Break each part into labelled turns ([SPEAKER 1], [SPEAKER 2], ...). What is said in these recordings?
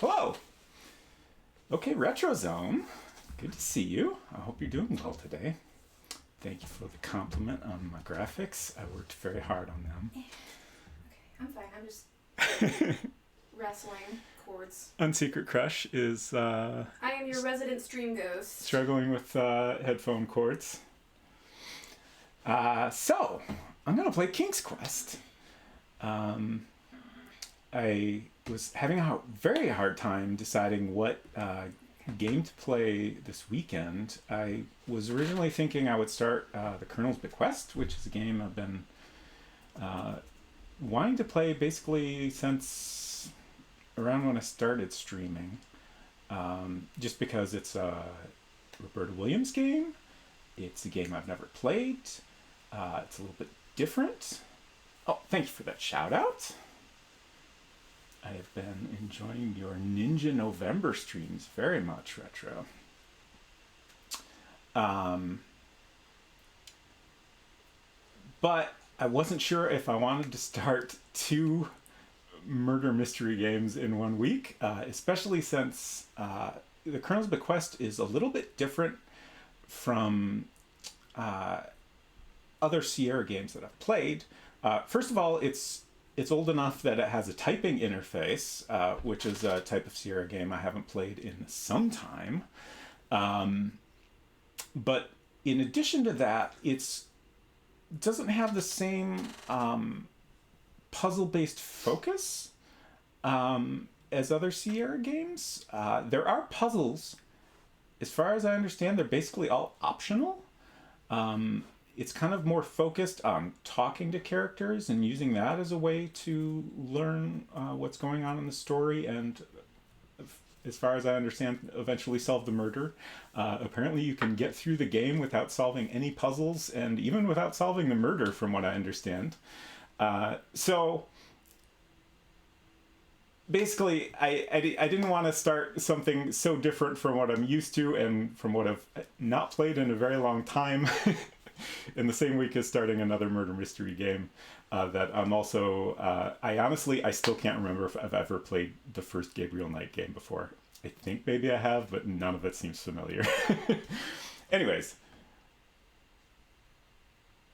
[SPEAKER 1] Hello. Okay, RetroZone. Good to see you. I hope you're doing well today. Thank you for the compliment on my graphics. I worked very hard on them.
[SPEAKER 2] Okay, I'm fine. I'm just wrestling chords.
[SPEAKER 1] Unsecret Crush is
[SPEAKER 2] I am your resident stream ghost.
[SPEAKER 1] struggling with headphone cords. So, I'm going to play King's Quest. I was having a very hard time deciding what game to play this weekend. I was originally thinking I would start The Colonel's Bequest, which is a game I've been wanting to play basically since around when I started streaming. Just because it's a Roberta Williams game. It's a game I've never played. It's a little bit different. Oh, thank you for that shout out. I have been enjoying your Ninja November streams very much, Retro. But I wasn't sure if I wanted to start two murder mystery games in 1 week, especially since The Colonel's Bequest is a little bit different from other Sierra games that I've played. First of all, it's old enough that it has a typing interface, which is a type of Sierra game I haven't played in some time. But in addition to that, it doesn't have the same puzzle-based focus as other Sierra games. There are puzzles. As far as I understand, they're basically all optional. It's kind of more focused on talking to characters and using that as a way to learn what's going on in the story and, as far as I understand, eventually solve the murder. Apparently you can get through the game without solving any puzzles and even without solving the murder, from what I understand. So basically, I didn't want to start something so different from what I'm used to and from what I've not played in a very long time. In the same week as starting another murder mystery game that I'm also... I still can't remember if I've ever played the first Gabriel Knight game before. I think maybe I have, but none of it seems familiar. Anyways,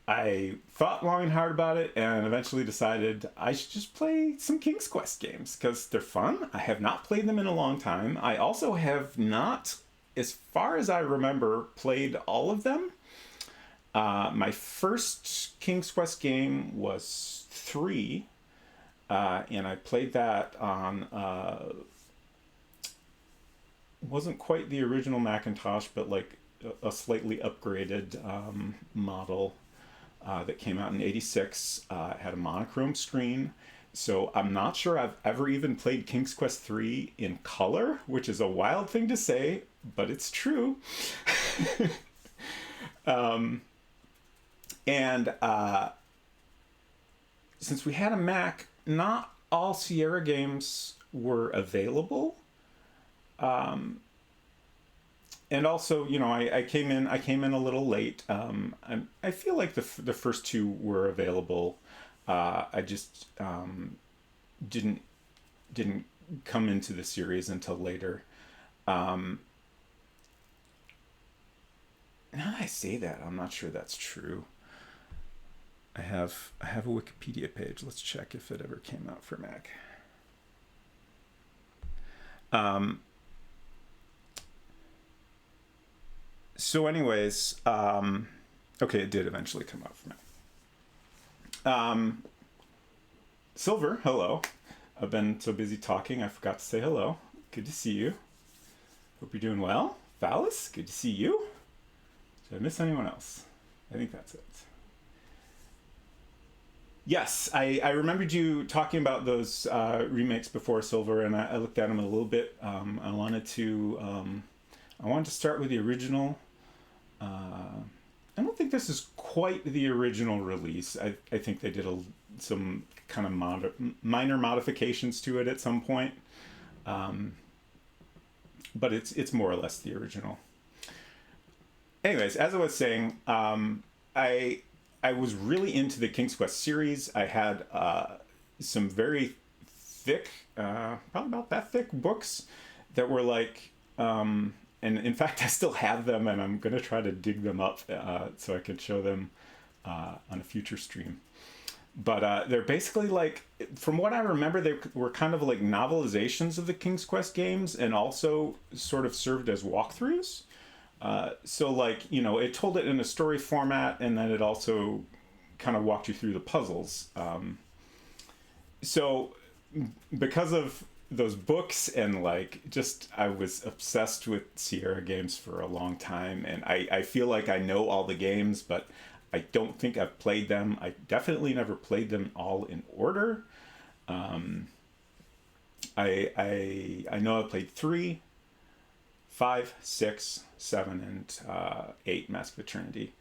[SPEAKER 1] I thought long and hard about it and eventually decided I should just play some King's Quest games because they're fun. I have not played them in a long time. I also have not, as far as I remember, played all of them. My first King's Quest game was 3, and I played that on, wasn't quite the original Macintosh, but like a slightly upgraded model that came out in '86. It had a monochrome screen, so I'm not sure I've ever even played King's Quest 3 in color, which is a wild thing to say, but it's true. And since we had a Mac, not all Sierra games were available. And also, you know, I came in a little late. I feel like the first two were available. I just didn't come into the series until later. Now that I say that, I'm not sure that's true. I have a Wikipedia page. Let's check if it ever came out for Mac. So anyways, okay, it did eventually come out for Mac. Silver, hello. I've been so busy talking, I forgot to say hello. Good to see you. Hope you're doing well. Phallus, good to see you. Did I miss anyone else? I think that's it. Yes, I remembered you talking about those remakes before, Silver, and I looked at them a little bit. I wanted to start with the original. I don't think this is quite the original release. I think they did some kind of minor modifications to it at some point, but it's more or less the original. Anyways, as I was saying, I was really into the King's Quest series. I had some very thick, probably about that thick books that were like, and in fact, I still have them, and I'm gonna try to dig them up so I can show them on a future stream. But they're basically like, from what I remember, they were kind of like novelizations of the King's Quest games, and also sort of served as walkthroughs. So like, you know, it told it in a story format, and then it also kind of walked you through the puzzles. So because of those books and like just I was obsessed with Sierra games for a long time, and I feel like I know all the games, but I don't think I've played them. I definitely never played them all in order. I know I played 3, 5, 6, 7, and 8 Mask of Eternity,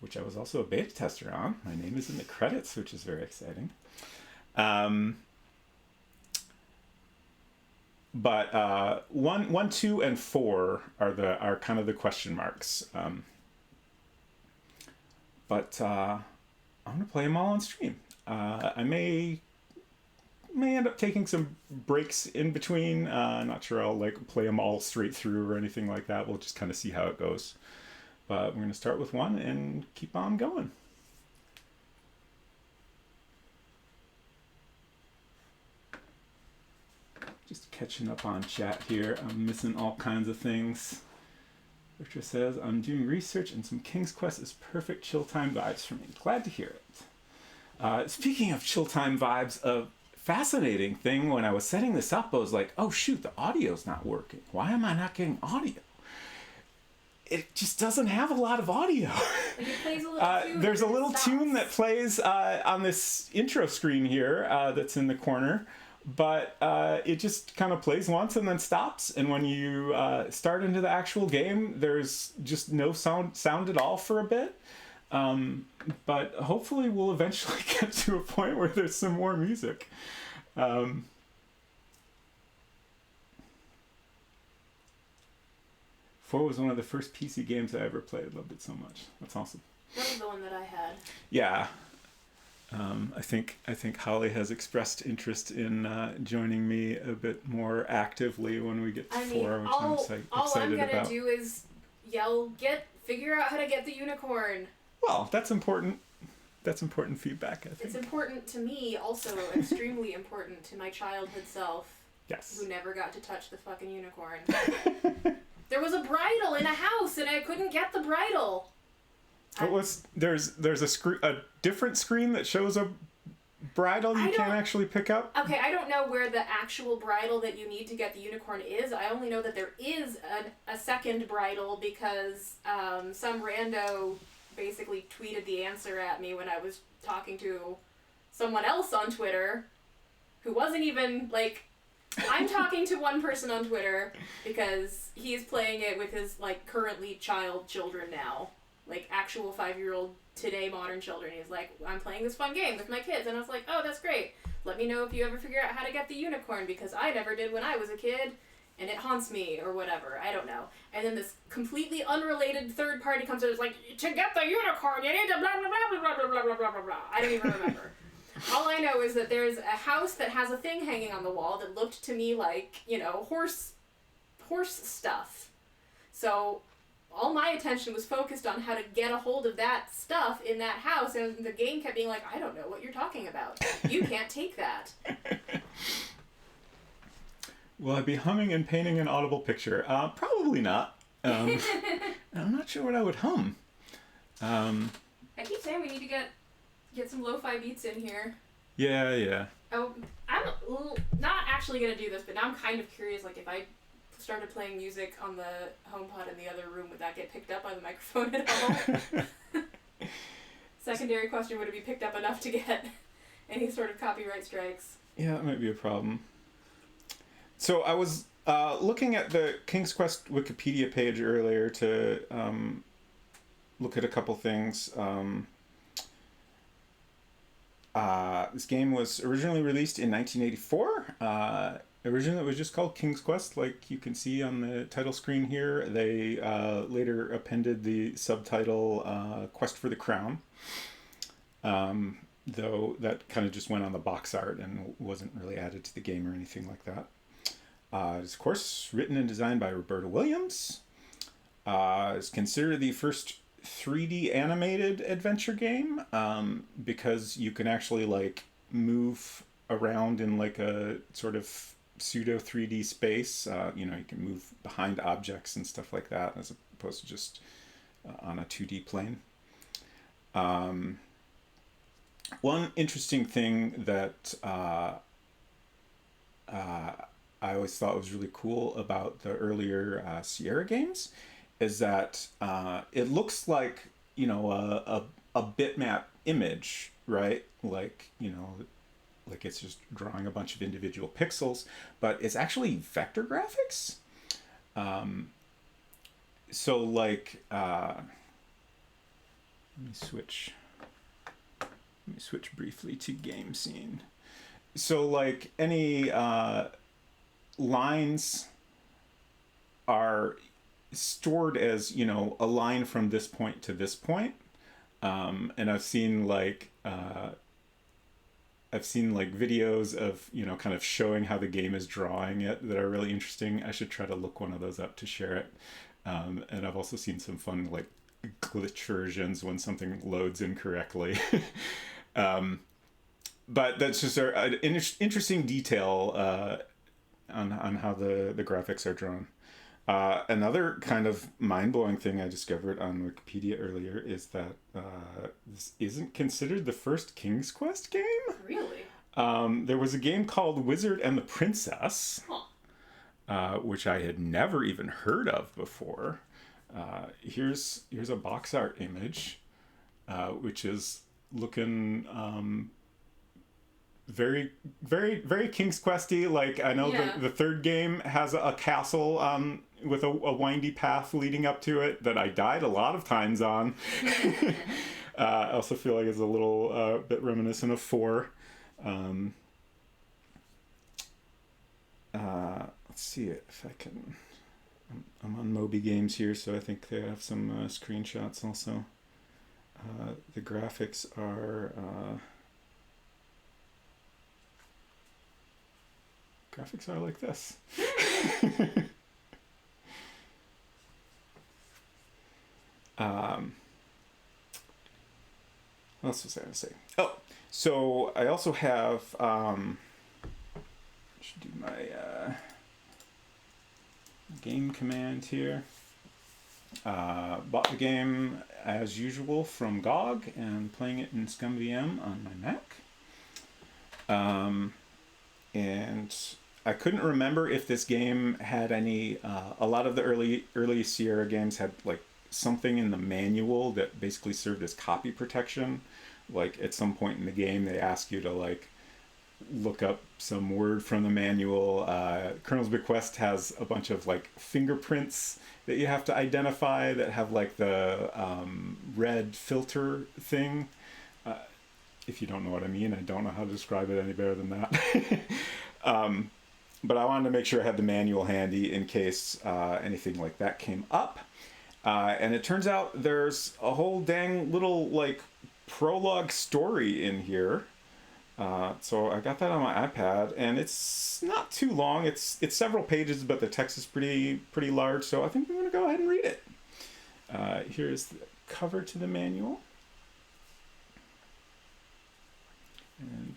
[SPEAKER 1] which I was also a beta tester on. My name is in the credits, which is very exciting. But 1, 2, and 4 are kind of the question marks. But I'm gonna play them all on stream. I may end up taking some breaks in between. Not sure I'll like play them all straight through or anything like that. We'll just kind of see how it goes. But we're gonna start with 1 and keep on going. Just catching up on chat here. I'm missing all kinds of things. Richard says, I'm doing research and some King's Quest is perfect chill time vibes for me. Glad to hear it. Speaking of chill time vibes, a fascinating thing when I was setting this up, I was like, oh shoot, the audio's not working. Why am I not getting audio? It just doesn't have a lot of audio.
[SPEAKER 2] Like it plays a little tune.
[SPEAKER 1] There's a little tune that plays on this intro screen here that's in the corner. But it just kind of plays once and then stops. And when you start into the actual game, there's just no sound at all for a bit. But hopefully we'll eventually get to a point where there's some more music. 4 was one of the first PC games I ever played. Loved it so much. That's awesome.
[SPEAKER 2] That was the one that I had.
[SPEAKER 1] Yeah. I think Holly has expressed interest in joining me a bit more actively when we get to 4, which I'm excited about.
[SPEAKER 2] All I'm gonna do is figure out how to get the unicorn.
[SPEAKER 1] Well, that's important. That's important feedback, I think.
[SPEAKER 2] It's important to me, also extremely important to my childhood self.
[SPEAKER 1] Yes.
[SPEAKER 2] Who never got to touch the fucking unicorn. There was a bridle in a house, and I couldn't get the bridle.
[SPEAKER 1] There's a different screen that shows a bridle you can't actually pick up?
[SPEAKER 2] Okay, I don't know where the actual bridle that you need to get the unicorn is. I only know that there is a second bridle because some rando basically tweeted the answer at me when I was talking to someone else on Twitter who wasn't even, like... I'm talking to one person on Twitter because he's playing it with his, like, currently children now. Like, actual 5-year-old today modern children. He's like, I'm playing this fun game with my kids. And I was like, oh, that's great. Let me know if you ever figure out how to get the unicorn because I never did when I was a kid and it haunts me or whatever. I don't know. And then this completely unrelated third party comes in and is like, to get the unicorn, you need to blah, blah, blah, blah, blah, blah, blah, blah, blah, blah. I don't even remember. All I know is that there's a house that has a thing hanging on the wall that looked to me like, you know, horse stuff. So all my attention was focused on how to get a hold of that stuff in that house, and the game kept being like, I don't know what you're talking about. You can't take that.
[SPEAKER 1] Will I be humming and painting an audible picture? Probably not. I'm not sure what I would hum.
[SPEAKER 2] I keep saying we need to get some lo-fi beats in here.
[SPEAKER 1] Yeah.
[SPEAKER 2] Oh, I'm not actually going to do this, but now I'm kind of curious, like, if I started playing music on the HomePod in the other room, would that get picked up by the microphone at all? Secondary question, would it be picked up enough to get any sort of copyright strikes?
[SPEAKER 1] Yeah, that might be a problem. So I was looking at the King's Quest Wikipedia page earlier to look at a couple things. This game was originally released in 1984. Originally it was just called King's Quest, like you can see on the title screen here. They later appended the subtitle Quest for the Crown. though that kind of just went on the box art and wasn't really added to the game or anything like that. It's, of course, written and designed by Roberta Williams. It's considered the first 3D animated adventure game because you can actually like move around in like a sort of pseudo 3D space. You can move behind objects and stuff like that as opposed to just on a 2D plane. One interesting thing that I always thought was really cool about the earlier Sierra games is that it looks like a bitmap image, right? Like like it's just drawing a bunch of individual pixels, but it's actually vector graphics. So like let me switch briefly to game scene. So like any lines are stored as a line from this point to this point, and I've seen like videos of kind of showing how the game is drawing it that are really interesting. I should try to look one of those up to share it. And I've also seen some fun like glitch versions when something loads incorrectly. But that's just an interesting detail on how the graphics are drawn. Another kind of mind-blowing thing I discovered on Wikipedia earlier is that this isn't considered the first King's Quest game.
[SPEAKER 2] Really?
[SPEAKER 1] There was a game called Wizard and the Princess, which I had never even heard of before. Here's a box art image, which is looking very, very, very King's Questy. Like I know the third game has a castle with a windy path leading up to it that I died a lot of times on. I also feel like it's a little bit reminiscent of 4. Let's see if I can. I'm on Moby Games here, so I think they have some screenshots also. The graphics are like this. What else was I going to say? Oh, so I also have should do my game command here. Bought the game as usual from GOG and playing it in ScumVM on my Mac. And I couldn't remember if this game had any. A lot of the early Sierra games had like something in the manual that basically served as copy protection. Like at some point in the game, they ask you to like look up some word from the manual. Colonel's Bequest has a bunch of like fingerprints that you have to identify that have like the red filter thing. If you don't know what I mean, I don't know how to describe it any better than that. But I wanted to make sure I had the manual handy in case anything like that came up. And it turns out there's a whole dang little like prologue story in here. So I got that on my iPad, and it's not too long. It's several pages, but the text is pretty large. So I think I'm going to go ahead and read it. Here's the cover to the manual, and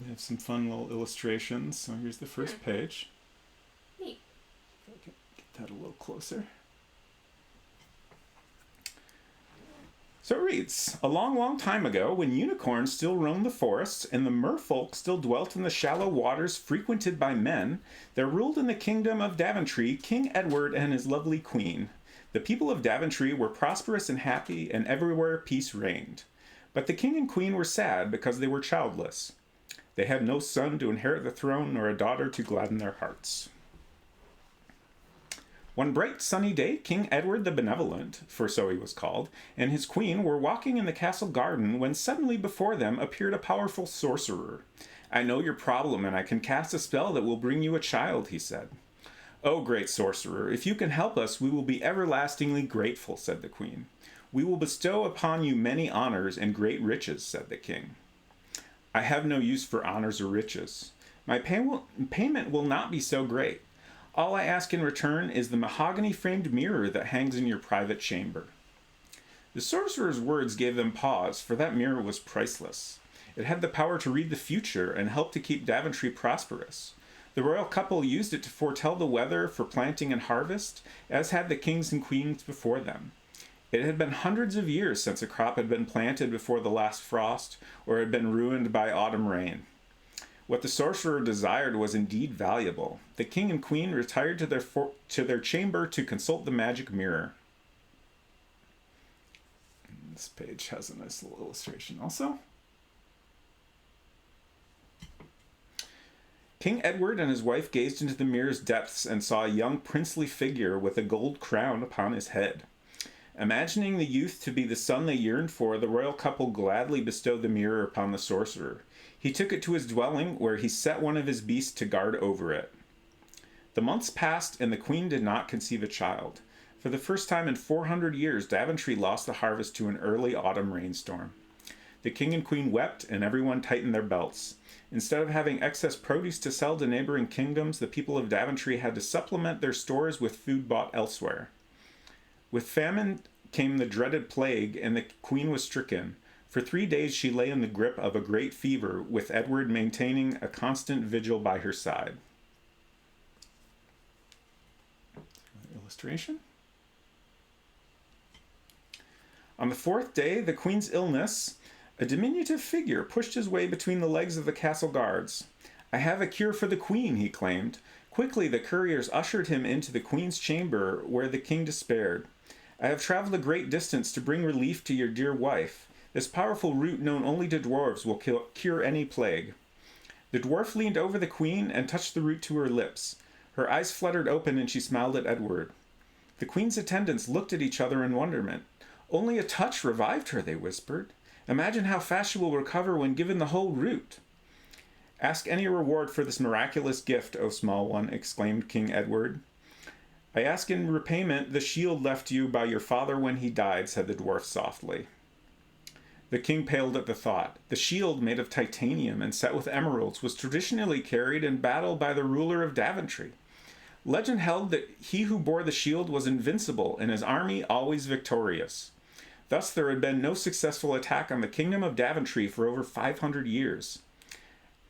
[SPEAKER 1] we have some fun little illustrations. So here's the first page.
[SPEAKER 2] Neat.
[SPEAKER 1] If I can get that a little closer. So it reads, a long, long time ago, when unicorns still roamed the forests and the merfolk still dwelt in the shallow waters frequented by men, there ruled in the kingdom of Daventry King Edward and his lovely queen. The people of Daventry were prosperous and happy, and everywhere peace reigned. But the king and queen were sad because they were childless. They had no son to inherit the throne, nor a daughter to gladden their hearts. One bright sunny day, King Edward the Benevolent, for so he was called, and his queen were walking in the castle garden when suddenly before them appeared a powerful sorcerer. I know your problem, and I can cast a spell that will bring you a child, he said. Oh, great sorcerer, if you can help us, we will be everlastingly grateful, said the queen. We will bestow upon you many honors and great riches, said the king. I have no use for honors or riches. My payment will not be so great. All I ask in return is the mahogany-framed mirror that hangs in your private chamber." The sorcerer's words gave them pause, for that mirror was priceless. It had the power to read the future and help to keep Daventry prosperous. The royal couple used it to foretell the weather for planting and harvest, as had the kings and queens before them. It had been hundreds of years since a crop had been planted before the last frost, or had been ruined by autumn rain. What the sorcerer desired was indeed valuable. The king and queen retired to their chamber to consult the magic mirror. And this page has a nice little illustration also. King Edward and his wife gazed into the mirror's depths and saw a young princely figure with a gold crown upon his head. Imagining the youth to be the son they yearned for, the royal couple gladly bestowed the mirror upon the sorcerer. He took it to his dwelling, where he set one of his beasts to guard over it. The months passed, and the queen did not conceive a child. For the first time in 400 years, Daventry lost the harvest to an early autumn rainstorm. The king and queen wept, and everyone tightened their belts. Instead of having excess produce to sell to neighboring kingdoms, the people of Daventry had to supplement their stores with food bought elsewhere. With famine came the dreaded plague, and the queen was stricken. For 3 days she lay in the grip of a great fever, with Edward maintaining a constant vigil by her side. Illustration. On the 4th day, the queen's illness, a diminutive figure pushed his way between the legs of the castle guards. "I have a cure for the queen," he claimed. Quickly the couriers ushered him into the queen's chamber, where the king despaired. "I have traveled a great distance to bring relief to your dear wife. This powerful root known only to dwarves will cure any plague." The dwarf leaned over the queen and touched the root to her lips. Her eyes fluttered open and she smiled at Edward. The queen's attendants looked at each other in wonderment. "Only a touch revived her," they whispered. "Imagine how fast she will recover when given the whole root." "Ask any reward for this miraculous gift, O small one," exclaimed King Edward. "I ask in repayment the shield left you by your father when he died," said the dwarf softly. The king paled at the thought. The shield, made of titanium and set with emeralds, was traditionally carried in battle by the ruler of Daventry. Legend held that he who bore the shield was invincible and his army always victorious. Thus there had been no successful attack on the kingdom of Daventry for over 500 years.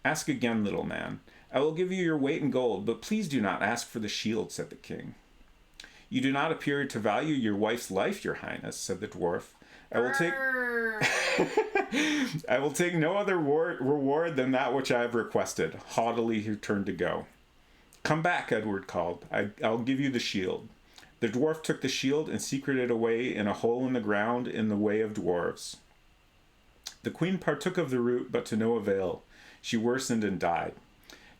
[SPEAKER 1] "Ask again, little man. I will give you your weight in gold, but please do not ask for the shield," said the king. "You do not appear to value your wife's life, your highness," said the dwarf. I will take no other reward than that which I have requested." Haughtily he turned to go. "Come back," Edward called. "I'll give you the shield." The dwarf took the shield and secreted it away in a hole in the ground in the way of dwarves. The queen partook of the root, but to no avail. She worsened and died.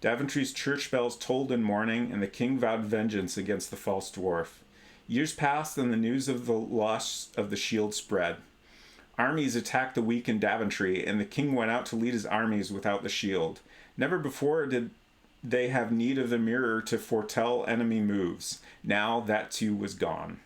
[SPEAKER 1] Daventry's church bells tolled in mourning, and the king vowed vengeance against the false dwarf. Years passed, and the news of the loss of the shield spread. Armies attacked the weak in Daventry, and the king went out to lead his armies without the shield. Never before did they have need of the mirror to foretell enemy moves. Now that too was gone.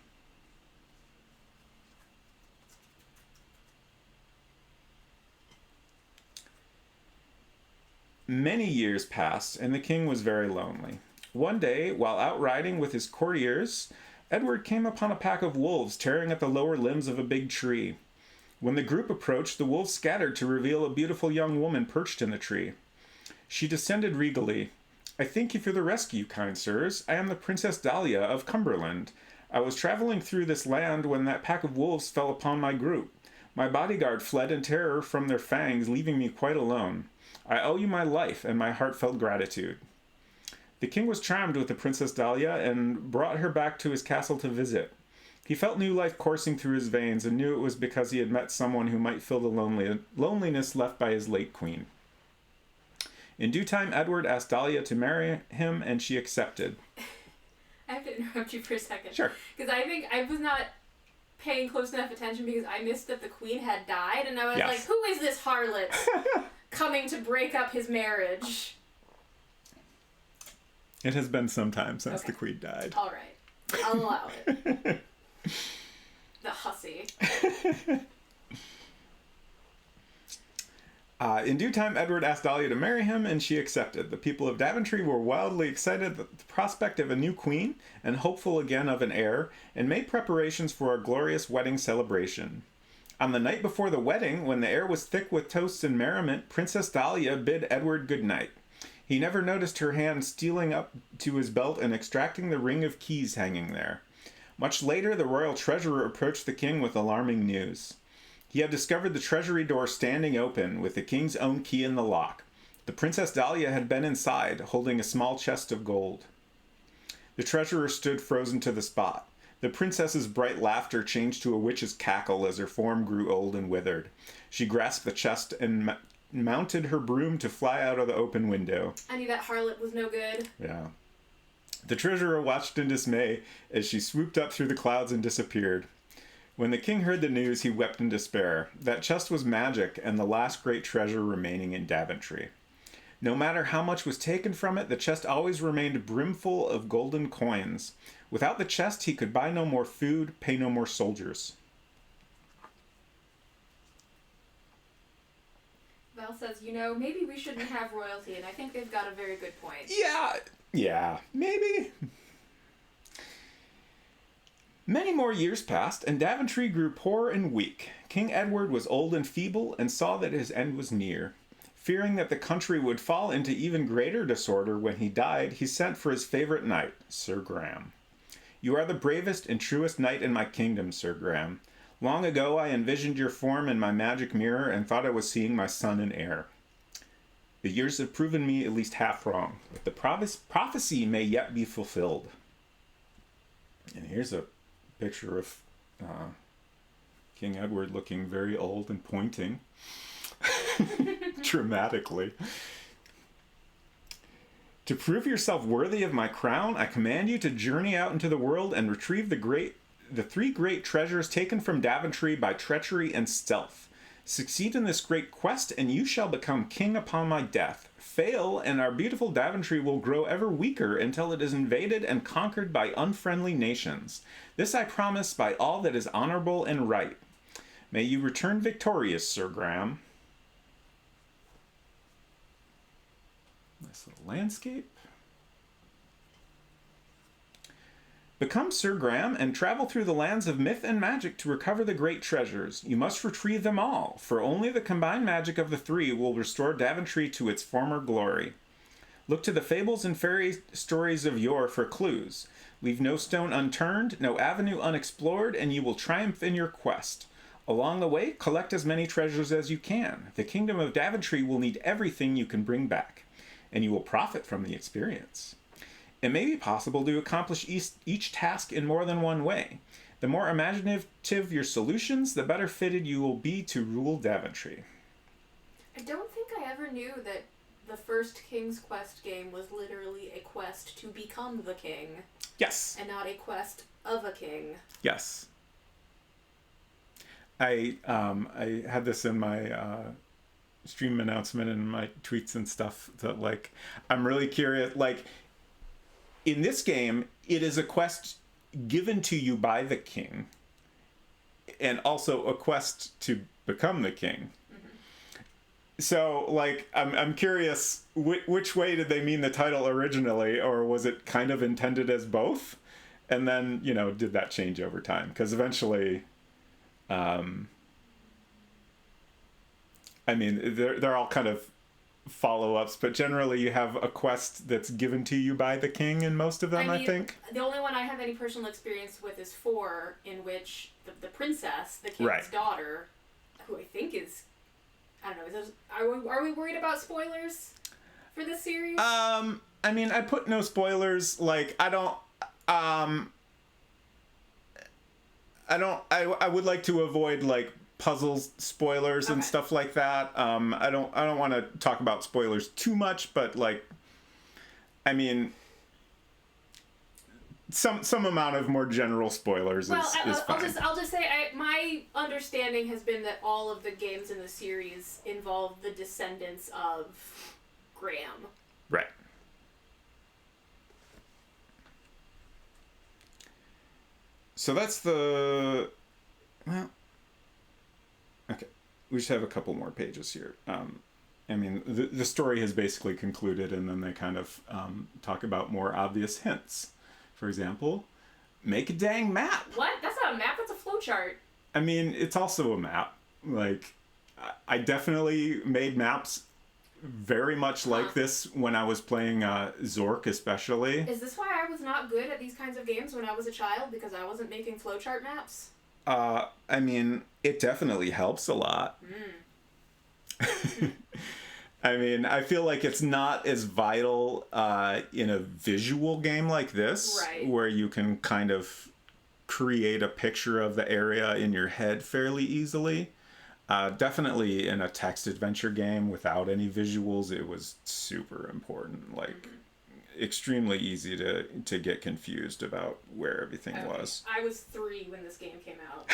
[SPEAKER 1] Many years passed, and the king was very lonely. One day, while out riding with his courtiers, Edward came upon a pack of wolves tearing at the lower limbs of a big tree. When the group approached, the wolves scattered to reveal a beautiful young woman perched in the tree. She descended regally. "I thank you for the rescue, kind sirs. I am the Princess Dahlia of Cumberland. I was traveling through this land when that pack of wolves fell upon my group. My bodyguard fled in terror from their fangs, leaving me quite alone. I owe you my life and my heartfelt gratitude." The king was charmed with the Princess Dahlia and brought her back to his castle to visit. He felt new life coursing through his veins and knew it was because he had met someone who might fill the loneliness left by his late queen. In due time, Edward asked Dahlia to marry him, and she accepted.
[SPEAKER 2] I have to interrupt you for a second.
[SPEAKER 1] Sure.
[SPEAKER 2] Because I think I was not paying close enough attention because I missed that the queen had died, and I was like, who is this harlot coming to break up his marriage?
[SPEAKER 1] It has been some time since the queen died.
[SPEAKER 2] All right. I'll allow it. The hussy.
[SPEAKER 1] In due time, Edward asked Dahlia to marry him, and she accepted. The people of Daventry were wildly excited at the prospect of a new queen, and hopeful again of an heir, and made preparations for a glorious wedding celebration. On the night before the wedding, when the air was thick with toasts and merriment, Princess Dahlia bid Edward good night. He never noticed her hand stealing up to his belt and extracting the ring of keys hanging there. Much later, the royal treasurer approached the king with alarming news. He had discovered the treasury door standing open, with the king's own key in the lock. The Princess Dahlia had been inside, holding a small chest of gold. The treasurer stood frozen to the spot. The princess's bright laughter changed to a witch's cackle as her form grew old and withered. She grasped the chest and mounted her broom to fly out of the open window.
[SPEAKER 2] I knew that harlot was no good.
[SPEAKER 1] Yeah. The treasurer watched in dismay as she swooped up through the clouds and disappeared. When the king heard the news, he wept in despair. That chest was magic and the last great treasure remaining in Daventry. No matter how much was taken from it, the chest always remained brimful of golden coins. Without the chest, he could buy no more food, pay no more soldiers.
[SPEAKER 2] Val says, maybe we shouldn't have royalty, and I think they've got a very good point.
[SPEAKER 1] Yeah, maybe. Many more years passed, and Daventry grew poor and weak. King Edward was old and feeble, and saw that his end was near. Fearing that the country would fall into even greater disorder when he died, he sent for his favorite knight, Sir Graham. "You are the bravest and truest knight in my kingdom, Sir Graham. Long ago I envisioned your form in my magic mirror and thought I was seeing my son and heir. The years have proven me at least half wrong, but the prophecy may yet be fulfilled." And here's a picture of King Edward looking very old and pointing dramatically. "To prove yourself worthy of my crown, I command you to journey out into the world and retrieve the three great treasures taken from Daventry by treachery and stealth. Succeed in this great quest, and you shall become king upon my death. Fail, and our beautiful Daventry will grow ever weaker until it is invaded and conquered by unfriendly nations. This I promise by all that is honorable and right. May you return victorious, Sir Graham." Nice little landscape. "Become Sir Graham and travel through the lands of myth and magic to recover the great treasures. You must retrieve them all, for only the combined magic of the three will restore Daventry to its former glory. Look to the fables and fairy stories of yore for clues. Leave no stone unturned, no avenue unexplored, and you will triumph in your quest. Along the way, collect as many treasures as you can. The kingdom of Daventry will need everything you can bring back, and you will profit from the experience. It may be possible to accomplish each task in more than one way. The more imaginative your solutions, the better fitted you will be to rule Daventry."
[SPEAKER 2] I don't think I ever knew that the first King's Quest game was literally a quest to become the king.
[SPEAKER 1] Yes.
[SPEAKER 2] And not a quest of a king.
[SPEAKER 1] Yes. I had this in my stream announcement and my tweets and stuff that, like, I'm really curious, like, in this game, it is a quest given to you by the king, and also a quest to become the king. Mm-hmm. So, like, I'm curious, which way did they mean the title originally, or was it kind of intended as both? And then, did that change over time? Because eventually, they're all kind of follow-ups, but generally you have a quest that's given to you by the king in most of them, I think.
[SPEAKER 2] The only one I have any personal experience with is 4, in which the princess, the king's daughter, who I think is, I don't know, are we worried about spoilers for this series?
[SPEAKER 1] I put no spoilers, like, I would like to avoid, like, puzzles spoilers and stuff like that. I don't want to talk about spoilers too much, but, like, some amount of more general spoilers is fine.
[SPEAKER 2] I'll just say my understanding has been that all of the games in the series involve the descendants of Graham.
[SPEAKER 1] Right. So that's the... Well... Okay. We just have a couple more pages here. I mean, the story has basically concluded, and then they kind of talk about more obvious hints. For example, make a dang map.
[SPEAKER 2] What? That's not a map. That's a flowchart.
[SPEAKER 1] I mean, it's also a map. Like, I definitely made maps very much like this when I was playing Zork, especially.
[SPEAKER 2] Is this why I was not good at these kinds of games when I was a child? Because I wasn't making flowchart maps?
[SPEAKER 1] I mean, it definitely helps a lot. I mean, I feel like it's not as vital in a visual game like this,
[SPEAKER 2] right,
[SPEAKER 1] where you can kind of create a picture of the area in your head fairly easily. Definitely in a text adventure game without any visuals, it was super important. Like, extremely easy to get confused about where everything was.
[SPEAKER 2] I was 3 when this game came out.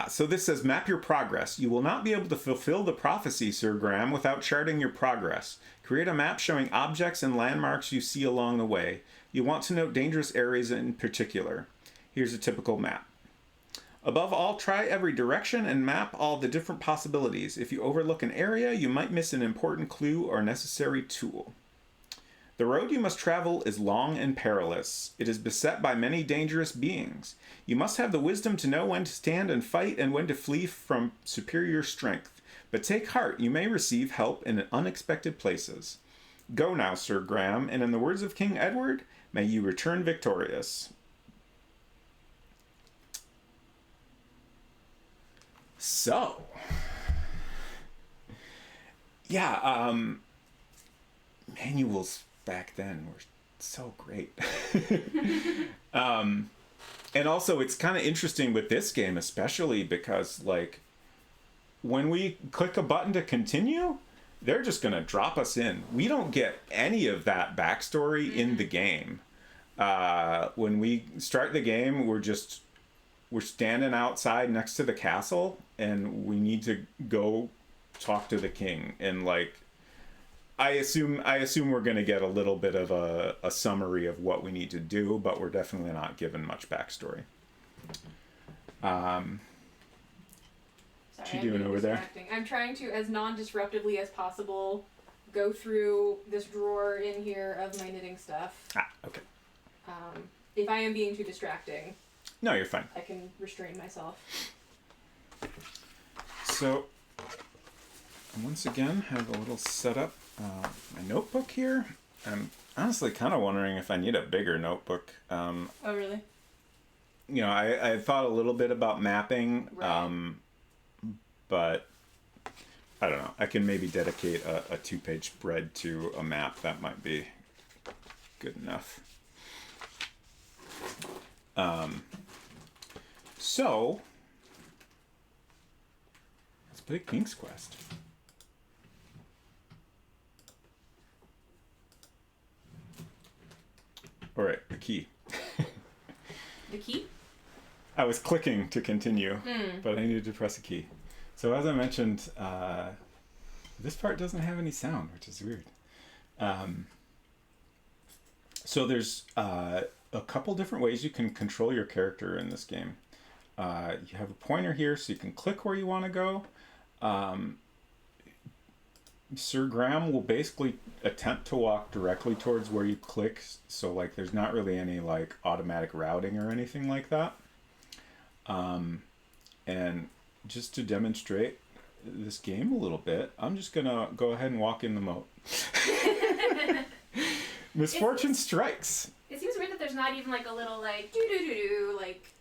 [SPEAKER 1] So this says, map your progress. You will not be able to fulfill the prophecy, Sir Graham, without charting your progress. Create a map showing objects and landmarks you see along the way. You want to note dangerous areas in particular. Here's a typical map. Above all, try every direction and map all the different possibilities. If you overlook an area, you might miss an important clue or necessary tool. The road you must travel is long and perilous. It is beset by many dangerous beings. You must have the wisdom to know when to stand and fight and when to flee from superior strength. But take heart, you may receive help in unexpected places. Go now, Sir Graham, and in the words of King Edward, may you return victorious. So, yeah, manuals back then were so great. And also, it's kind of interesting with this game, especially because, like, when we click a button to continue, they're just going to drop us in. We don't get any of that backstory in the game. When we start the game, we're standing outside next to the castle, and we need to go talk to the king. And, like, I assume we're going to get a little bit of a summary of what we need to do, but we're definitely not given much backstory.
[SPEAKER 2] Sorry,
[SPEAKER 1] what you doing over there?
[SPEAKER 2] I'm trying to, as non-disruptively as possible, go through this drawer in here of my knitting stuff.
[SPEAKER 1] Okay.
[SPEAKER 2] If I am being too distracting...
[SPEAKER 1] No, you're fine.
[SPEAKER 2] I can restrain myself.
[SPEAKER 1] So, once again, have a little setup. My notebook here. I'm honestly kind of wondering if I need a bigger notebook.
[SPEAKER 2] Oh, really?
[SPEAKER 1] You know, I thought a little bit about mapping,
[SPEAKER 2] right.
[SPEAKER 1] But I don't know. I can maybe dedicate a 2-page spread to a map. That might be good enough. So, let's play King's Quest. All right, the key.
[SPEAKER 2] The key?
[SPEAKER 1] I was clicking to continue, but I needed to press a key. So as I mentioned, this part doesn't have any sound, which is weird. So there's a couple different ways you can control your character in this game. You have a pointer here, so you can click where you want to go. Sir Graham will basically attempt to walk directly towards where you click, so like there's not really any like automatic routing or anything like that. And just to demonstrate this game a little bit, I'm just gonna go ahead and walk in the moat. Misfortune strikes.
[SPEAKER 2] It seems weird that there's not even like a little like doo-doo-doo-doo, like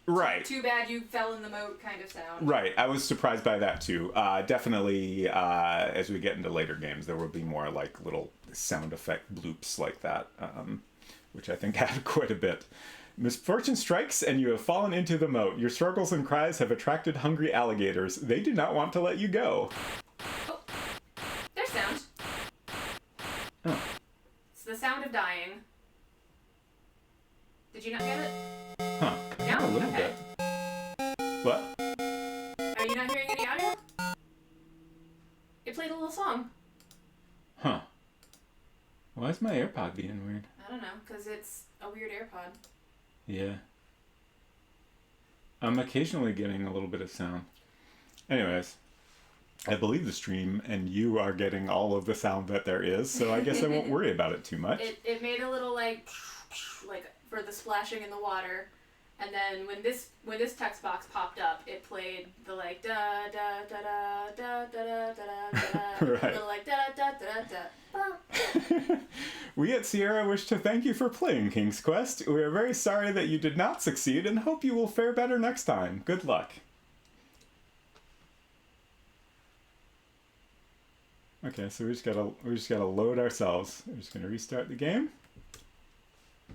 [SPEAKER 1] right.
[SPEAKER 2] Too bad you fell in the moat kind of sound.
[SPEAKER 1] Right. I was surprised by that too. Definitely, as we get into later games, there will be more like little sound effect bloops like that, which I think add quite a bit. Misfortune strikes and you have fallen into the moat. Your struggles and cries have attracted hungry alligators. They do not want to let you go.
[SPEAKER 2] Oh, there's sound.
[SPEAKER 1] Oh.
[SPEAKER 2] It's the sound of dying. Did you not get it?
[SPEAKER 1] Huh.
[SPEAKER 2] No?
[SPEAKER 1] A little
[SPEAKER 2] Okay.
[SPEAKER 1] bit. What?
[SPEAKER 2] Are you not hearing any audio? It played a little song.
[SPEAKER 1] Huh. Why is my AirPod being weird?
[SPEAKER 2] I don't know, because it's a weird AirPod.
[SPEAKER 1] Yeah. I'm occasionally getting a little bit of sound. Anyways, I believe the stream, and you are getting all of the sound that there is, so I guess I won't worry about it too much.
[SPEAKER 2] It made a little like for the splashing in the water, and then when this text box popped up, it played the like da da da da da da da da da,
[SPEAKER 1] Right.
[SPEAKER 2] little like da da da da da.
[SPEAKER 1] We at Sierra wish to thank you for playing King's Quest. We are very sorry that you did not succeed and hope you will fare better next time. Good luck. Okay, so we just gotta load ourselves. We're just gonna restart the game.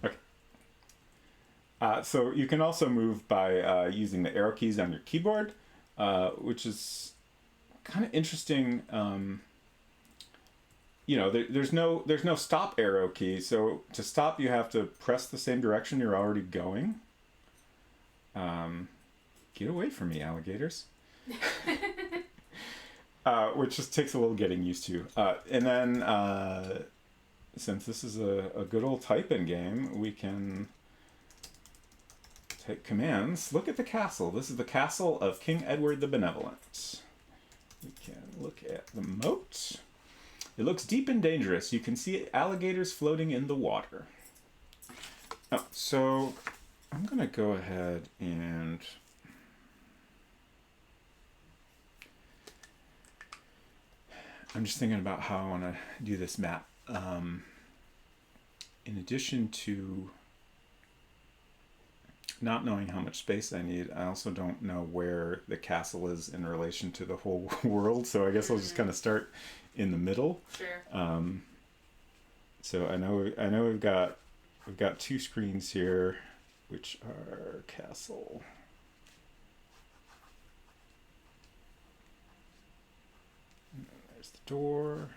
[SPEAKER 1] Okay. So you can also move by using the arrow keys on your keyboard, which is kind of interesting. There's no stop arrow key, so to stop you have to press the same direction you're already going. Get away from me, alligators. Which just takes a little getting used to. And then, since this is a good old type-in game, we can type commands. Look at the castle. This is the castle of King Edward the Benevolent. We can look at the moat. It looks deep and dangerous. You can see alligators floating in the water. Oh, so I'm going to go ahead and... I'm just thinking about how I want to do this map. In addition to not knowing how much space I need, I also don't know where the castle is in relation to the whole world, so I guess I'll just kind of start in the middle.
[SPEAKER 2] Sure.
[SPEAKER 1] So I know we've got two screens here, which are castle. There's the door.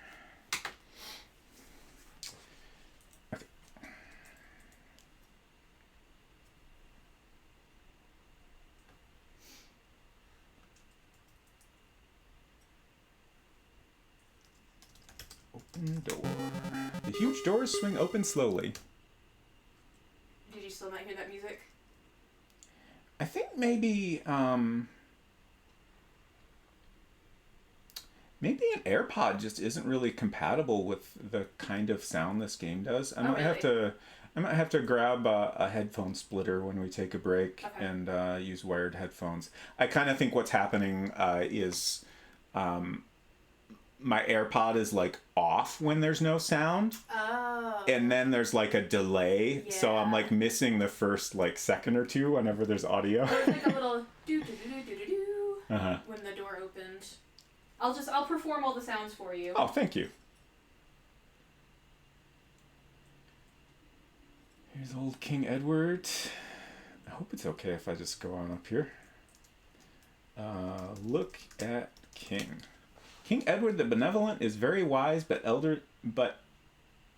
[SPEAKER 1] Okay. Open door. The huge doors swing open slowly.
[SPEAKER 2] Did you still not hear that music?
[SPEAKER 1] I think maybe maybe an AirPod just isn't really compatible with the kind of sound this game does. I might have to grab a headphone splitter when we take a break.
[SPEAKER 2] Okay.
[SPEAKER 1] And use wired headphones. I kind of think what's happening is my AirPod is like off when there's no sound.
[SPEAKER 2] Oh.
[SPEAKER 1] And then there's like a delay, so I'm like missing the first like second or two whenever there's audio.
[SPEAKER 2] There's like a little do do do do do do
[SPEAKER 1] Uh-huh.
[SPEAKER 2] when the door opened. I'll perform all the sounds for you.
[SPEAKER 1] Oh, thank you. Here's old King Edward. I hope it's okay if I just go on up here. Look at King. King Edward the Benevolent is very wise but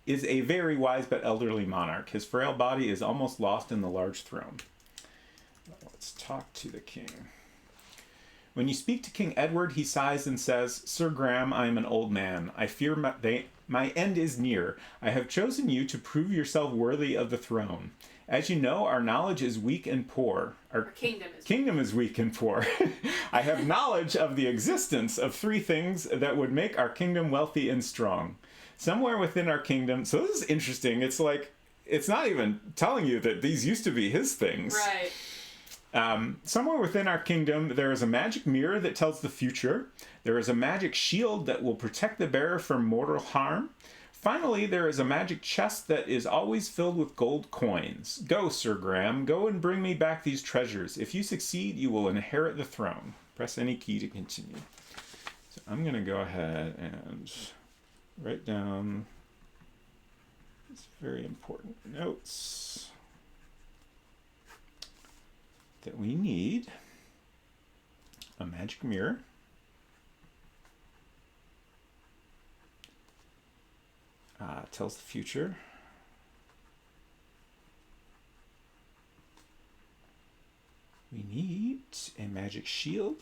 [SPEAKER 1] is a very wise but elderly monarch. His frail body is almost lost in the large throne. Let's talk to the king. When you speak to King Edward, he sighs and says, "Sir Graham, I am an old man. I fear my end is near. I have chosen you to prove yourself worthy of the throne. As you know, our knowledge is weak and poor. Our kingdom is weak and poor. I have knowledge of the existence of three things that would make our kingdom wealthy and strong. Somewhere within our kingdom..." So this is interesting. It's like, it's not even telling you that these used to be his things.
[SPEAKER 2] Right.
[SPEAKER 1] Somewhere within our kingdom, there is a magic mirror that tells the future. There is a magic shield that will protect the bearer from mortal harm. Finally, there is a magic chest that is always filled with gold coins. Go, Sir Graham, go and bring me back these treasures. If you succeed, you will inherit the throne. Press any key to continue. So I'm going to go ahead and write down these very important notes that we need. A magic mirror. Tells the future. We need a magic shield.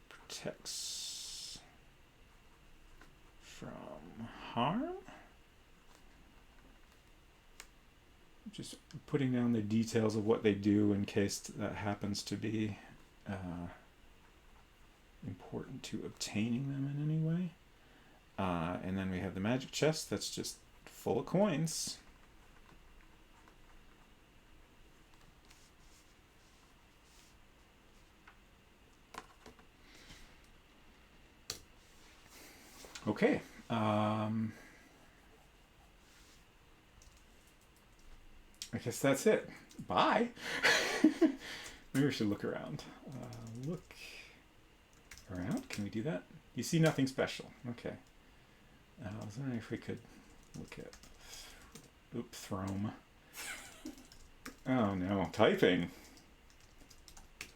[SPEAKER 1] Protects from harm. just putting down the details of what they do in case that happens to be important to obtaining them in any way. And then we have the magic chest that's just full of coins. Okay. I guess that's it. Bye. Maybe we should look around. Look around? Can we do that? You see nothing special. Okay. I was wondering if we could look at... Throme. Oh no, typing.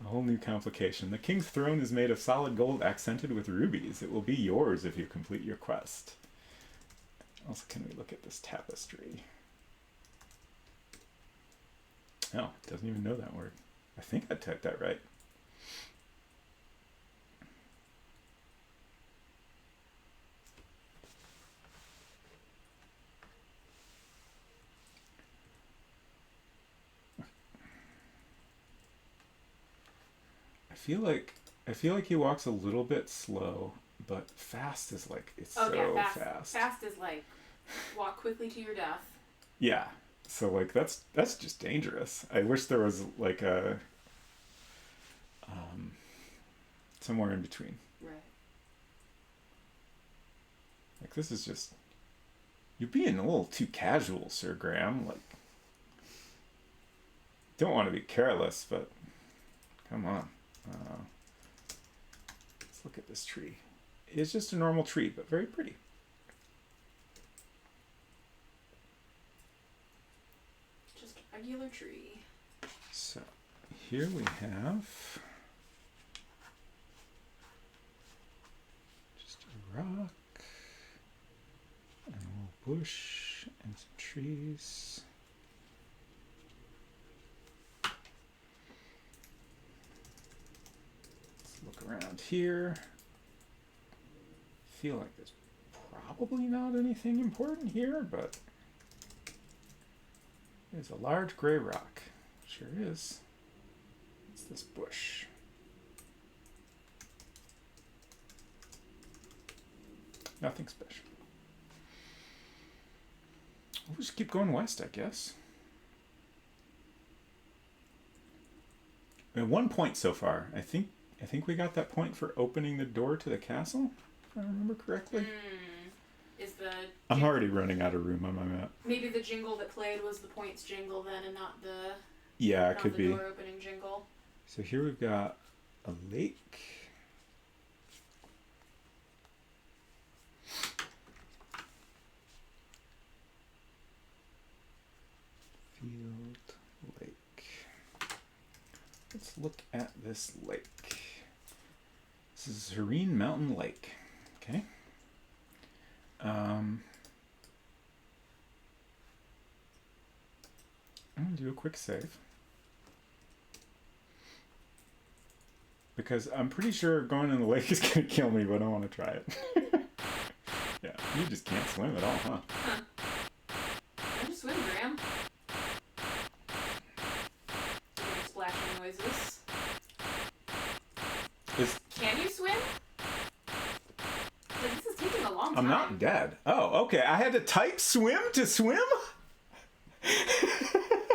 [SPEAKER 1] A whole new complication. The king's throne is made of solid gold accented with rubies. It will be yours if you complete your quest. Also, can we look at this tapestry? Oh, it doesn't even know that word. I think I typed that right. I feel like he walks a little bit slow, but fast is like it's fast.
[SPEAKER 2] Fast is like walk quickly to your death.
[SPEAKER 1] Yeah. So like that's just dangerous. I wish there was like a somewhere in between.
[SPEAKER 2] Right.
[SPEAKER 1] Like this is just you're being a little too casual, Sir Graham. Like don't want to be careless, but come on. Let's look at this tree. It's just a normal tree, but very pretty.
[SPEAKER 2] Just a regular tree.
[SPEAKER 1] So here we have just a rock, and a little bush, and some trees. Look around here. Feel like there's probably not anything important here, but there's a large gray rock. Sure is. It's this bush. Nothing special. We'll just keep going west, I guess. We have 1 point so far. I think we got that point for opening the door to the castle, if I remember correctly.
[SPEAKER 2] Is the...
[SPEAKER 1] I'm already running out of room on my map.
[SPEAKER 2] Maybe the jingle that played was the points jingle then and not the...
[SPEAKER 1] Yeah, it could be.
[SPEAKER 2] Door opening jingle.
[SPEAKER 1] So here we've got a lake. Field, lake. Let's look at this lake. This is Serene Mountain Lake. Okay. I'm going to do a quick save. Because I'm pretty sure going in the lake is going to kill me, but I want to try it. Yeah, you just can't swim at all, huh?
[SPEAKER 2] Can you swim, Graham? Splashing noises. Can you swim? This is taking a long time.
[SPEAKER 1] I'm not dead. Oh, okay. I had to type swim to swim?
[SPEAKER 2] I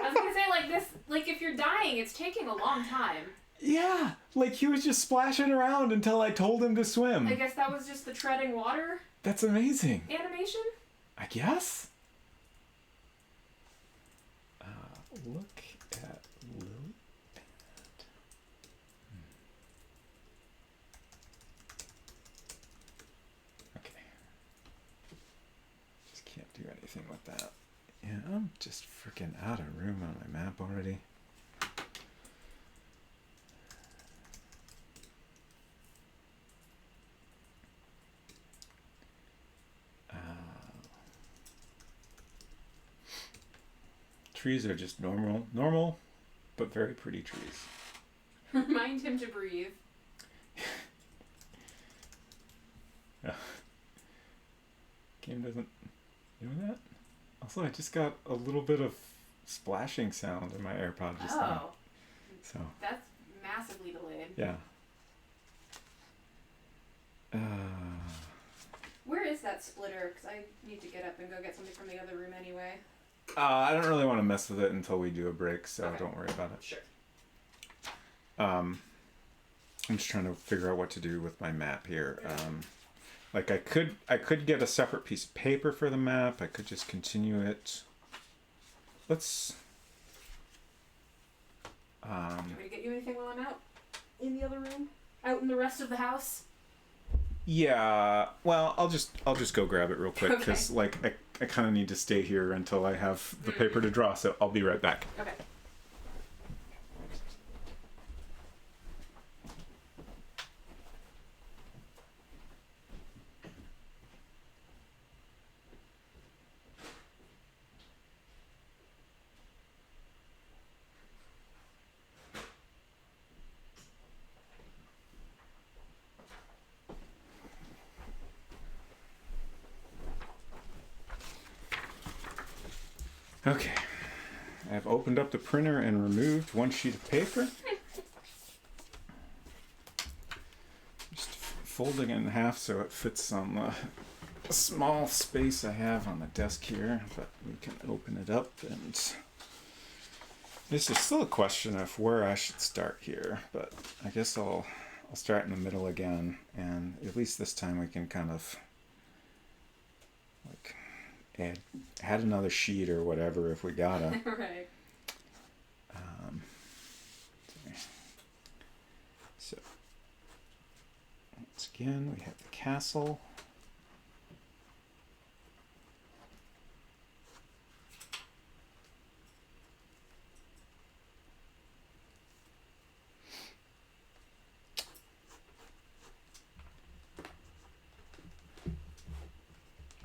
[SPEAKER 2] was gonna say, like, this, like, if you're dying, it's taking a long time.
[SPEAKER 1] Yeah, like he was just splashing around until I told him to swim.
[SPEAKER 2] I guess that was just the treading water
[SPEAKER 1] That's amazing.
[SPEAKER 2] animation?
[SPEAKER 1] I guess. Look at Lily Pad. Okay. Just can't do anything with that. Yeah, I'm just freaking out of room on my map already. Trees are just normal, but very pretty trees.
[SPEAKER 2] Remind him to breathe.
[SPEAKER 1] Yeah. Game doesn't do that. Also, I just got a little bit of splashing sound in my AirPod just now.
[SPEAKER 2] Oh,
[SPEAKER 1] So,
[SPEAKER 2] that's massively delayed.
[SPEAKER 1] yeah.
[SPEAKER 2] Where is that splitter? Because I need to get up and go get something from the other room anyway.
[SPEAKER 1] I don't really want to mess with it until we do a break, so
[SPEAKER 2] Okay.
[SPEAKER 1] don't worry about it.
[SPEAKER 2] Sure.
[SPEAKER 1] I'm just trying to figure out what to do with my map here. Like I could get a separate piece of paper for the map. I could just continue it. Let's.
[SPEAKER 2] Want me to get you anything while I'm out in the other room? Out in the rest of the house?
[SPEAKER 1] Yeah. Well, I'll just go grab it real quick
[SPEAKER 2] Okay.
[SPEAKER 1] because like I kind of need to stay here until I have the paper to draw. So I'll be right back.
[SPEAKER 2] Okay.
[SPEAKER 1] Okay. I've opened up the printer and removed one sheet of paper. Just folding it in half so it fits on the small space I have on the desk here, but we can open it up, and this is still a question of where I should start here, but I guess I'll start in the middle again, and at least this time we can kind of like add another sheet or whatever if we gotta.
[SPEAKER 2] Right.
[SPEAKER 1] So once again, we have the castle.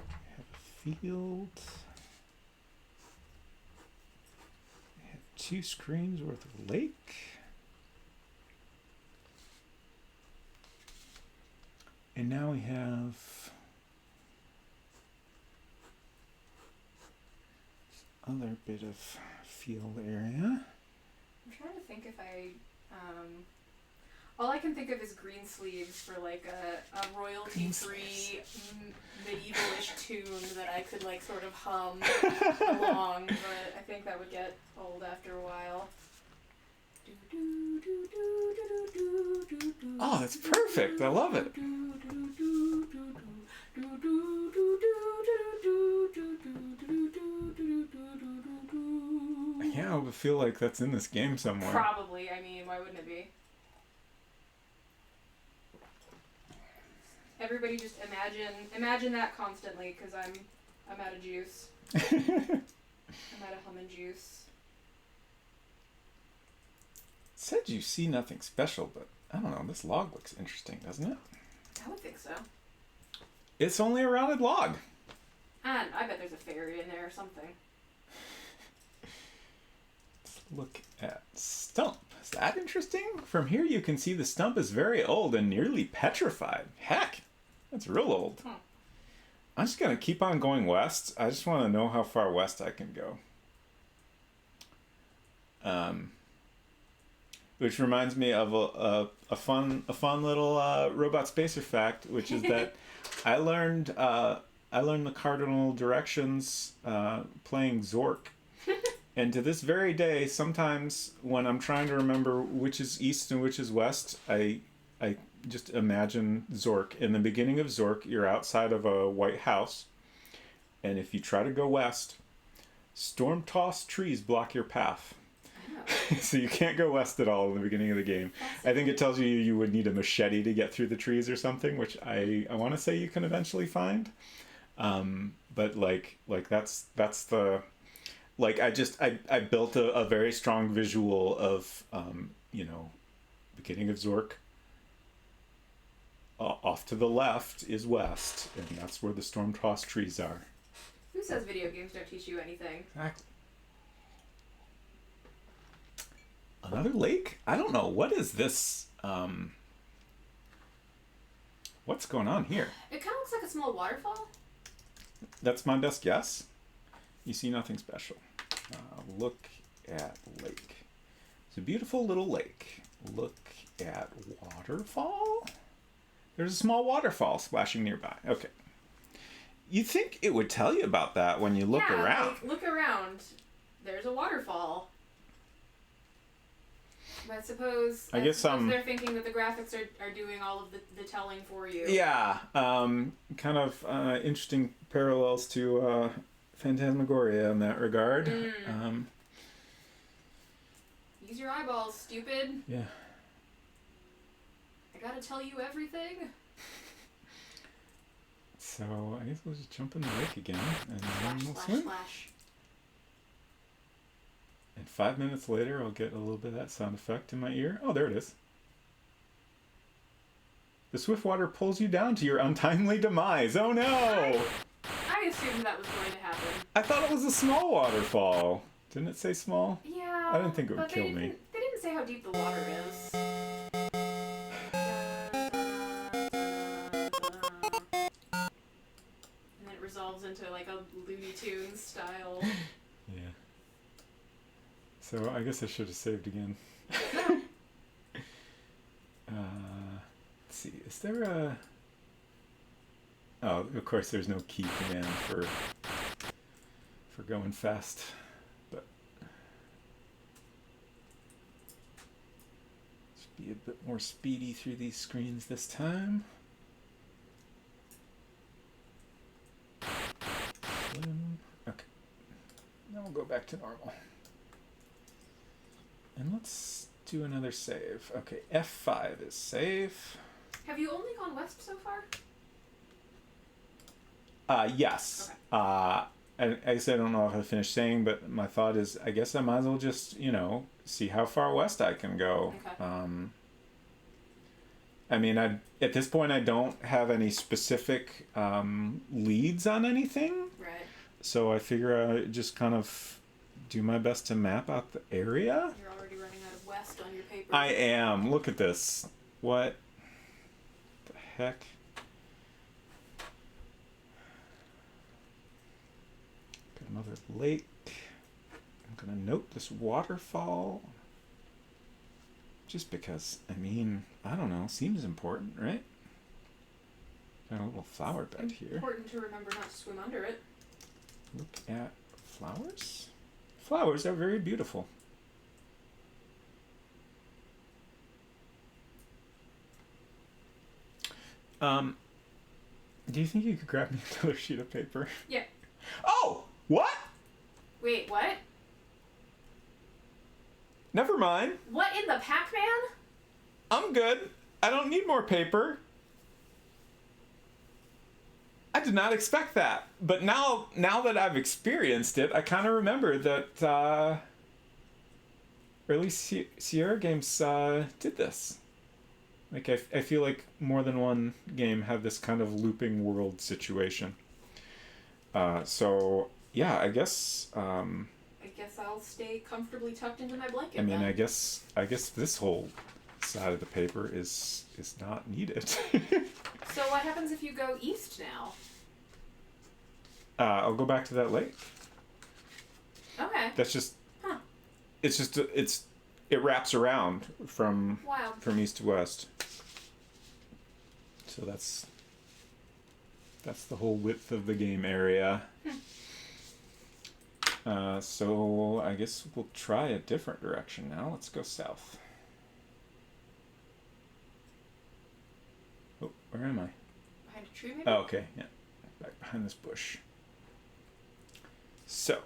[SPEAKER 1] We have a field. We have 2 screens worth of lake. And now we have this other bit of field area.
[SPEAKER 2] I'm trying to think if I, all I can think of is green sleeves for like a royalty-free medieval-ish tune that I could like sort of hum along, but I think that would get old after a while.
[SPEAKER 1] Oh, that's perfect. I love it. Yeah, I would feel like that's in this game somewhere.
[SPEAKER 2] Probably. I mean, why wouldn't it be? Everybody just imagine that constantly, because I'm out of juice. I'm out of humming juice.
[SPEAKER 1] It said you see nothing special, but I don't know. This log looks interesting, doesn't it?
[SPEAKER 2] I would think so.
[SPEAKER 1] It's only a rounded log.
[SPEAKER 2] And I bet there's a fairy in there or something.
[SPEAKER 1] Let's look at stump. Is that interesting? From here you can see the stump is very old and nearly petrified. Heck, that's real old.
[SPEAKER 2] Huh.
[SPEAKER 1] I'm just going to keep on going west. I just want to know how far west I can go. Which reminds me of a fun little Robot Spacer fact, which is that I learned the cardinal directions playing Zork. And to this very day, sometimes when I'm trying to remember which is east and which is west, I just imagine Zork. In the beginning of Zork, you're outside of a white house, and if you try to go west, storm-tossed trees block your path. So you can't go west at all in the beginning of the game. I think it tells you would need a machete to get through the trees or something, which I want to say you can eventually find. But like that's the, like I built a very strong visual of beginning of Zork. Off to the left is west, and that's where the storm-tossed trees are.
[SPEAKER 2] Who says video games don't teach you anything?
[SPEAKER 1] Exactly. Another lake? I don't know. What is this? What's going on here?
[SPEAKER 2] It kind of looks like a small waterfall.
[SPEAKER 1] That's my best guess. You see nothing special. Look at lake. It's a beautiful little lake. Look at waterfall. There's a small waterfall splashing nearby. Okay. You'd think it would tell you about that when you look around.
[SPEAKER 2] Like, look around. There's a waterfall. But suppose they're thinking that the graphics are doing all of the telling for you.
[SPEAKER 1] Yeah. Kind of interesting parallels to Phantasmagoria in that regard.
[SPEAKER 2] Use your eyeballs, stupid.
[SPEAKER 1] Yeah.
[SPEAKER 2] I gotta tell you everything.
[SPEAKER 1] So I guess we'll just jump in the lake again and then we'll
[SPEAKER 2] Splash,
[SPEAKER 1] swim.
[SPEAKER 2] splash.
[SPEAKER 1] And 5 minutes later, I'll get a little bit of that sound effect in my ear. Oh, there it is. The swift water pulls you down to your untimely demise. Oh no!
[SPEAKER 2] I assumed that was going to happen.
[SPEAKER 1] I thought it was a small waterfall. Didn't it say small?
[SPEAKER 2] Yeah.
[SPEAKER 1] I didn't think it would kill me.
[SPEAKER 2] They didn't say how deep the water is. And then it resolves into like a Looney Tunes style.
[SPEAKER 1] Yeah. So I guess I should have saved again. Let's see. Is there a... Oh, of course there's no key command for going fast. But let's be a bit more speedy through these screens this time. Okay. Now we'll go back to normal. And let's do another save. Okay, F5 is save.
[SPEAKER 2] Have you only gone west so far?
[SPEAKER 1] Yes.
[SPEAKER 2] Okay.
[SPEAKER 1] And I guess I don't know if I finished saying, but my thought is, I guess I might as well just, see how far west I can go.
[SPEAKER 2] Okay.
[SPEAKER 1] I mean, at this point, I don't have any specific leads on anything.
[SPEAKER 2] Right.
[SPEAKER 1] So I figure I just kind of do my best to map out the area.
[SPEAKER 2] You're already running out of west on your paper.
[SPEAKER 1] I am. Look at this. What the heck? Got another lake. I'm going to note this waterfall. Just because, I mean, I don't know. Seems important, right? Got a little flower bed here.
[SPEAKER 2] Important to remember not to swim under it.
[SPEAKER 1] Look at flowers. Flowers are very beautiful. Do you think you could grab me another sheet of paper?
[SPEAKER 2] Yeah.
[SPEAKER 1] Oh! What?
[SPEAKER 2] Wait, what?
[SPEAKER 1] Never mind.
[SPEAKER 2] What in the Pac-Man?
[SPEAKER 1] I'm good. I don't need more paper. I did not expect that. But now that I've experienced it, I kind of remember that early Sierra games did this. Like, I feel like more than one game had this kind of looping world situation. So, yeah, I guess...
[SPEAKER 2] I guess I'll stay comfortably tucked into my blanket.
[SPEAKER 1] I mean,
[SPEAKER 2] then.
[SPEAKER 1] I guess this whole side of the paper is not needed.
[SPEAKER 2] So what happens if you go east now?
[SPEAKER 1] I'll go back to that lake.
[SPEAKER 2] Okay.
[SPEAKER 1] That's just...
[SPEAKER 2] Huh.
[SPEAKER 1] It's just... It wraps around from east to west. So that's the whole width of the game area. So I guess we'll try a different direction now. Let's go south. Oh, where am I?
[SPEAKER 2] Behind a tree, maybe?
[SPEAKER 1] Oh, okay, yeah. Back behind this bush. So,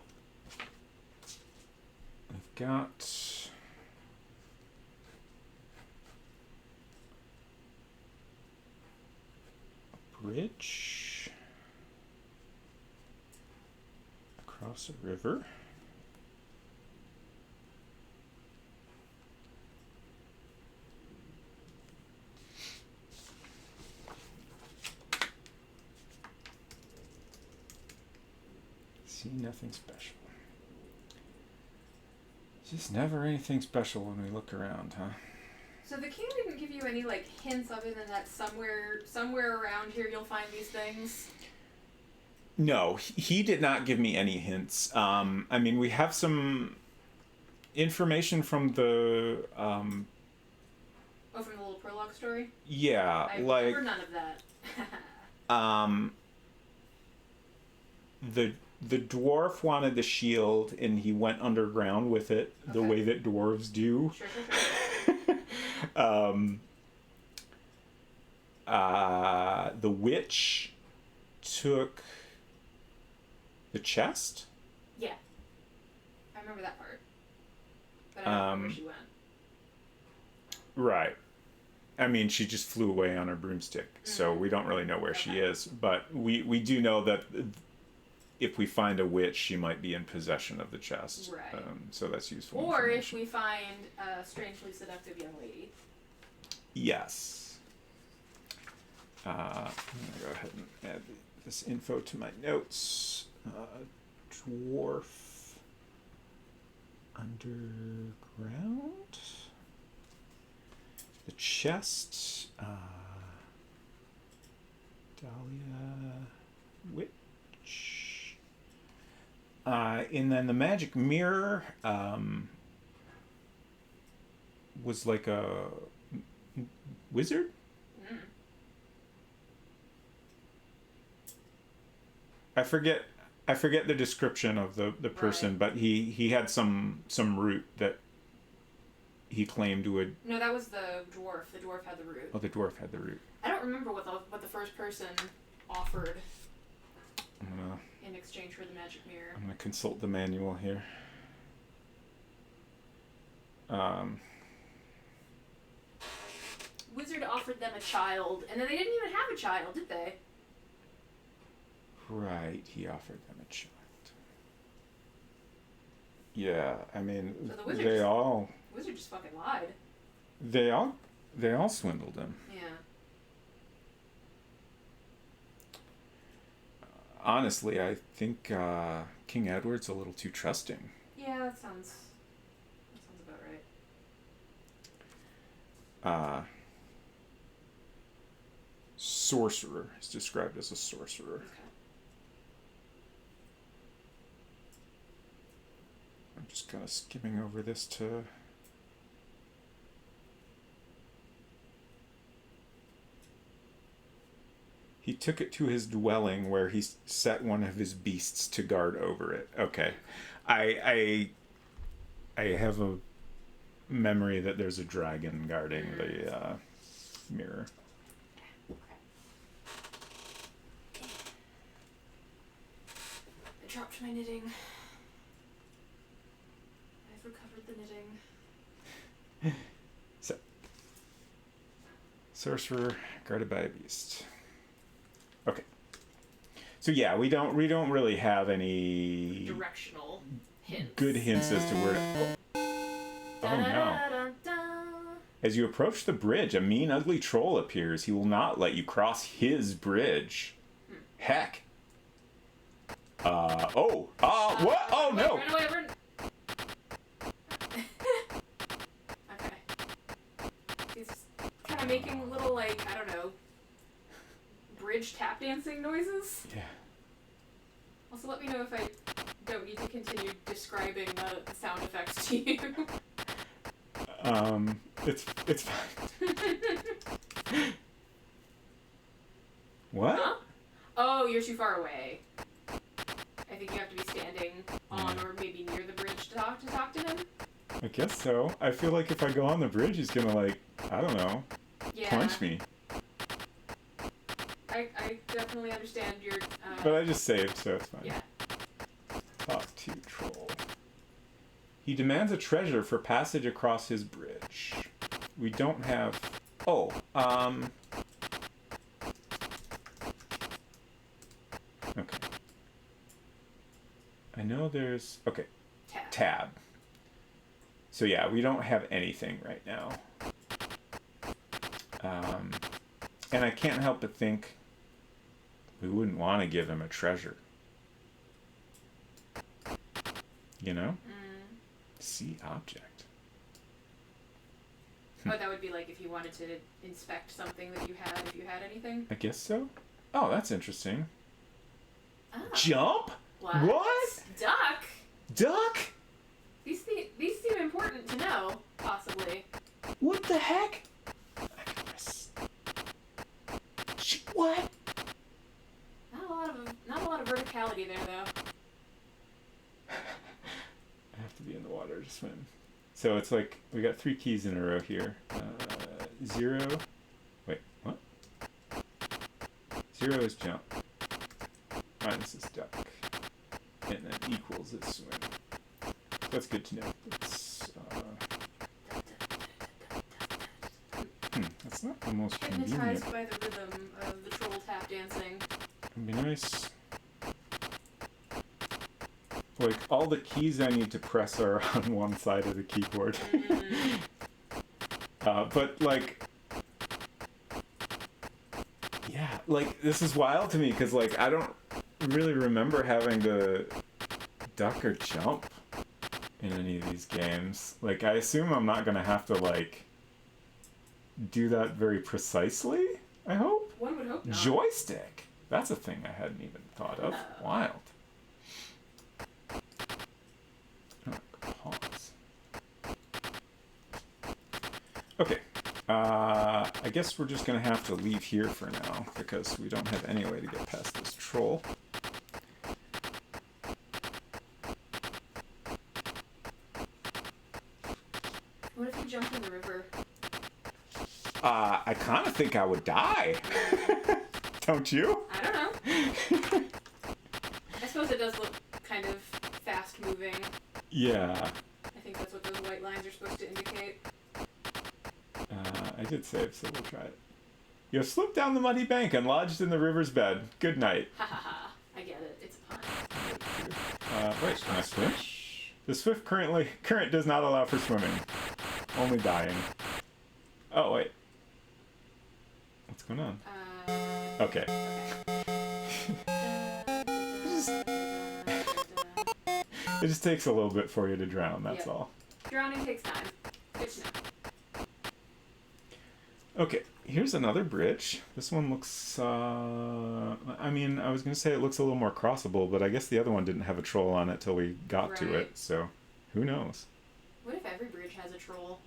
[SPEAKER 1] we've got... a bridge across a river. See, nothing special. Just never anything special when we look around, huh?
[SPEAKER 2] So the king didn't give you any hints other than that somewhere around here you'll find these things.
[SPEAKER 1] No, he did not give me any hints. I mean, we have some information from the
[SPEAKER 2] Oh, from the little prologue story?
[SPEAKER 1] yeah,
[SPEAKER 2] I
[SPEAKER 1] like
[SPEAKER 2] remember none of that.
[SPEAKER 1] the dwarf wanted the shield and he went underground with it the
[SPEAKER 2] Okay.
[SPEAKER 1] way that dwarves do.
[SPEAKER 2] Sure, sure, sure.
[SPEAKER 1] The witch took the chest.
[SPEAKER 2] Yeah. I remember that part. But I don't remember where she went.
[SPEAKER 1] Right. I mean, she just flew away on her broomstick, so we don't really know where she is. But we do know that if we find a witch, she might be in possession of the chest.
[SPEAKER 2] Right.
[SPEAKER 1] So that's useful
[SPEAKER 2] Or if
[SPEAKER 1] information.
[SPEAKER 2] we find a strangely seductive young lady.
[SPEAKER 1] Yes. I'm going to go ahead and add this info to my notes. Dwarf underground. The chest. Dahlia Witch. And then the magic mirror was like a wizard?
[SPEAKER 2] Mm.
[SPEAKER 1] I forget the description of the person,
[SPEAKER 2] Right.
[SPEAKER 1] but he had some root that he claimed would.
[SPEAKER 2] No, that was the dwarf. The dwarf had the root.
[SPEAKER 1] Oh, the dwarf had the root.
[SPEAKER 2] I don't remember what the first person offered
[SPEAKER 1] I'm
[SPEAKER 2] in exchange for the magic mirror.
[SPEAKER 1] gonna consult the manual here.
[SPEAKER 2] Wizard offered them a child, and then they didn't even have a child, did they?
[SPEAKER 1] Right, he offered them a child. Yeah, I mean,
[SPEAKER 2] So the wizard
[SPEAKER 1] they
[SPEAKER 2] just-
[SPEAKER 1] all
[SPEAKER 2] Wizard just fucking lied.
[SPEAKER 1] they all swindled him.
[SPEAKER 2] Yeah.
[SPEAKER 1] Honestly, I think King Edward's a little too trusting.
[SPEAKER 2] Yeah, that sounds about right.
[SPEAKER 1] Sorcerer is described as a sorcerer.
[SPEAKER 2] Okay.
[SPEAKER 1] I'm just kind of skimming over this to. He took it to his dwelling where he set one of his beasts to guard over it. Okay. I have a memory that there's a dragon guarding the mirror.
[SPEAKER 2] I dropped my knitting. I've recovered the knitting.
[SPEAKER 1] Sorcerer guarded by a beast. Okay. So yeah, we don't really have any
[SPEAKER 2] Directional hints.
[SPEAKER 1] good hints as to where to. Oh no.
[SPEAKER 2] Da-da-da-da-da.
[SPEAKER 1] As you approach the bridge, a mean, ugly troll appears. He will not let you cross his bridge. Heck. What? Oh no!
[SPEAKER 2] Run away, run. Okay. He's kind of making little, like, I don't know, bridge tap dancing noises.
[SPEAKER 1] Yeah.
[SPEAKER 2] Also, let me know if I don't need to continue describing the sound effects to you.
[SPEAKER 1] It's fine. What?
[SPEAKER 2] Huh? Oh, you're too far away. I think you have to be standing on or maybe near the bridge to talk to him.
[SPEAKER 1] I guess so. I feel like if I go on the bridge, he's gonna I don't know,
[SPEAKER 2] Yeah.
[SPEAKER 1] punch me.
[SPEAKER 2] I definitely understand your.
[SPEAKER 1] But I just saved, so it's fine.
[SPEAKER 2] Yeah.
[SPEAKER 1] Talk to troll. He demands a treasure for passage across his bridge. We don't have. Oh, okay. I know there's. Okay, tab. So yeah, we don't have anything right now. And I can't help but think we wouldn't want to give him a treasure. You know? See object.
[SPEAKER 2] Oh, that would be like if you wanted to inspect something that you had, if you had anything.
[SPEAKER 1] I guess so. Oh, that's interesting.
[SPEAKER 2] Oh.
[SPEAKER 1] Jump? What?
[SPEAKER 2] Duck?
[SPEAKER 1] Duck?
[SPEAKER 2] These seem important to know, possibly.
[SPEAKER 1] What the heck? What?
[SPEAKER 2] Not a lot of verticality there, though.
[SPEAKER 1] I have to be in the water to swim. So it's like, we got 3 keys in a row here. 0. Wait, what? 0 is jump. Minus is duck. And then equals is swim. That's good to know. That's not the most convenient.
[SPEAKER 2] Hypnotized by the rhythm of the troll tap dancing.
[SPEAKER 1] It'd be nice. Like, all the keys I need to press are on one side of the keyboard. But, like... Yeah, like, this is wild to me, because, like, I don't really remember having to duck or jump in any of these games. Like, I assume I'm not going to have to, like, do that very precisely, I hope?
[SPEAKER 2] One would hope not.
[SPEAKER 1] Joystick! That's a thing I hadn't even thought of. Wild. Pause. Okay. I guess we're just going to have to leave here for now, because we don't have any way to get past this troll.
[SPEAKER 2] What if you jumped in the river?
[SPEAKER 1] I kind of think I would die. Don't you?
[SPEAKER 2] I don't know. I suppose it does look kind of fast-moving.
[SPEAKER 1] Yeah.
[SPEAKER 2] I think that's what those white lines are supposed to indicate.
[SPEAKER 1] I did save, so we'll try it. You have slipped down the muddy bank and lodged in the river's bed. Good night.
[SPEAKER 2] Ha ha ha. I get it. It's a pun.
[SPEAKER 1] Wait, can I swim? The swift current does not allow for swimming. Only dying. Oh, wait. What's going on? Okay. It just takes a little bit for you to drown, that's all.
[SPEAKER 2] Drowning takes time. Good to know.
[SPEAKER 1] Okay, here's another bridge. This one looks, I mean, I was going to say it looks a little more crossable, but I guess the other one didn't have a troll on it till we got to it, so who knows?
[SPEAKER 2] What if every bridge has a troll?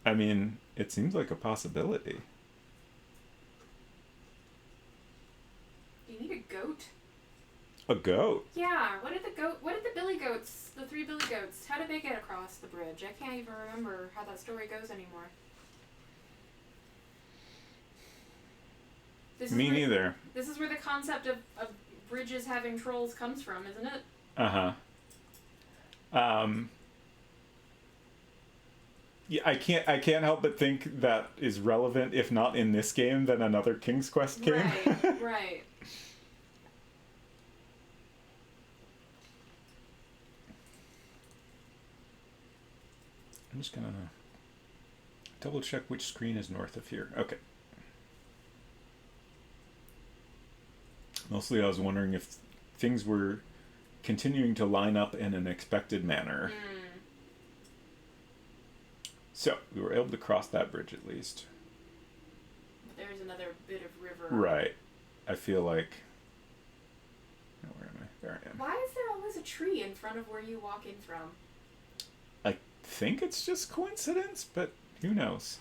[SPEAKER 1] I mean, it seems like a possibility.
[SPEAKER 2] Do you need a goat?
[SPEAKER 1] A goat?
[SPEAKER 2] Yeah, what did the billy goats, the 3 billy goats, how did they get across the bridge? I can't even remember how that story goes anymore.
[SPEAKER 1] Me neither.
[SPEAKER 2] This is where the concept of bridges having trolls comes from, isn't it?
[SPEAKER 1] Uh-huh. Yeah, I can't help but think that is relevant, if not in this game, then another King's Quest game.
[SPEAKER 2] Right, right.
[SPEAKER 1] I'm just gonna double check which screen is north of here. Okay. Mostly I was wondering if things were continuing to line up in an expected manner. So, we were able to cross that bridge at least.
[SPEAKER 2] But there's another bit of river.
[SPEAKER 1] Right. I feel like... Oh, where am I? There I am.
[SPEAKER 2] Why is there always a tree in front of where you walk in from?
[SPEAKER 1] I think it's just coincidence, but who knows?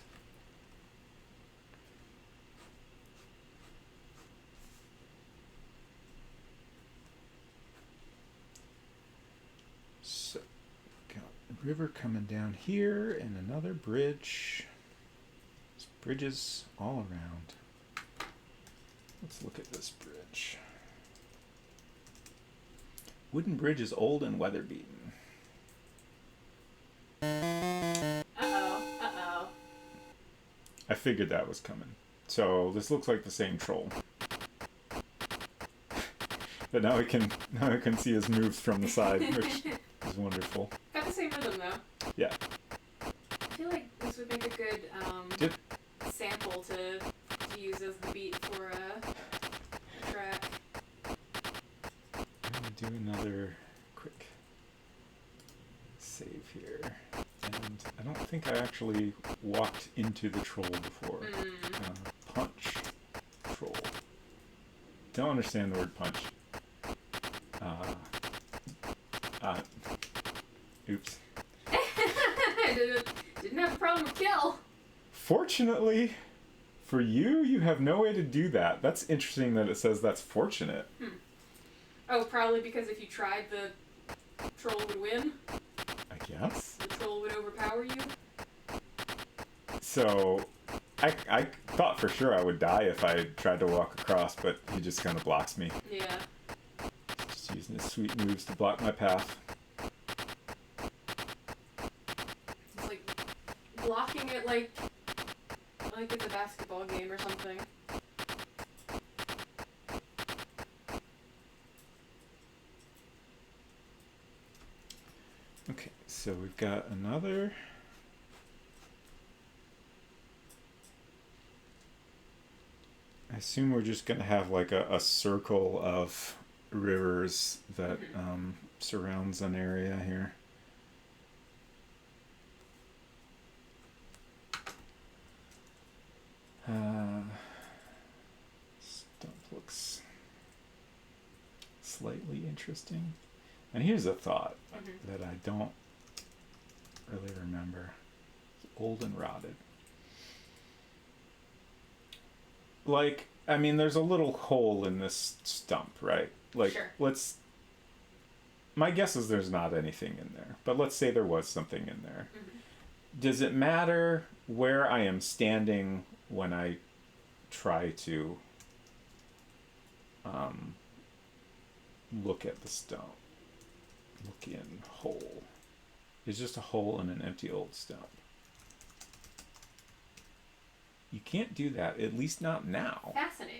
[SPEAKER 1] So, got a river coming down here and another bridge. There's bridges all around. Let's look at this bridge. Wooden bridge is old and weather-beaten.
[SPEAKER 2] Uh-oh.
[SPEAKER 1] I figured that was coming. So this looks like the same troll. But now we can see his moves from the side, which is wonderful.
[SPEAKER 2] Got the same rhythm though.
[SPEAKER 1] Yeah.
[SPEAKER 2] I feel like this would make a good sample to use as the beat for a track.
[SPEAKER 1] I'm gonna do another quick save here. And I don't think I actually walked into the troll before. Punch troll. don't understand the word punch. Oops.
[SPEAKER 2] Didn't have a problem with kill.
[SPEAKER 1] Fortunately, for you, you have no way to do that. That's interesting that it says that's fortunate.
[SPEAKER 2] Oh, probably because if you tried, the troll would win.
[SPEAKER 1] I guess.
[SPEAKER 2] The troll would overpower you.
[SPEAKER 1] So, I thought for sure I would die if I tried to walk across, but he just kind of blocks me.
[SPEAKER 2] Yeah.
[SPEAKER 1] Just using his sweet moves to block my path.
[SPEAKER 2] It's like blocking it like it's a basketball game or something.
[SPEAKER 1] Okay, so we've got another. I assume we're just going to have like a circle of rivers that surrounds an area here. Stump looks slightly interesting. And here's a thought that I don't really remember. It's old and rotted. Like, I mean, there's a little hole in this stump, right? Like,
[SPEAKER 2] Sure.
[SPEAKER 1] My guess is there's not anything in there, but let's say there was something in there. Does it matter where I am standing when I try to look at the stump? Look in hole. It's just a hole in an empty old stump. You can't do that, at least not now.
[SPEAKER 2] Fascinating.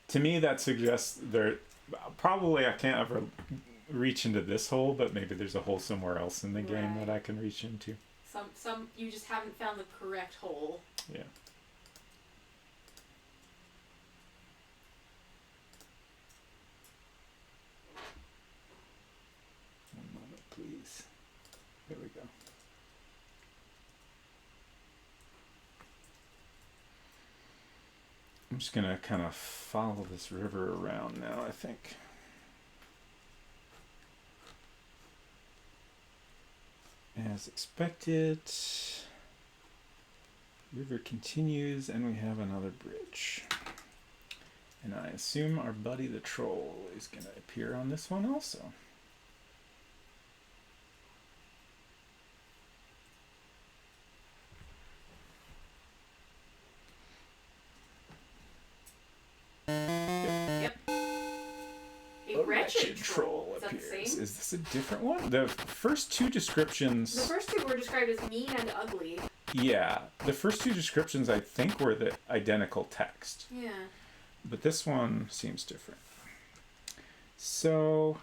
[SPEAKER 1] To me, that suggests there. Probably I can't ever reach into this hole, but maybe there's a hole somewhere else in the game
[SPEAKER 2] Right.
[SPEAKER 1] that I can reach into.
[SPEAKER 2] Some you just haven't found the correct hole.
[SPEAKER 1] Yeah. One moment, please. There we go. I'm just gonna kind of follow this river around now, I think. As expected, river continues and we have another bridge. And I assume our buddy the troll is gonna appear on this one also.
[SPEAKER 2] A wretched troll. Is that the
[SPEAKER 1] appears.
[SPEAKER 2] same?
[SPEAKER 1] Is this a different one? The first two descriptions.
[SPEAKER 2] The first two were described as mean and ugly.
[SPEAKER 1] Yeah, the first two descriptions I think were the identical text.
[SPEAKER 2] Yeah.
[SPEAKER 1] But this one seems different. So,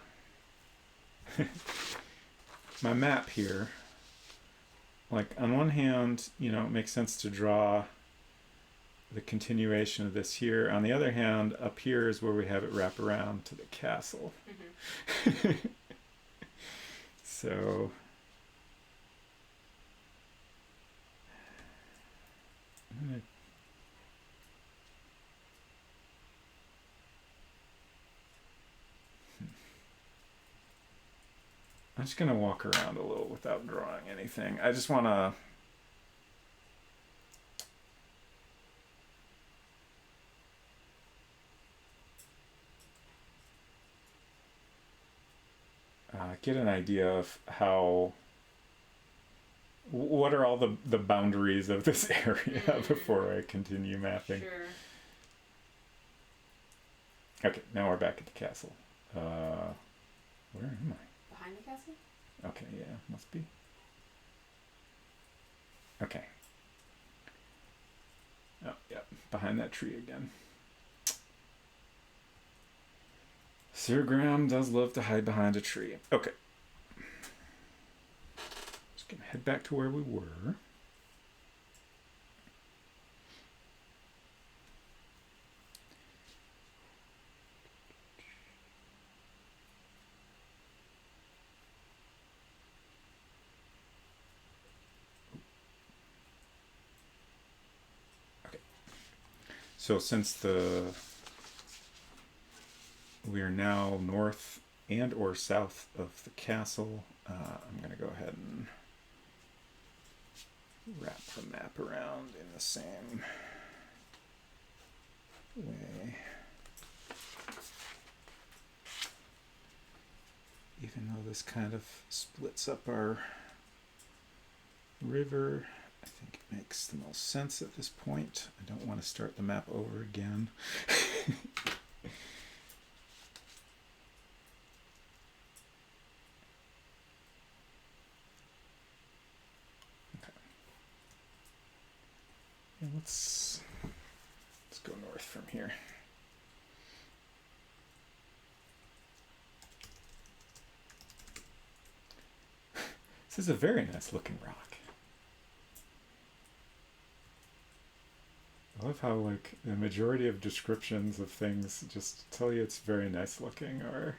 [SPEAKER 1] my map here, like on one hand, you know, it makes sense to draw the continuation of this here. On the other hand, up here is where we have it wrap around to the castle. So, I'm just gonna walk around a little without drawing anything. I just want to get an idea of how, what are all the boundaries of this area before I continue mapping.
[SPEAKER 2] Sure.
[SPEAKER 1] Okay, now we're back at the castle. Where am I?
[SPEAKER 2] Behind the castle?
[SPEAKER 1] Okay, yeah, must be. Okay. Oh, yeah, behind that tree again. Sir Graham does love to hide behind a tree. Okay. Just gonna head back to where we were. So since we are now north and or south of the castle, I'm going to go ahead and wrap the map around in the same way. Even though this kind of splits up our river, I think it makes the most sense at this point. I don't want to start the map over again. And let's go north from here. This is a very nice looking rock. I love how like the majority of descriptions of things just tell you it's very nice looking, or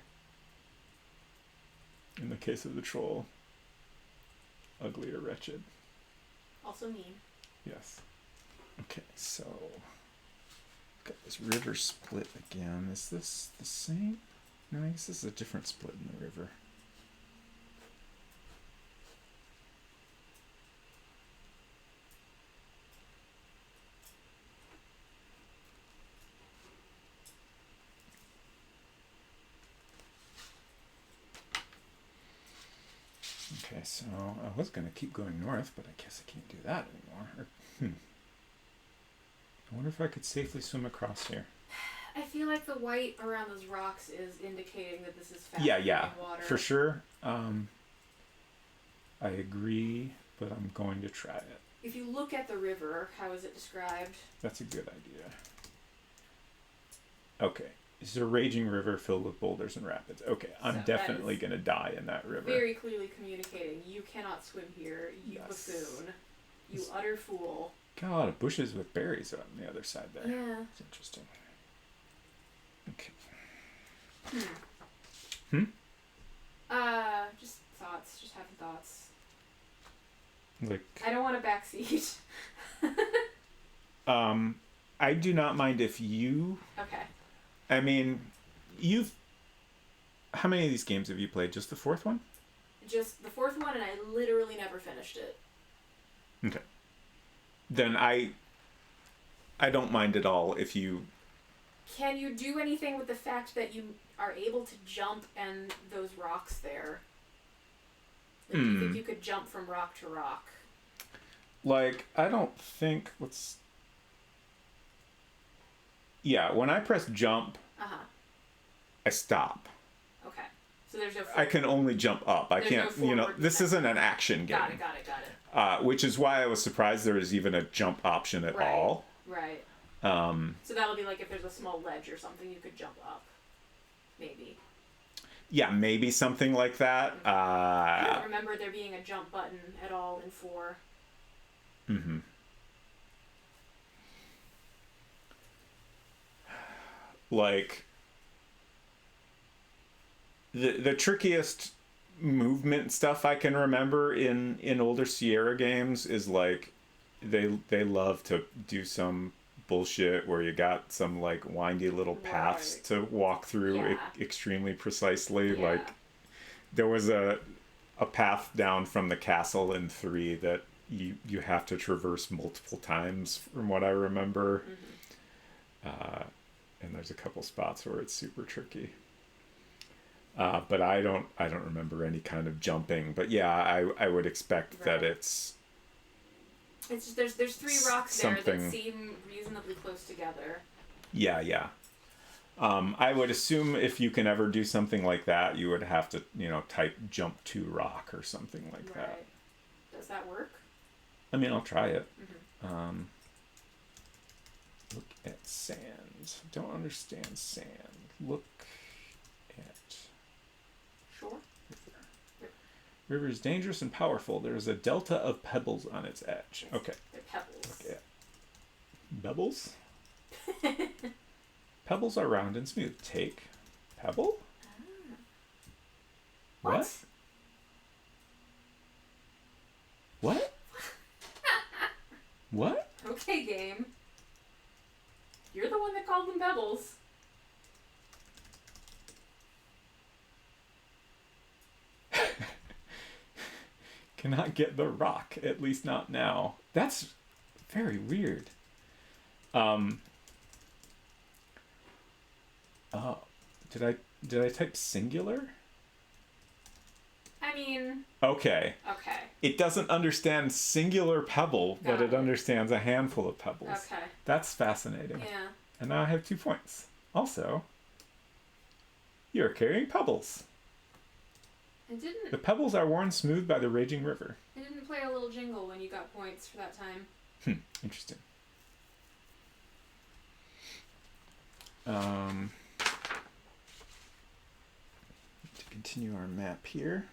[SPEAKER 1] in the case of the troll, ugly or wretched.
[SPEAKER 2] Also mean.
[SPEAKER 1] Yes. Okay, so got this river split again. Is this the same? No, I guess this is a different split in the river. Okay, so I was going to keep going north, but I guess I can't do that anymore. I wonder if I could safely swim across here.
[SPEAKER 2] I feel like the white around those rocks is indicating that this is fast water.
[SPEAKER 1] For sure. I agree, but I'm going to try it.
[SPEAKER 2] If you look at the river, how is it described?
[SPEAKER 1] That's a good idea. Okay. It's a raging river filled with boulders and rapids. Okay, I'm definitely going to die in that river.
[SPEAKER 2] Very clearly communicating, you cannot swim here, you buffoon. You utter fool.
[SPEAKER 1] Got a lot of bushes with berries on the other side there.
[SPEAKER 2] Yeah.
[SPEAKER 1] It's interesting. Okay.
[SPEAKER 2] Just thoughts. Just having thoughts.
[SPEAKER 1] Like.
[SPEAKER 2] I don't want a backseat.
[SPEAKER 1] I do not mind if you.
[SPEAKER 2] Okay.
[SPEAKER 1] I mean, how many of these games have you played? Just the fourth one?
[SPEAKER 2] Just the fourth one, and I literally never finished it.
[SPEAKER 1] Okay. Then I don't mind at all if you...
[SPEAKER 2] Can you do anything with the fact that you are able to jump and those rocks there? Like, do you think you could jump from rock to rock?
[SPEAKER 1] Like, I don't think... Yeah, when I press jump, I stop.
[SPEAKER 2] Okay. So there's no...
[SPEAKER 1] I can only jump up. I can't, this isn't an action game.
[SPEAKER 2] Got it.
[SPEAKER 1] Which is why I was surprised there was even a jump option at all.
[SPEAKER 2] Right. So that'll be like if there's a small ledge or something, you could jump up. Maybe.
[SPEAKER 1] Yeah, maybe something like that.
[SPEAKER 2] I don't remember there being a jump button at all in 4.
[SPEAKER 1] Mm-hmm. Like, the trickiest movement stuff I can remember in older Sierra games is like they love to do some bullshit where you got some like windy little paths to walk through extremely precisely. Like there was a path down from the castle in 3 that you have to traverse multiple times from what I remember. And there's a couple spots where it's super tricky. But I don't remember any kind of jumping. But yeah, I would expect that it's
[SPEAKER 2] just there's 3 rocks there that seem reasonably close together.
[SPEAKER 1] Yeah. I would assume if you can ever do something like that, you would have to, type jump to rock or something like that.
[SPEAKER 2] Does that work?
[SPEAKER 1] I mean, I'll try it. Look at sand. Don't understand sand. Look at...
[SPEAKER 2] Sure.
[SPEAKER 1] River is dangerous and powerful. There is a delta of pebbles on its edge. Okay.
[SPEAKER 2] They're pebbles.
[SPEAKER 1] Look at... Bebbles? Pebbles are round and smooth. Take pebble? What? What?
[SPEAKER 2] Okay, game. You're one that called them pebbles.
[SPEAKER 1] Cannot get the rock, at least not now. That's very weird. Oh, did I type singular?
[SPEAKER 2] I mean...
[SPEAKER 1] Okay.
[SPEAKER 2] Okay.
[SPEAKER 1] It doesn't understand singular pebble, but
[SPEAKER 2] Got
[SPEAKER 1] it
[SPEAKER 2] it.
[SPEAKER 1] understands a handful of pebbles.
[SPEAKER 2] Okay.
[SPEAKER 1] That's fascinating.
[SPEAKER 2] Yeah.
[SPEAKER 1] And now I have 2 points. Also, you're carrying pebbles.
[SPEAKER 2] It didn't...
[SPEAKER 1] The pebbles are worn smooth by the raging river.
[SPEAKER 2] It didn't play a little jingle when you got points for that time.
[SPEAKER 1] Interesting. To continue our map here.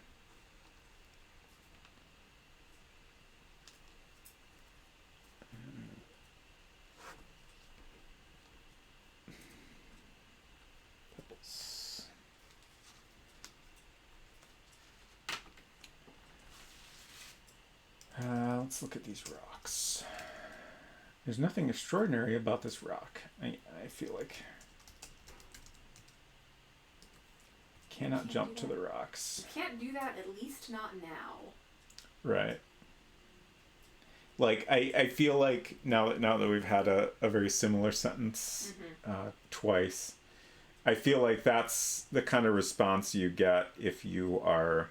[SPEAKER 1] Pebbles. Let's look at these rocks. There's nothing extraordinary about this rock. I feel like cannot jump to the rocks.
[SPEAKER 2] You can't do that, at least not now.
[SPEAKER 1] Right. Like I feel like now that we've had a very similar sentence twice, I feel like that's the kind of response you get if you are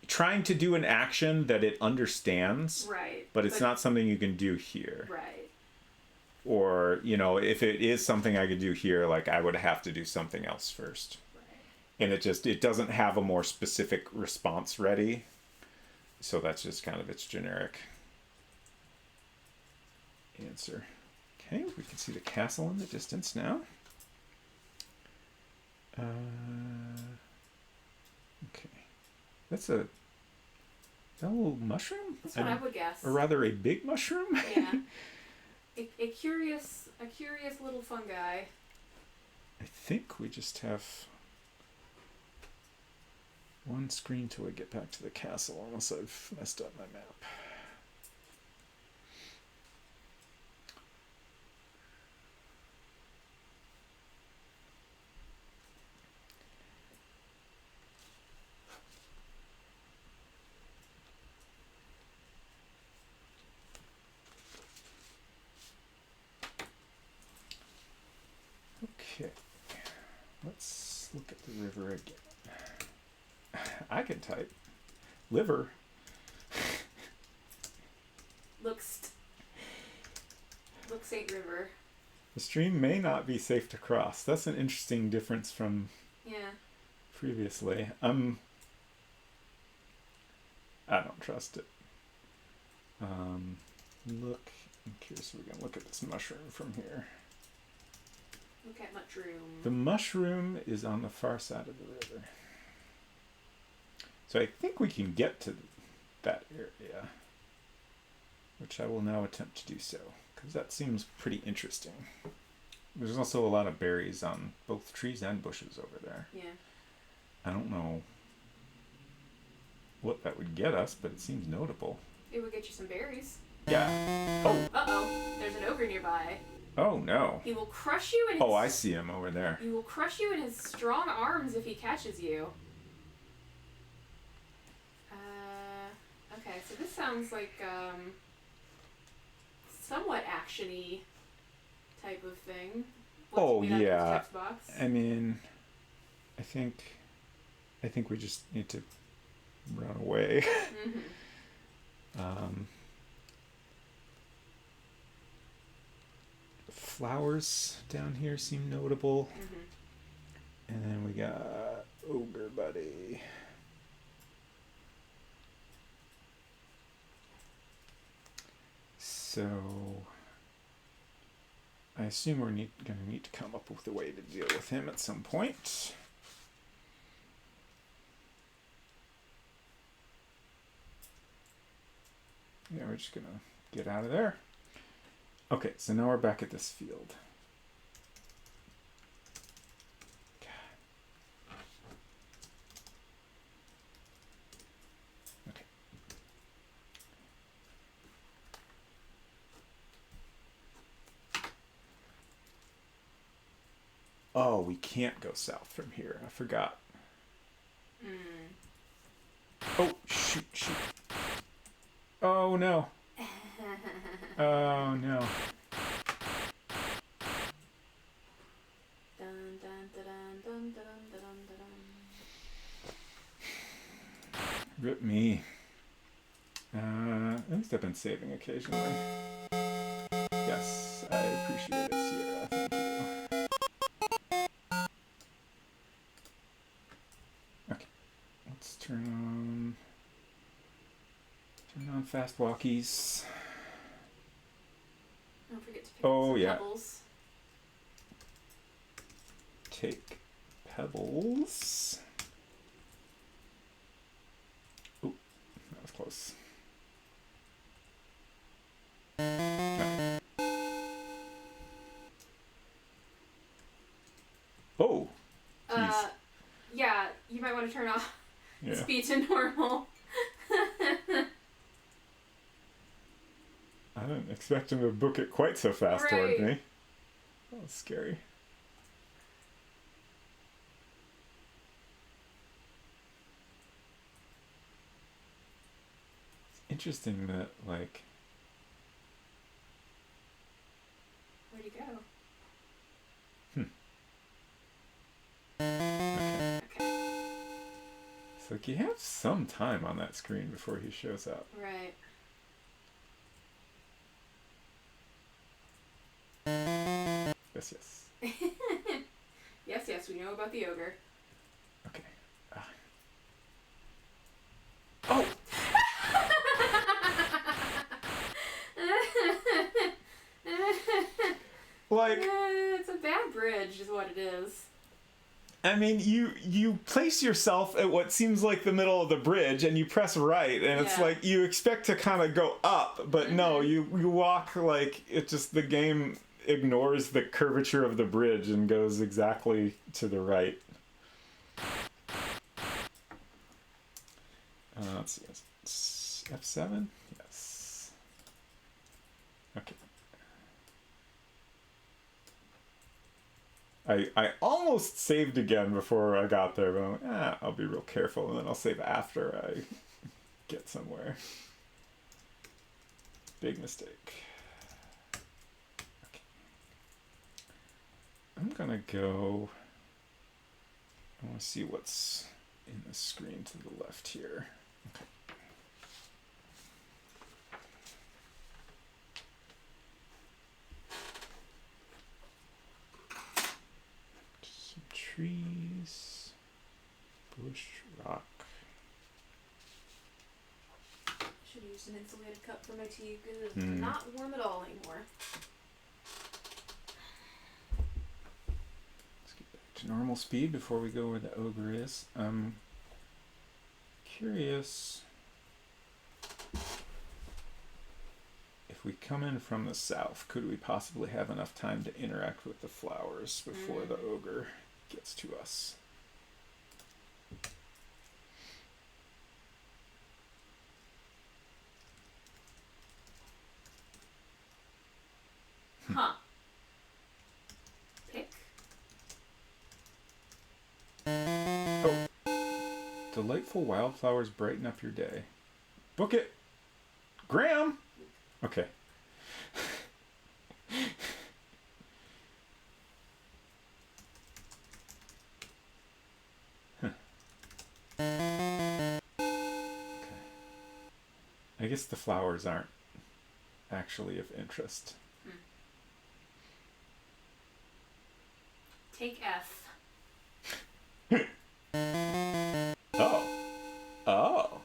[SPEAKER 1] trying to do an action that it understands,
[SPEAKER 2] Right.
[SPEAKER 1] but it's not something you can do here.
[SPEAKER 2] Right.
[SPEAKER 1] Or, you know, if it is something I could do here, like I would have to do something else first.
[SPEAKER 2] Right.
[SPEAKER 1] And it doesn't have a more specific response ready. So that's just kind of its generic answer. Okay, we can see the castle in the distance now. Okay. Is that a little mushroom?
[SPEAKER 2] That's what I would guess.
[SPEAKER 1] Or rather a big mushroom?
[SPEAKER 2] Yeah. A curious little fungi.
[SPEAKER 1] I think we just have one screen till we get back to the castle, unless I've messed up my map. Okay, let's look at the river again. I can type liver.
[SPEAKER 2] Looks St. River.
[SPEAKER 1] The stream may not be safe to cross. That's an interesting difference from previously. I don't trust it. Look, I'm curious if we can look at this mushroom from here.
[SPEAKER 2] Look at mushroom.
[SPEAKER 1] The mushroom is on the far side of the river. So I think we can get to that area, which I will now attempt to do so, because that seems pretty interesting. There's also a lot of berries on both trees and bushes over there.
[SPEAKER 2] Yeah.
[SPEAKER 1] I don't know what that would get us, but it seems notable.
[SPEAKER 2] It would get you some berries.
[SPEAKER 1] Yeah. Oh.
[SPEAKER 2] Uh-oh. There's an ogre nearby.
[SPEAKER 1] Oh, no.
[SPEAKER 2] He will crush you in his...
[SPEAKER 1] Oh, I see him over there.
[SPEAKER 2] He will crush you in his strong arms if he catches you. Okay, so this sounds like, somewhat action-y type of thing.
[SPEAKER 1] Oh, yeah.
[SPEAKER 2] Text box.
[SPEAKER 1] I mean, I think we just need to run away. Flowers down here seem notable. And then we got Ogre Buddy. So I assume we're going to need to come up with a way to deal with him at some point. Yeah, we're just going to get out of there. Okay, so now we're back at this field. Okay. Oh, we can't go south from here. I forgot. Oh, shoot. Oh, no. Oh, no.
[SPEAKER 2] Dun, dun, dun, dun, dun, dun, dun, dun.
[SPEAKER 1] Rip me. At least I've been saving occasionally. Yes, I appreciate it, Sierra. Thank you. Okay, let's turn on fast walkies.
[SPEAKER 2] Don't forget to pick
[SPEAKER 1] Oh,
[SPEAKER 2] up some
[SPEAKER 1] yeah.
[SPEAKER 2] pebbles.
[SPEAKER 1] Take pebbles. Ooh, that was close. Okay. Oh, geez.
[SPEAKER 2] Yeah, you might want to turn off
[SPEAKER 1] Yeah.
[SPEAKER 2] speed to normal.
[SPEAKER 1] I didn't expect him to book it quite so fast toward
[SPEAKER 2] Right.
[SPEAKER 1] me. That was scary. It's interesting that, like...
[SPEAKER 2] Where'd you go?
[SPEAKER 1] Okay.
[SPEAKER 2] Okay.
[SPEAKER 1] It's like you have some time on that screen before he shows up.
[SPEAKER 2] Right.
[SPEAKER 1] Yes, yes.
[SPEAKER 2] Yes, we know about the ogre.
[SPEAKER 1] Okay. Oh! Like...
[SPEAKER 2] It's a bad bridge is what it is.
[SPEAKER 1] I mean, you place yourself at what seems like the middle of the bridge, and you press right, and it's
[SPEAKER 2] Yeah.
[SPEAKER 1] like you expect to kind of go up, but no,
[SPEAKER 2] Mhm.
[SPEAKER 1] you walk like it just the game ignores the curvature of the bridge and goes exactly to the right. Let's see, it's F7? Yes. Okay. I almost saved again before I got there, but I'm like, I'll be real careful, and then I'll save after I get somewhere. Big mistake. Okay. I'm gonna go... I want to see what's in the screen to the left here. Okay. Some trees, bush, rock.
[SPEAKER 2] Should have used an insulated cup for my tea because it's
[SPEAKER 1] Mm.
[SPEAKER 2] not warm at all anymore.
[SPEAKER 1] Let's get back to normal speed before we go where the ogre is. I'm curious if we come in from the south, could we possibly have enough time to interact with the flowers before the ogre gets to us?
[SPEAKER 2] Huh. Pick.
[SPEAKER 1] Oh. Delightful wildflowers brighten up your day. Book it! Graham! Okay. Huh. Okay. I guess the flowers aren't actually of interest.
[SPEAKER 2] Take F.
[SPEAKER 1] Oh. Oh.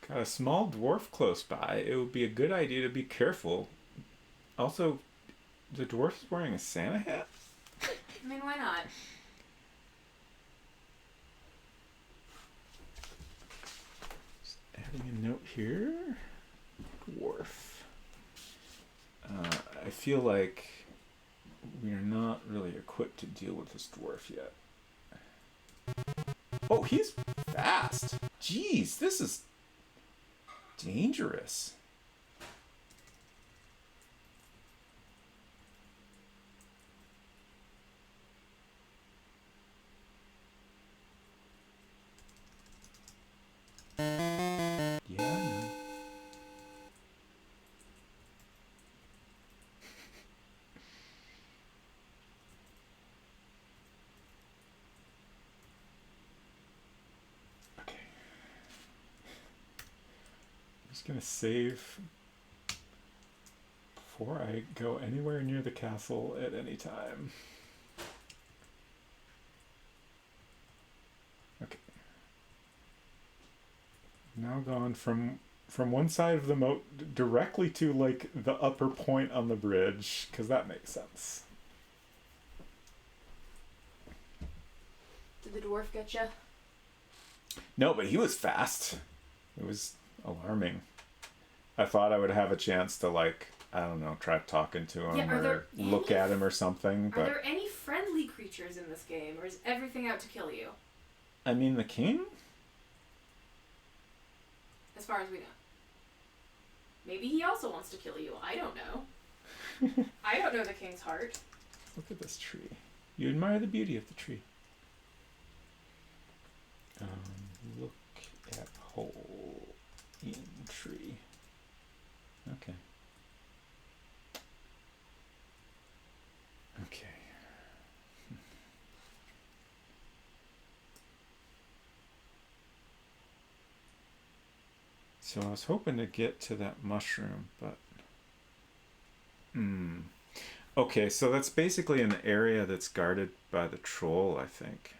[SPEAKER 1] Got a small dwarf close by. It would be a good idea to be careful. Also, the dwarf's wearing a Santa hat?
[SPEAKER 2] I mean, why not?
[SPEAKER 1] Just adding a note here. Dwarf. I feel like we are not really equipped to deal with this dwarf yet. Oh, he's fast. Jeez, this is dangerous. Yeah, I know. Okay. I'm just gonna save before I go anywhere near the castle at any time. Okay. Now gone from one side of the moat directly to like the upper point on the bridge, because that makes sense.
[SPEAKER 2] Did the dwarf get you?
[SPEAKER 1] No, but he was fast. It was alarming. I thought I would have a chance to like, I don't know, try talking to him or look at him or something. But
[SPEAKER 2] are there any friendly creatures in this game, or is everything out to kill you?
[SPEAKER 1] I mean, the king?
[SPEAKER 2] As far as we know. Maybe he also wants to kill you. I don't know. I don't know the king's heart.
[SPEAKER 1] Look at this tree. You admire the beauty of the tree. Look at hole in tree. Okay. Okay. So I was hoping to get to that mushroom, but... Okay, so that's basically an area that's guarded by the troll, I think.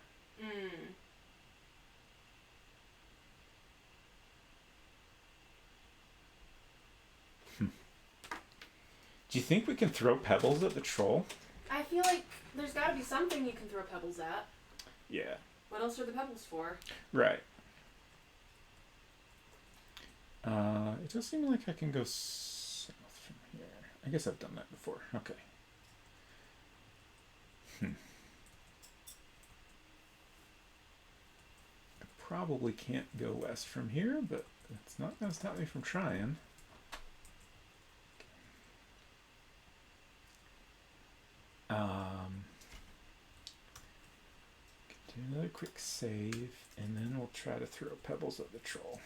[SPEAKER 1] Do you think we can throw pebbles at the troll?
[SPEAKER 2] I feel like there's got to be something you can throw pebbles at.
[SPEAKER 1] Yeah.
[SPEAKER 2] What else are the pebbles for?
[SPEAKER 1] Right. It does seem like I can go south from here. I guess I've done that before. Okay. I probably can't go west from here, but it's not going to stop me from trying. Do another quick save, and then we'll try to throw pebbles at the troll.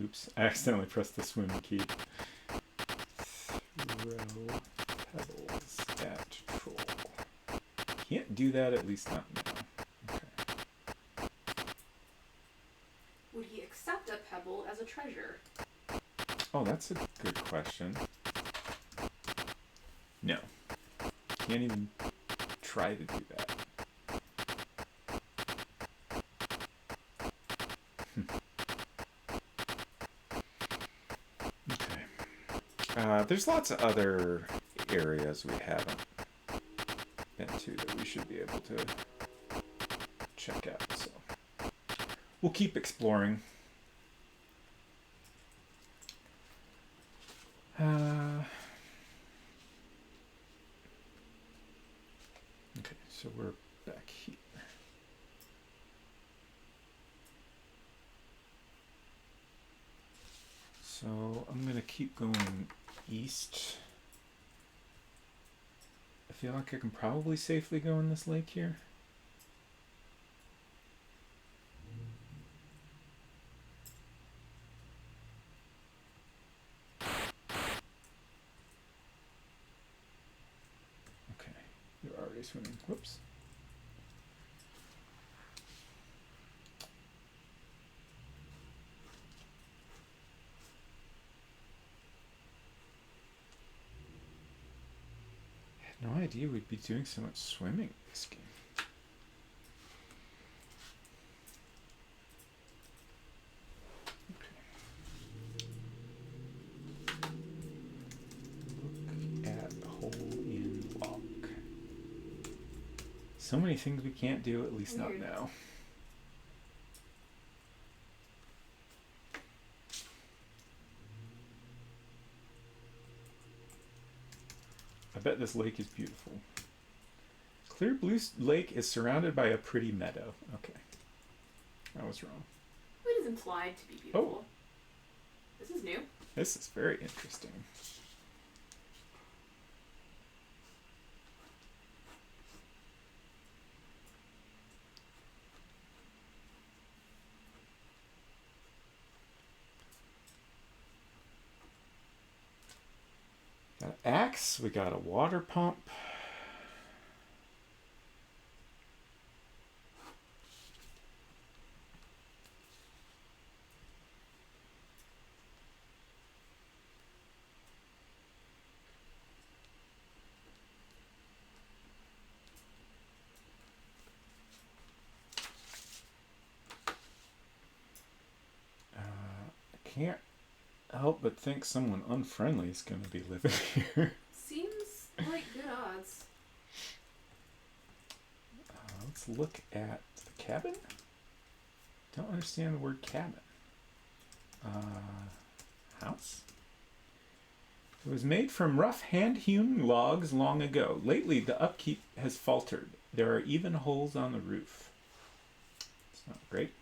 [SPEAKER 1] Oops, I accidentally pressed the swim key. Throw pebbles at troll. Can't do that, at least not now. Okay.
[SPEAKER 2] Would he accept a pebble as a treasure?
[SPEAKER 1] Oh, that's a good question. No. Can't even try to do that. Okay. There's lots of other areas we haven't been to that we should be able to check out, so we'll keep exploring. Okay, so we're back here. So I'm gonna keep going east. I feel like I can probably safely go in this lake here. Okay, you're already swimming. Whoops. I had no idea we'd be doing so much swimming in this game. So many things we can't do, at least not now. I bet this lake is beautiful. Clear blue lake is surrounded by a pretty meadow. Okay. I was wrong.
[SPEAKER 2] It is implied to be beautiful.
[SPEAKER 1] Oh.
[SPEAKER 2] This is new.
[SPEAKER 1] This is very interesting. Got an axe. We got a water pump. I can't help but think someone unfriendly is going to be living here.
[SPEAKER 2] Seems like good odds.
[SPEAKER 1] Let's look at the cabin. Don't understand the word cabin. House. It was made from rough hand-hewn logs long ago. Lately, the upkeep has faltered. There are even holes on the roof. It's not great.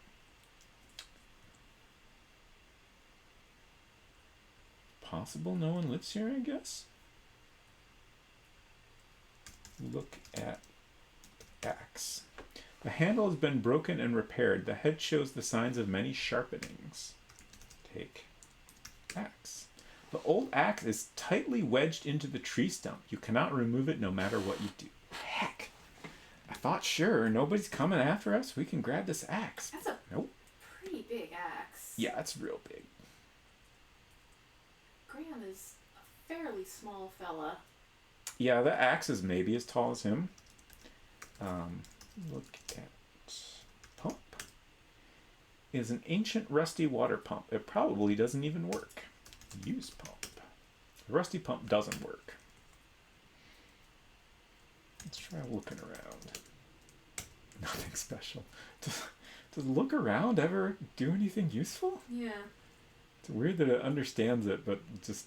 [SPEAKER 1] Possible no one lives here, I guess. Look at the axe. The handle has been broken and repaired. The head shows the signs of many sharpenings. Take axe. The old axe is tightly wedged into the tree stump. You cannot remove it no matter what you do. Heck! I thought sure, nobody's coming after us. We can grab this axe.
[SPEAKER 2] That's a
[SPEAKER 1] Nope.
[SPEAKER 2] pretty big axe.
[SPEAKER 1] Yeah, it's real big.
[SPEAKER 2] Graham is a fairly small fella.
[SPEAKER 1] Yeah, the axe is maybe as tall as him. Look at pump. It is an ancient rusty water pump. It probably doesn't even work. Use pump. The rusty pump doesn't work. Let's try looking around. Nothing special. Does look around ever do anything useful?
[SPEAKER 2] Yeah.
[SPEAKER 1] It's weird that it understands it, but just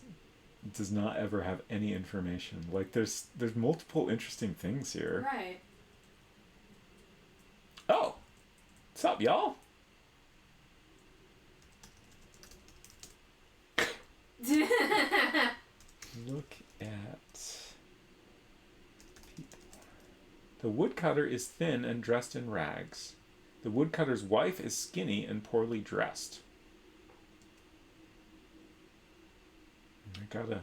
[SPEAKER 1] does not ever have any information. Like there's multiple interesting things here.
[SPEAKER 2] Right.
[SPEAKER 1] Oh, what's up, y'all? Look at people. The woodcutter is thin and dressed in rags. The woodcutter's wife is skinny and poorly dressed. I got a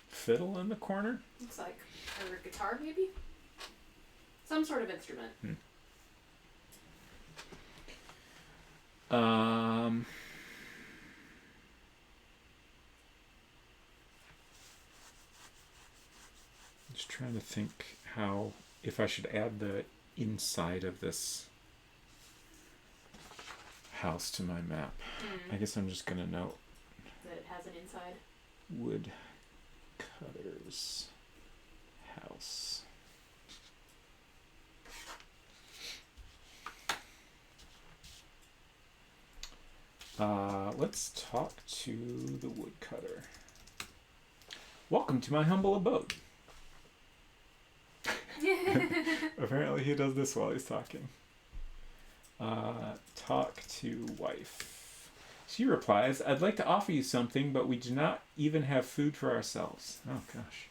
[SPEAKER 1] fiddle in the corner.
[SPEAKER 2] Looks like a guitar, maybe? Some sort of instrument. Just trying to think how, if I should add the inside of this house to my map. I guess I'm just gonna note that it has an inside.
[SPEAKER 1] Wood cutter's house. Let's talk to the woodcutter. Welcome to my humble abode. Apparently he does this while he's talking. Talk to wife. She replies, I'd like to offer you something, but we do not even have food for ourselves. Oh, gosh.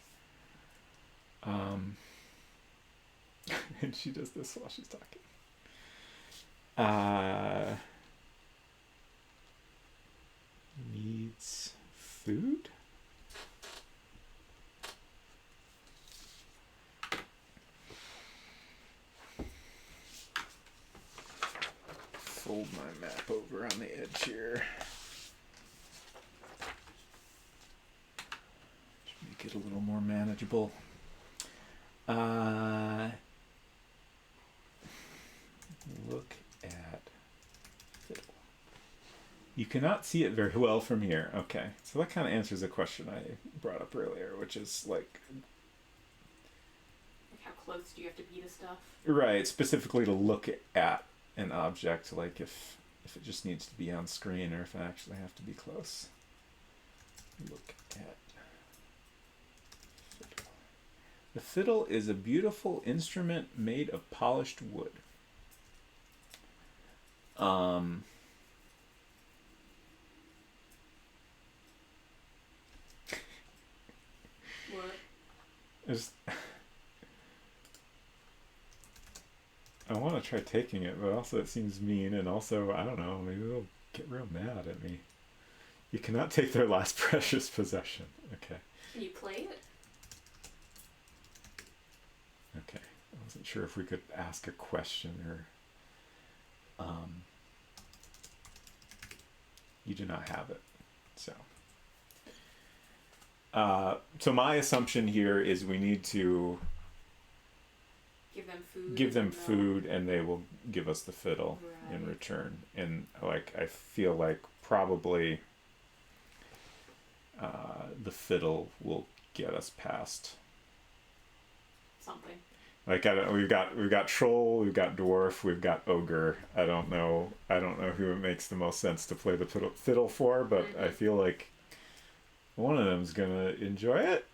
[SPEAKER 1] And she does this while she's talking. Needs food? Fold my map over on the edge here. Should make it a little more manageable. Look at fiddle. You cannot see it very well from here. Okay, so that kind of answers a question I brought up earlier, which is like
[SPEAKER 2] how close do you have to be to stuff?
[SPEAKER 1] Right, specifically to look at an object, like if it just needs to be on screen or if I actually have to be close. Look at fiddle. The fiddle is a beautiful instrument made of polished wood.
[SPEAKER 2] What?
[SPEAKER 1] I want to try taking it, but also it seems mean, and also, I don't know, maybe they'll get real mad at me. You cannot take their last precious possession. Okay.
[SPEAKER 2] Can you play it?
[SPEAKER 1] Okay. I wasn't sure if we could ask a question or... you do not have it. So my assumption here is we need to
[SPEAKER 2] Give them
[SPEAKER 1] give them food and they will give us the fiddle in
[SPEAKER 2] Right.
[SPEAKER 1] return. And like I feel like probably the fiddle will get us past.
[SPEAKER 2] Something.
[SPEAKER 1] Like we've got troll, we've got dwarf, we've got ogre. I don't know who it makes the most sense to play the fiddle for, but I feel like one of them's gonna enjoy it.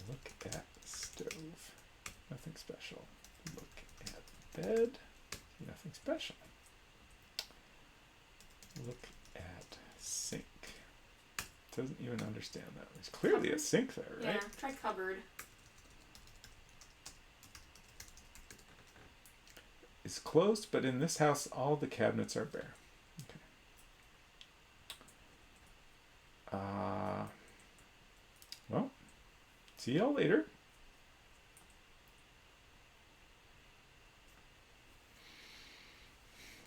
[SPEAKER 1] Look at stove. Nothing special. Look at bed. Nothing special. Look at sink. Doesn't even understand that. There's clearly a sink there, right?
[SPEAKER 2] Yeah, try cupboard.
[SPEAKER 1] It's closed, but in this house, all the cabinets are bare. Okay. Well, see y'all later.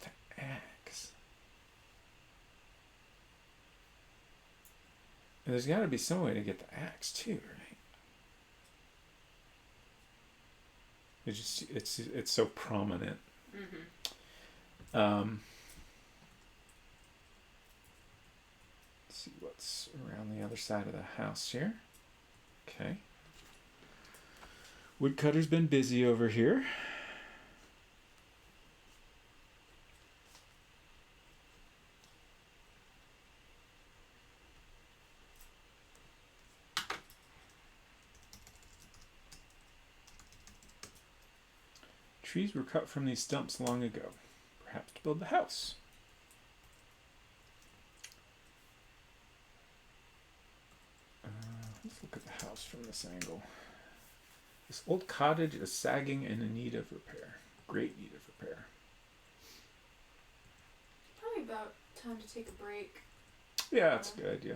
[SPEAKER 1] The axe. And there's got to be some way to get the axe too, right? It's so prominent. Let's see what's around the other side of the house here. Okay. Woodcutter's been busy over here. Trees were cut from these stumps long ago, perhaps to build the house. Let's look at the house from this angle. This old cottage is sagging and in need of repair. Great need of repair.
[SPEAKER 2] Probably about time to take a break.
[SPEAKER 1] Yeah, that's a good idea.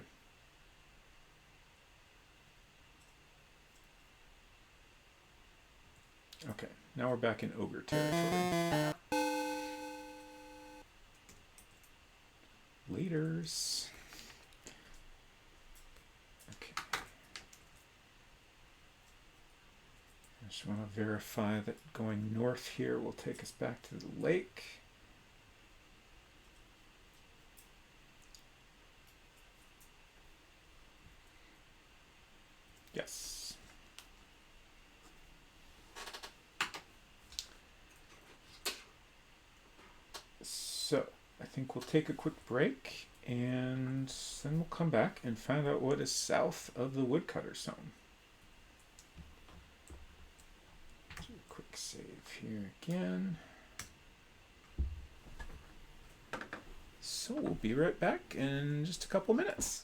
[SPEAKER 1] Okay, now we're back in ogre territory. Laters. Okay. I just want to verify that going north here will take us back to the lake. Yes. So, I think we'll take a quick break and then we'll come back and find out what is south of the woodcutter zone. Do a quick save here again. So we'll be right back in just a couple minutes.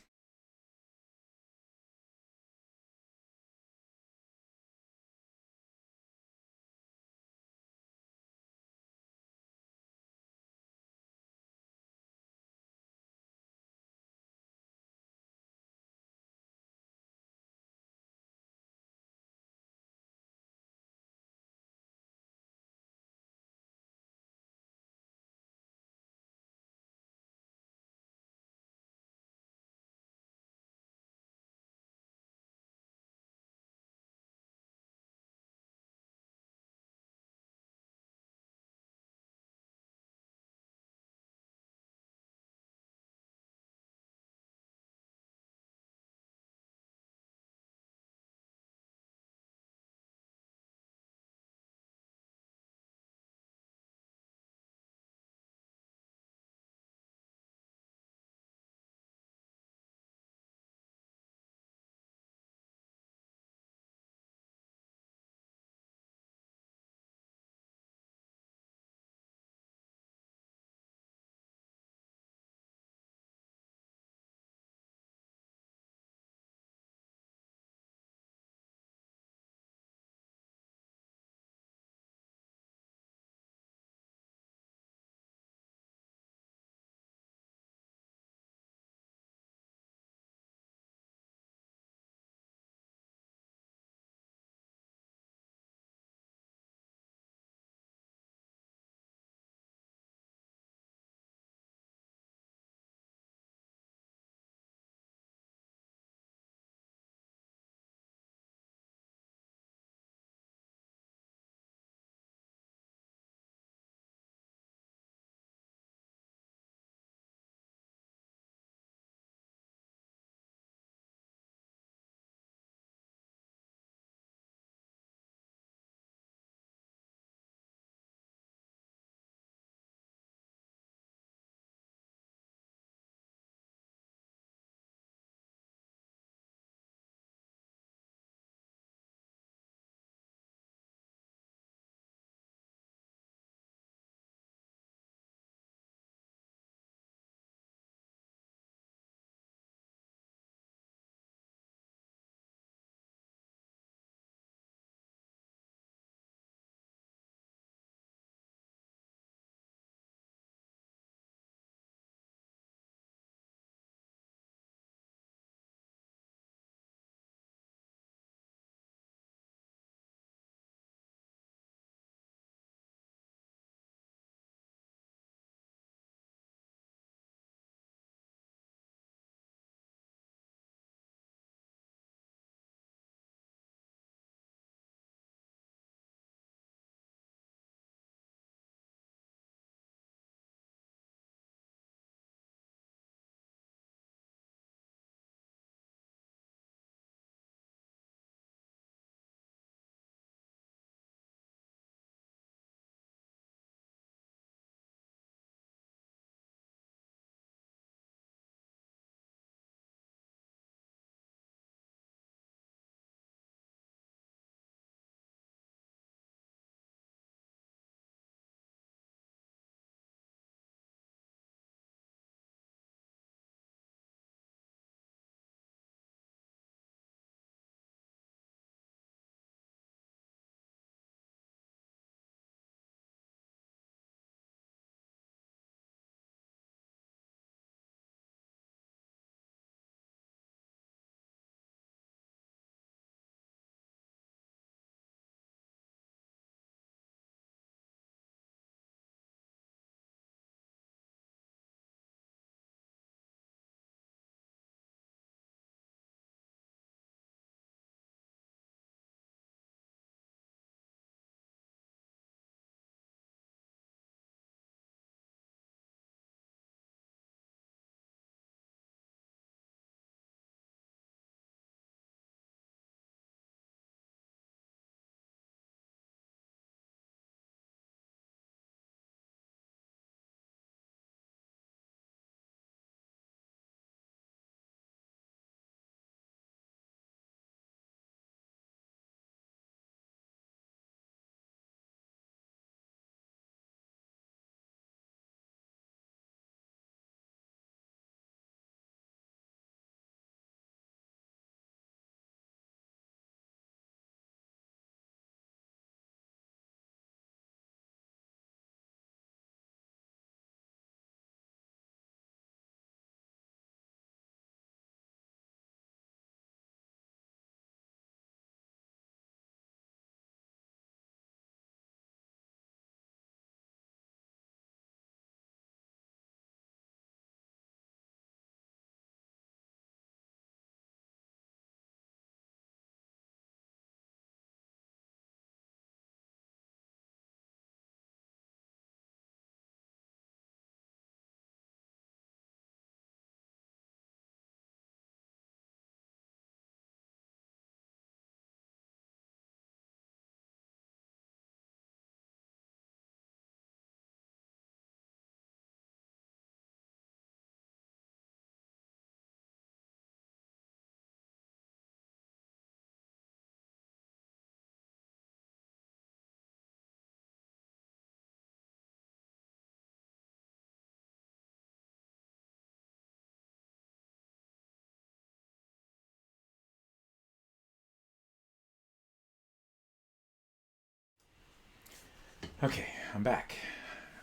[SPEAKER 1] Okay, I'm back.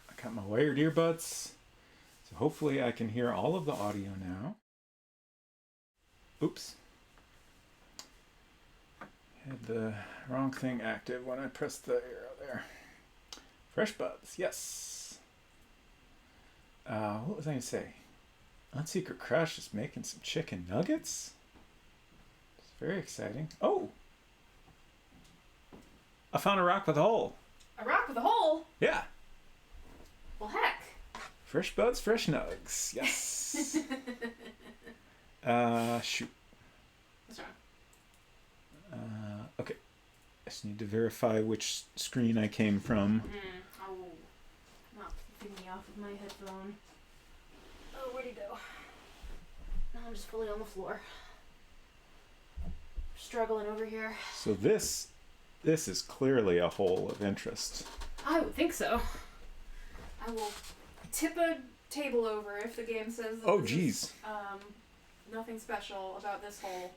[SPEAKER 1] I got my wired earbuds, so hopefully I can hear all of the audio now. Oops. Had the wrong thing active when I pressed the arrow there. Fresh buds, yes. What was I going to say? Unsecret Crush is making some chicken nuggets. It's very exciting. Oh! I found a rock with a hole.
[SPEAKER 2] A rock with a hole?
[SPEAKER 1] Yeah.
[SPEAKER 2] Well, heck.
[SPEAKER 1] Fresh buds, fresh nugs. Yes. Shoot.
[SPEAKER 2] What's wrong?
[SPEAKER 1] Okay. I just need to verify which screen I came from.
[SPEAKER 2] Oh. Not keeping me off of my headphone. Oh, where'd he go? Now I'm just fully on the floor. Struggling over here.
[SPEAKER 1] So this is clearly a hole of interest.
[SPEAKER 2] I would think so. I will tip a table over if the game says that
[SPEAKER 1] Oh,
[SPEAKER 2] this
[SPEAKER 1] geez.
[SPEAKER 2] is, nothing special about this hole.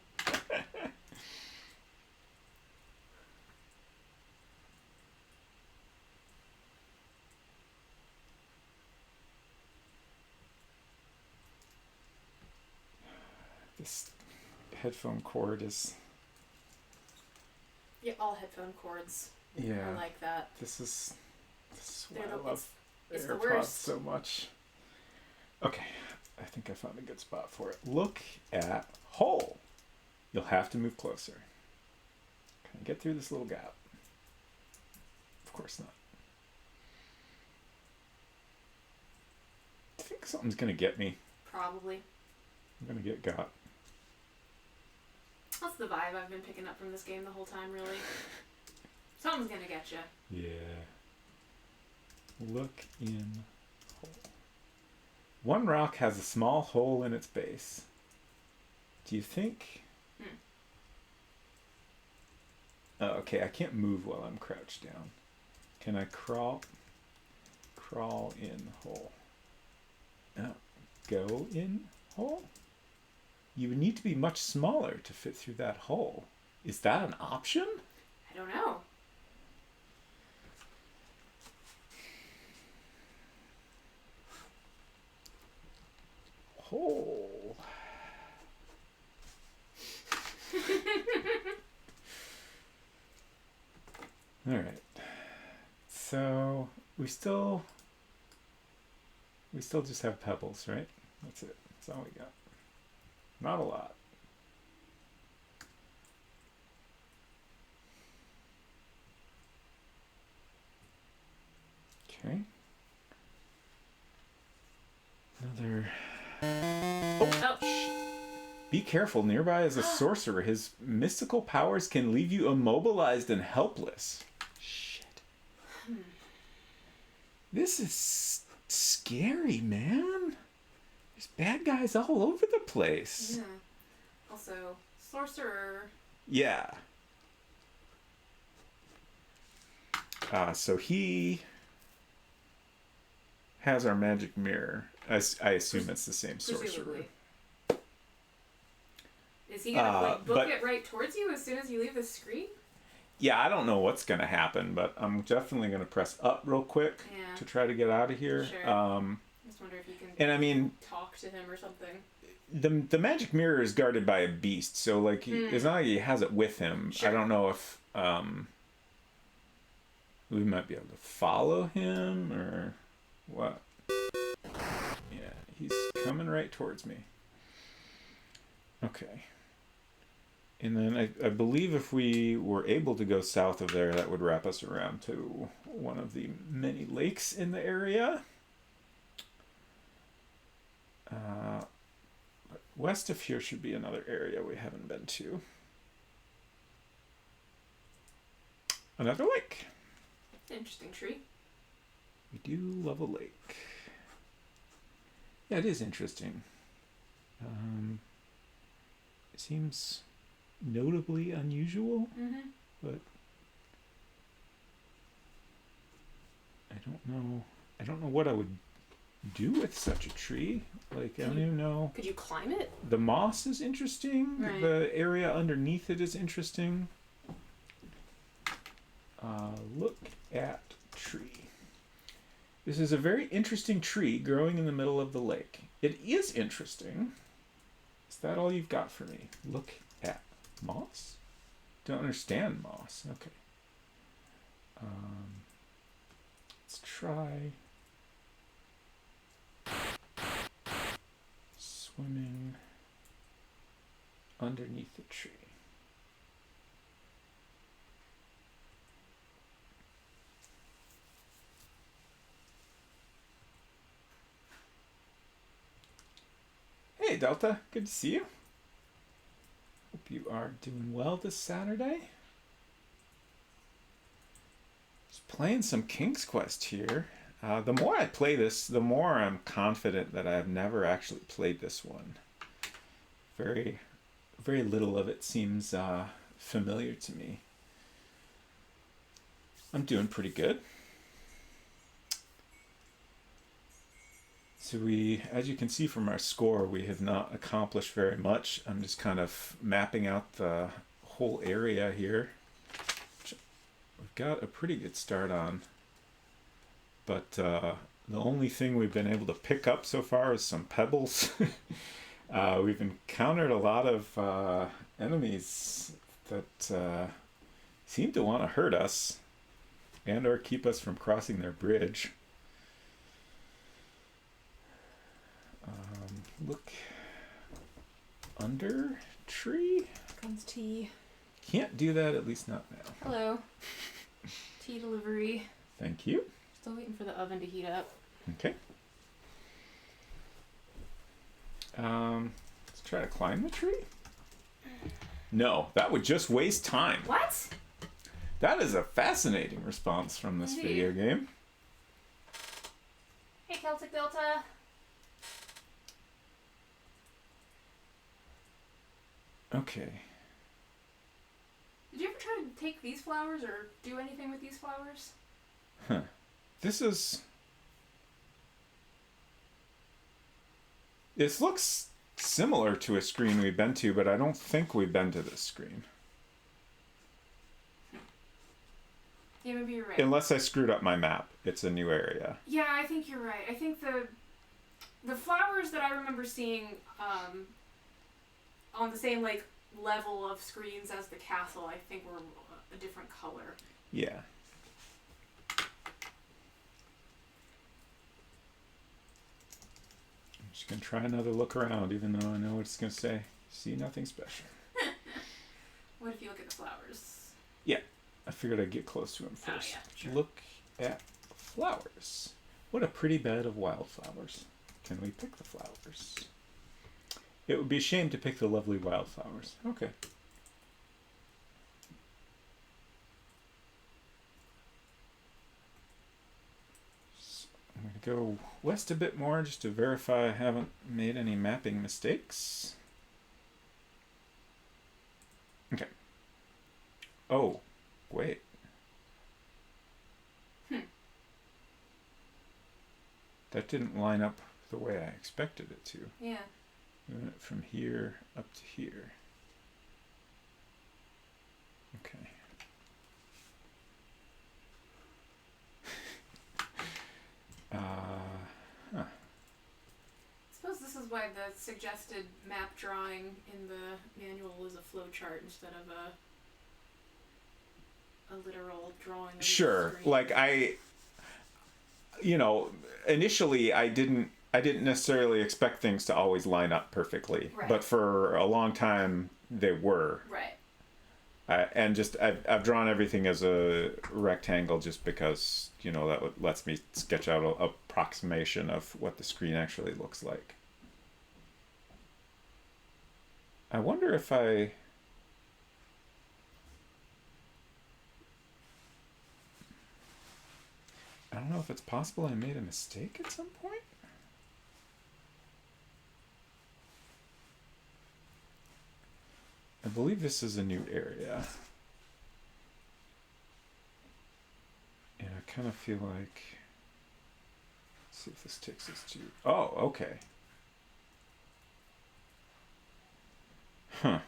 [SPEAKER 1] This headphone cord is...
[SPEAKER 2] Yeah, all headphone cords
[SPEAKER 1] Yeah.
[SPEAKER 2] are like that.
[SPEAKER 1] This is why
[SPEAKER 2] They're
[SPEAKER 1] I
[SPEAKER 2] the-
[SPEAKER 1] love
[SPEAKER 2] it's the
[SPEAKER 1] AirPods
[SPEAKER 2] worst.
[SPEAKER 1] so much. Okay, I think I found a good spot for it. Look at hole. You'll have to move closer. Can I get through this little gap? Of course not. I think something's gonna get me.
[SPEAKER 2] Probably.
[SPEAKER 1] I'm gonna get got.
[SPEAKER 2] That's the vibe I've been picking up from this game the whole time, really. Something's gonna get you.
[SPEAKER 1] Yeah. Look in hole. One rock has a small hole in its base. Do you think... Oh, okay, I can't move while I'm crouched down. Can I crawl in hole? Oh, go in hole? You would need to be much smaller to fit through that hole. Is that an option?
[SPEAKER 2] I don't know.
[SPEAKER 1] Hole. All right. So we still just have pebbles, right? That's it. That's all we got. Not a lot. Okay. Another.
[SPEAKER 2] Oh.
[SPEAKER 1] Be careful. Nearby is a sorcerer. His mystical powers can leave you immobilized and helpless. Shit. This is scary, man. There's bad guys all over the place.
[SPEAKER 2] Yeah. Also, sorcerer.
[SPEAKER 1] Yeah. So he has our magic mirror. I assume it's the same sorcerer.
[SPEAKER 2] Presumably. Is he gonna book
[SPEAKER 1] but-
[SPEAKER 2] it right towards you as soon as you leave the screen?
[SPEAKER 1] Yeah, I don't know what's gonna happen, but I'm definitely gonna press up real quick
[SPEAKER 2] Yeah.
[SPEAKER 1] to try to get out of here.
[SPEAKER 2] Sure. I just wonder if you can
[SPEAKER 1] And I mean,
[SPEAKER 2] talk to him or something.
[SPEAKER 1] the magic mirror is guarded by a beast, so like it's not like he has it with him.
[SPEAKER 2] Sure.
[SPEAKER 1] I don't know if we might be able to follow him or what. Yeah, he's coming right towards me. Okay. And then I believe if we were able to go south of there, that would wrap us around to one of the many lakes in the area. But west of here should be another area we haven't been to. Another lake.
[SPEAKER 2] Interesting tree.
[SPEAKER 1] We do love a lake. Yeah, it is interesting. It seems notably unusual,
[SPEAKER 2] Mm-hmm.
[SPEAKER 1] but I don't know what I would do with such a tree. Like, I don't even know.
[SPEAKER 2] Could you climb it?
[SPEAKER 1] The moss is interesting.
[SPEAKER 2] Right.
[SPEAKER 1] The area underneath it is interesting. Look at tree. This is a very interesting tree growing in the middle of the lake. It is interesting. Is that all you've got for me? Look at moss? Don't understand moss. Okay. Let's try swimming underneath the tree. Hey Delta, good to see you. Hope you are doing well this Saturday. Just playing some King's Quest here. The more I play this, the more I'm confident that I have never actually played this one. Very little of it seems familiar to me. I'm doing pretty good. So as you can see from our score, we have not accomplished very much. I'm just kind of mapping out the whole area here. We've got a pretty good start on. But the only thing we've been able to pick up so far is some pebbles. We've encountered a lot of enemies that seem to want to hurt us and or keep us from crossing their bridge. Look under tree.
[SPEAKER 2] Comes tea.
[SPEAKER 1] Can't do that, at least not now.
[SPEAKER 2] Hello. Tea delivery.
[SPEAKER 1] Thank you.
[SPEAKER 2] Still waiting for the oven to heat up.
[SPEAKER 1] Okay. Let's try to climb the tree. No, that would just waste time.
[SPEAKER 2] What?
[SPEAKER 1] That is a fascinating response from this video game.
[SPEAKER 2] Hey, Celtic Delta.
[SPEAKER 1] Okay.
[SPEAKER 2] Did you ever try to take these flowers or do anything with these flowers?
[SPEAKER 1] Huh. This looks similar to a screen we've been to, but I don't think we've been to this screen.
[SPEAKER 2] Yeah, maybe you're right.
[SPEAKER 1] Unless I screwed up my map. It's a new area.
[SPEAKER 2] Yeah, I think you're right. I think the flowers that I remember seeing on the same level of screens as the castle, I think were a different color.
[SPEAKER 1] Yeah. I'm just going to try another look around, even though I know what it's going to say. See nothing special.
[SPEAKER 2] What if you look at the flowers?
[SPEAKER 1] Yeah. I figured I'd get close to them first.
[SPEAKER 2] Oh, yeah, sure.
[SPEAKER 1] Look at flowers. What a pretty bed of wildflowers. Can we pick the flowers? It would be a shame to pick the lovely wildflowers. Okay. So I'm going to go west a bit more just to verify I haven't made any mapping mistakes. Okay. Oh, wait. That didn't line up the way I expected it to.
[SPEAKER 2] Yeah.
[SPEAKER 1] We went from here up to here. Okay. Huh.
[SPEAKER 2] I suppose this is why the suggested map drawing in the manual is a flow chart instead of a literal drawing. Of
[SPEAKER 1] Sure.
[SPEAKER 2] the
[SPEAKER 1] Like initially I didn't necessarily expect things to always line up perfectly,
[SPEAKER 2] Right.
[SPEAKER 1] but for a long time they were.
[SPEAKER 2] Right.
[SPEAKER 1] And just I've drawn everything as a rectangle just because that lets me sketch out a approximation of what the screen actually looks like. I wonder if I don't know if it's possible I made a mistake at some point. I believe this is a new area. And I kind of feel like... Let's see if this takes us to... Oh, okay. Huh.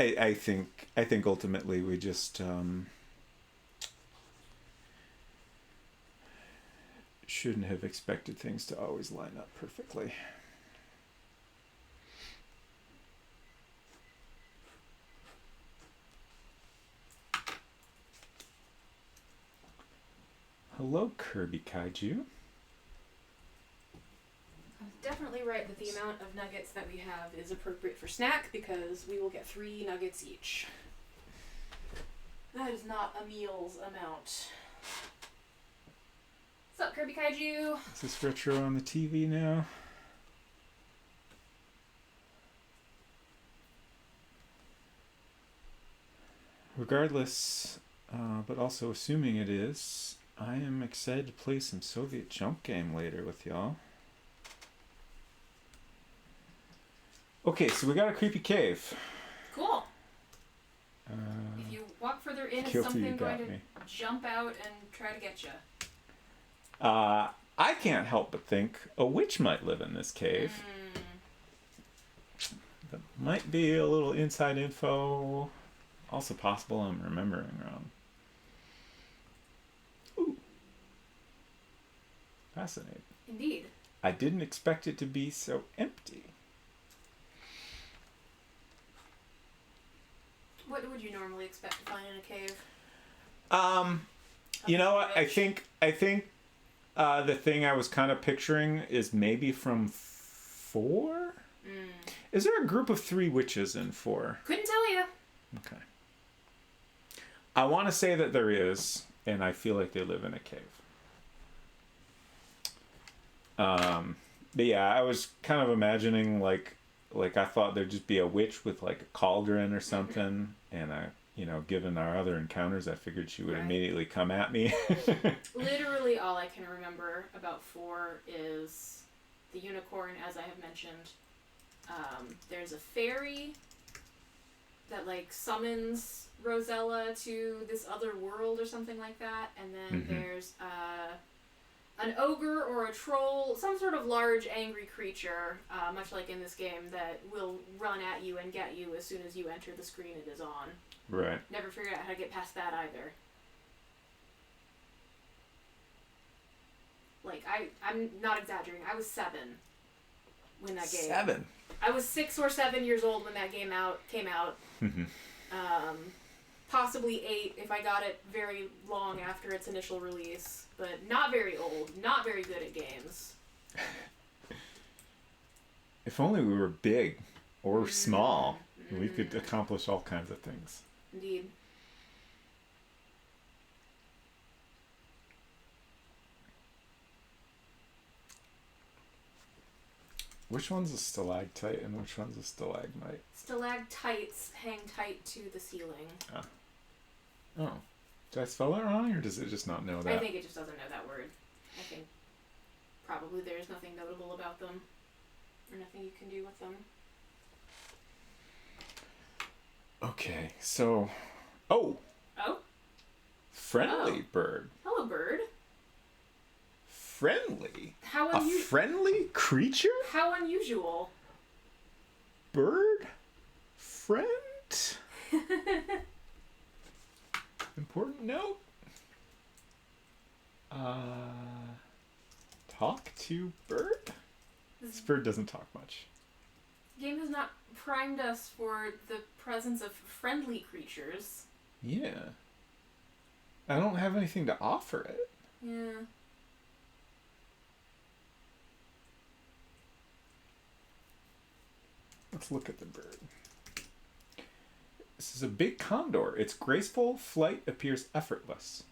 [SPEAKER 1] I think ultimately we just shouldn't have expected things to always line up perfectly. Hello, Kirby Kaiju.
[SPEAKER 2] I was definitely right that the amount of nuggets that we have is appropriate for snack because we will get 3 nuggets each. That is not a meal's amount. What's up, Kirby Kaiju?
[SPEAKER 1] Is this retro on the TV now? Regardless, but also assuming it is, I am excited to play some Soviet jump game later with y'all. Okay, so we got a creepy cave.
[SPEAKER 2] Cool. If you walk further in, is
[SPEAKER 1] Kilty, you
[SPEAKER 2] something going
[SPEAKER 1] got
[SPEAKER 2] to
[SPEAKER 1] me.
[SPEAKER 2] jump out and try to get you?
[SPEAKER 1] I can't help but think a witch might live in this cave. That might be a little inside info. Also possible I'm remembering wrong. Ooh. Fascinating.
[SPEAKER 2] Indeed.
[SPEAKER 1] I didn't expect it to be so empty.
[SPEAKER 2] What would you normally expect to find in a cave?
[SPEAKER 1] You know what? I
[SPEAKER 2] Witch?
[SPEAKER 1] think the thing I was kind of picturing is maybe from 4? Is there a group of 3 witches in 4?
[SPEAKER 2] Couldn't tell you.
[SPEAKER 1] Okay. I want to say that there is, and I feel like they live in a cave. But yeah, I was kind of imagining like I thought there'd just be a witch with like a cauldron or something, and given our other encounters, I figured she would
[SPEAKER 2] Right.
[SPEAKER 1] immediately come at me.
[SPEAKER 2] Literally all I can remember about 4 is the unicorn, as I have mentioned. There's a fairy that like summons Rosella to this other world or something like that, and then there's an ogre or a troll, some sort of large angry creature, much like in this game, that will run at you and get you as soon as you enter the screen it is on.
[SPEAKER 1] Right.
[SPEAKER 2] Never figured out how to get past that either. Like, I'm not exaggerating. I was 7 when that game...
[SPEAKER 1] 7.
[SPEAKER 2] I was 6 or 7 years old when that game came out. Possibly 8 if I got it very long after its initial release. But not very old. Not very good at games.
[SPEAKER 1] If only we were big or small, we could accomplish all kinds of things.
[SPEAKER 2] Indeed.
[SPEAKER 1] Which one's a stalactite and which one's a stalagmite?
[SPEAKER 2] Stalactites hang tight to the ceiling.
[SPEAKER 1] Oh. Did I spell that wrong, or does it just not know that?
[SPEAKER 2] I think it just doesn't know that word. I think probably there's nothing notable about them. Or nothing you can do with them.
[SPEAKER 1] Okay, so... Oh!
[SPEAKER 2] Oh?
[SPEAKER 1] Friendly bird.
[SPEAKER 2] Hello, bird.
[SPEAKER 1] Friendly?
[SPEAKER 2] How
[SPEAKER 1] A
[SPEAKER 2] unusual.
[SPEAKER 1] friendly creature?
[SPEAKER 2] How unusual.
[SPEAKER 1] Bird? Friend? Important note. Talk to bird? This bird doesn't talk much.
[SPEAKER 2] The game has not primed us for the presence of friendly creatures.
[SPEAKER 1] Yeah. I don't have anything to offer it.
[SPEAKER 2] Yeah.
[SPEAKER 1] Let's look at the bird. This is a big condor. Its graceful flight appears effortless.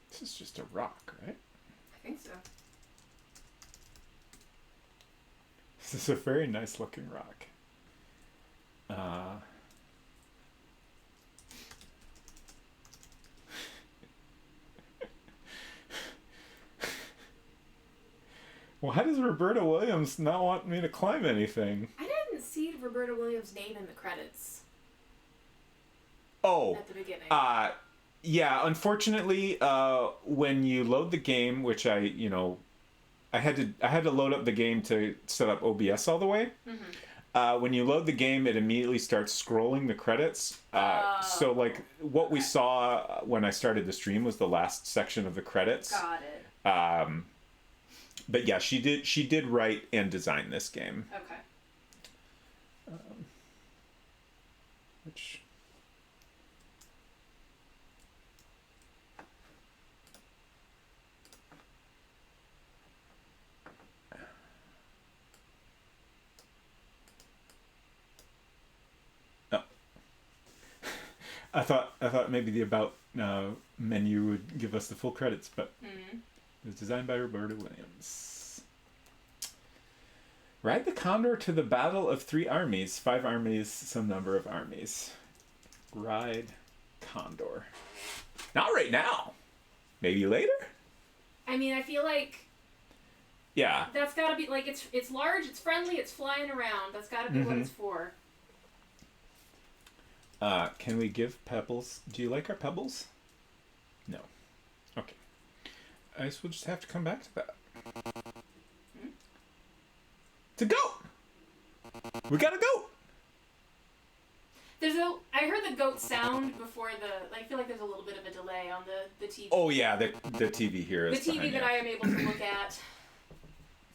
[SPEAKER 1] This is just a rock, right?
[SPEAKER 2] I think so.
[SPEAKER 1] This is a very nice looking rock. Why does Roberta Williams not want me to climb anything?
[SPEAKER 2] I didn't see Roberta Williams' name in the credits
[SPEAKER 1] Oh,
[SPEAKER 2] at the beginning.
[SPEAKER 1] Yeah, unfortunately, when you load the game, which I had to load up the game to set up OBS all the way. When you load the game, it immediately starts scrolling the credits. So like what we saw when I started the stream was the last section of the credits.
[SPEAKER 2] Got it.
[SPEAKER 1] But yeah, she did write and design this game.
[SPEAKER 2] Okay.
[SPEAKER 1] Which oh. I thought maybe the about menu would give us the full credits, but it was designed by Roberta Williams. Ride the Condor to the battle of 3 armies, 5 armies, some number of armies. Ride Condor. Not right now. Maybe later?
[SPEAKER 2] I mean, I feel like
[SPEAKER 1] Yeah.
[SPEAKER 2] that's gotta be, like, it's large, it's friendly, it's flying around. That's gotta be what it's for.
[SPEAKER 1] Can we give pebbles? Do you like our pebbles? No. Okay. I guess we'll just have to come back to that. To goat! We got a goat!
[SPEAKER 2] I heard the goat sound before I feel like there's a little bit of a delay on the TV.
[SPEAKER 1] Oh yeah, the TV here is
[SPEAKER 2] the TV
[SPEAKER 1] behind
[SPEAKER 2] that
[SPEAKER 1] you.
[SPEAKER 2] I am able to look at.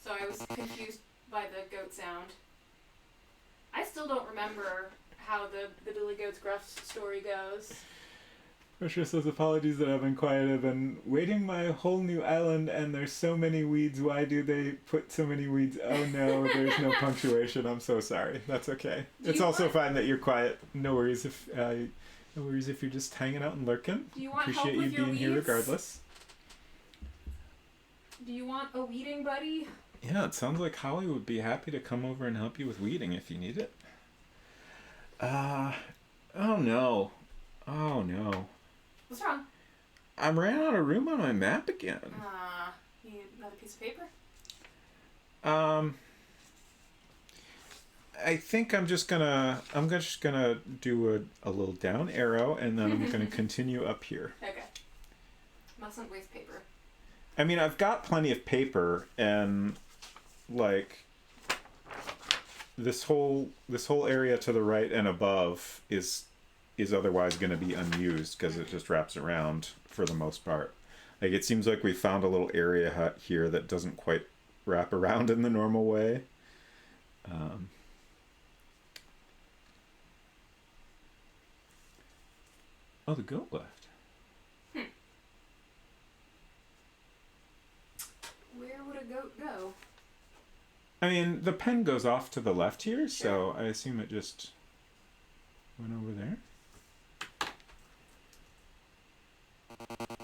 [SPEAKER 2] So I was confused by the goat sound. I still don't remember how the Billy Goat's Gruff story goes.
[SPEAKER 1] Russia says apologies that I've been quiet. I've been waiting my whole new island and there's so many weeds. Why do they put so many weeds? Oh no, there's no punctuation. I'm so sorry. That's okay. It's also fine that you're quiet. No worries if you're just hanging out and lurking.
[SPEAKER 2] Do you want
[SPEAKER 1] Appreciate
[SPEAKER 2] help with
[SPEAKER 1] you
[SPEAKER 2] your
[SPEAKER 1] being here
[SPEAKER 2] weeds?
[SPEAKER 1] regardless.
[SPEAKER 2] Do you want a weeding buddy?
[SPEAKER 1] Yeah, it sounds like Holly would be happy to come over and help you with weeding if you need it. Oh no. Oh no.
[SPEAKER 2] What's wrong?
[SPEAKER 1] I ran out of room on my map again.
[SPEAKER 2] You need another piece of paper?
[SPEAKER 1] I think I'm just gonna do a little down arrow and then I'm gonna continue up here.
[SPEAKER 2] Okay. Mustn't waste paper.
[SPEAKER 1] I mean, I've got plenty of paper and like this whole area to the right and above is otherwise going to be unused because it just wraps around for the most part. Like it seems like we found a little area here that doesn't quite wrap around in the normal way. Oh, the goat left.
[SPEAKER 2] Where would a goat go?
[SPEAKER 1] I mean, the pen goes off to the left here, so I assume it just went over there.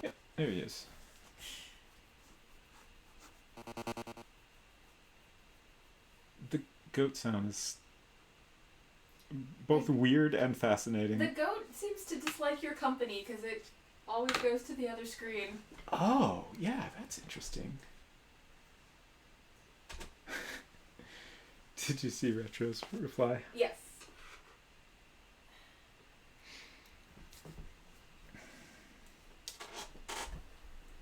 [SPEAKER 1] Yep, there he is. The goat sound is both weird and fascinating.
[SPEAKER 2] The goat seems to dislike your company because it always goes to the other screen.
[SPEAKER 1] Oh, yeah, that's interesting. Did you see Retro's reply?
[SPEAKER 2] Yes.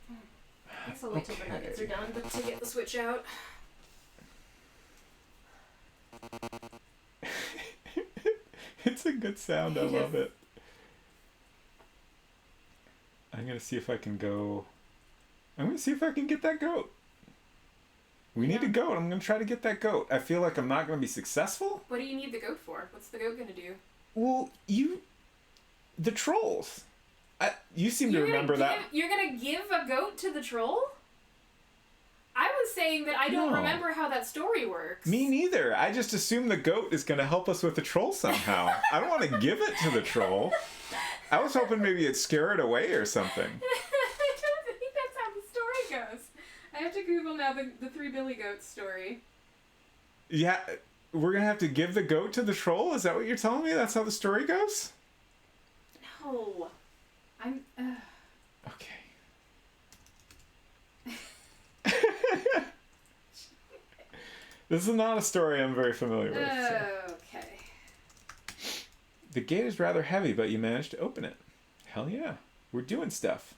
[SPEAKER 2] I guess I'll wait till the nuggets are done to get the switch out.
[SPEAKER 1] It's a good sound. I love it. I'm going to see if I can get that goat. We need a goat. I'm going to try to get that goat. I feel like I'm not going to be successful.
[SPEAKER 2] What do you need the goat for? What's the goat going to do?
[SPEAKER 1] Well, the trolls. You seem to remember that.
[SPEAKER 2] You're going to give a goat to the troll? I was saying that I don't remember how that story works.
[SPEAKER 1] Me neither. I just assume the goat is going to help us with the troll somehow. I don't want to give it to the troll. I was hoping maybe it'd scare it away or something.
[SPEAKER 2] I don't think that's how the story goes. I have to Google now the 3 Billy Goats story.
[SPEAKER 1] Yeah, we're going to have to give the goat to the troll? Is that what you're telling me? That's how the story goes?
[SPEAKER 2] No. I'm...
[SPEAKER 1] Okay. This is not a story I'm very familiar with. So.
[SPEAKER 2] Okay.
[SPEAKER 1] The gate is rather heavy, but you managed to open it. Hell yeah. We're doing stuff.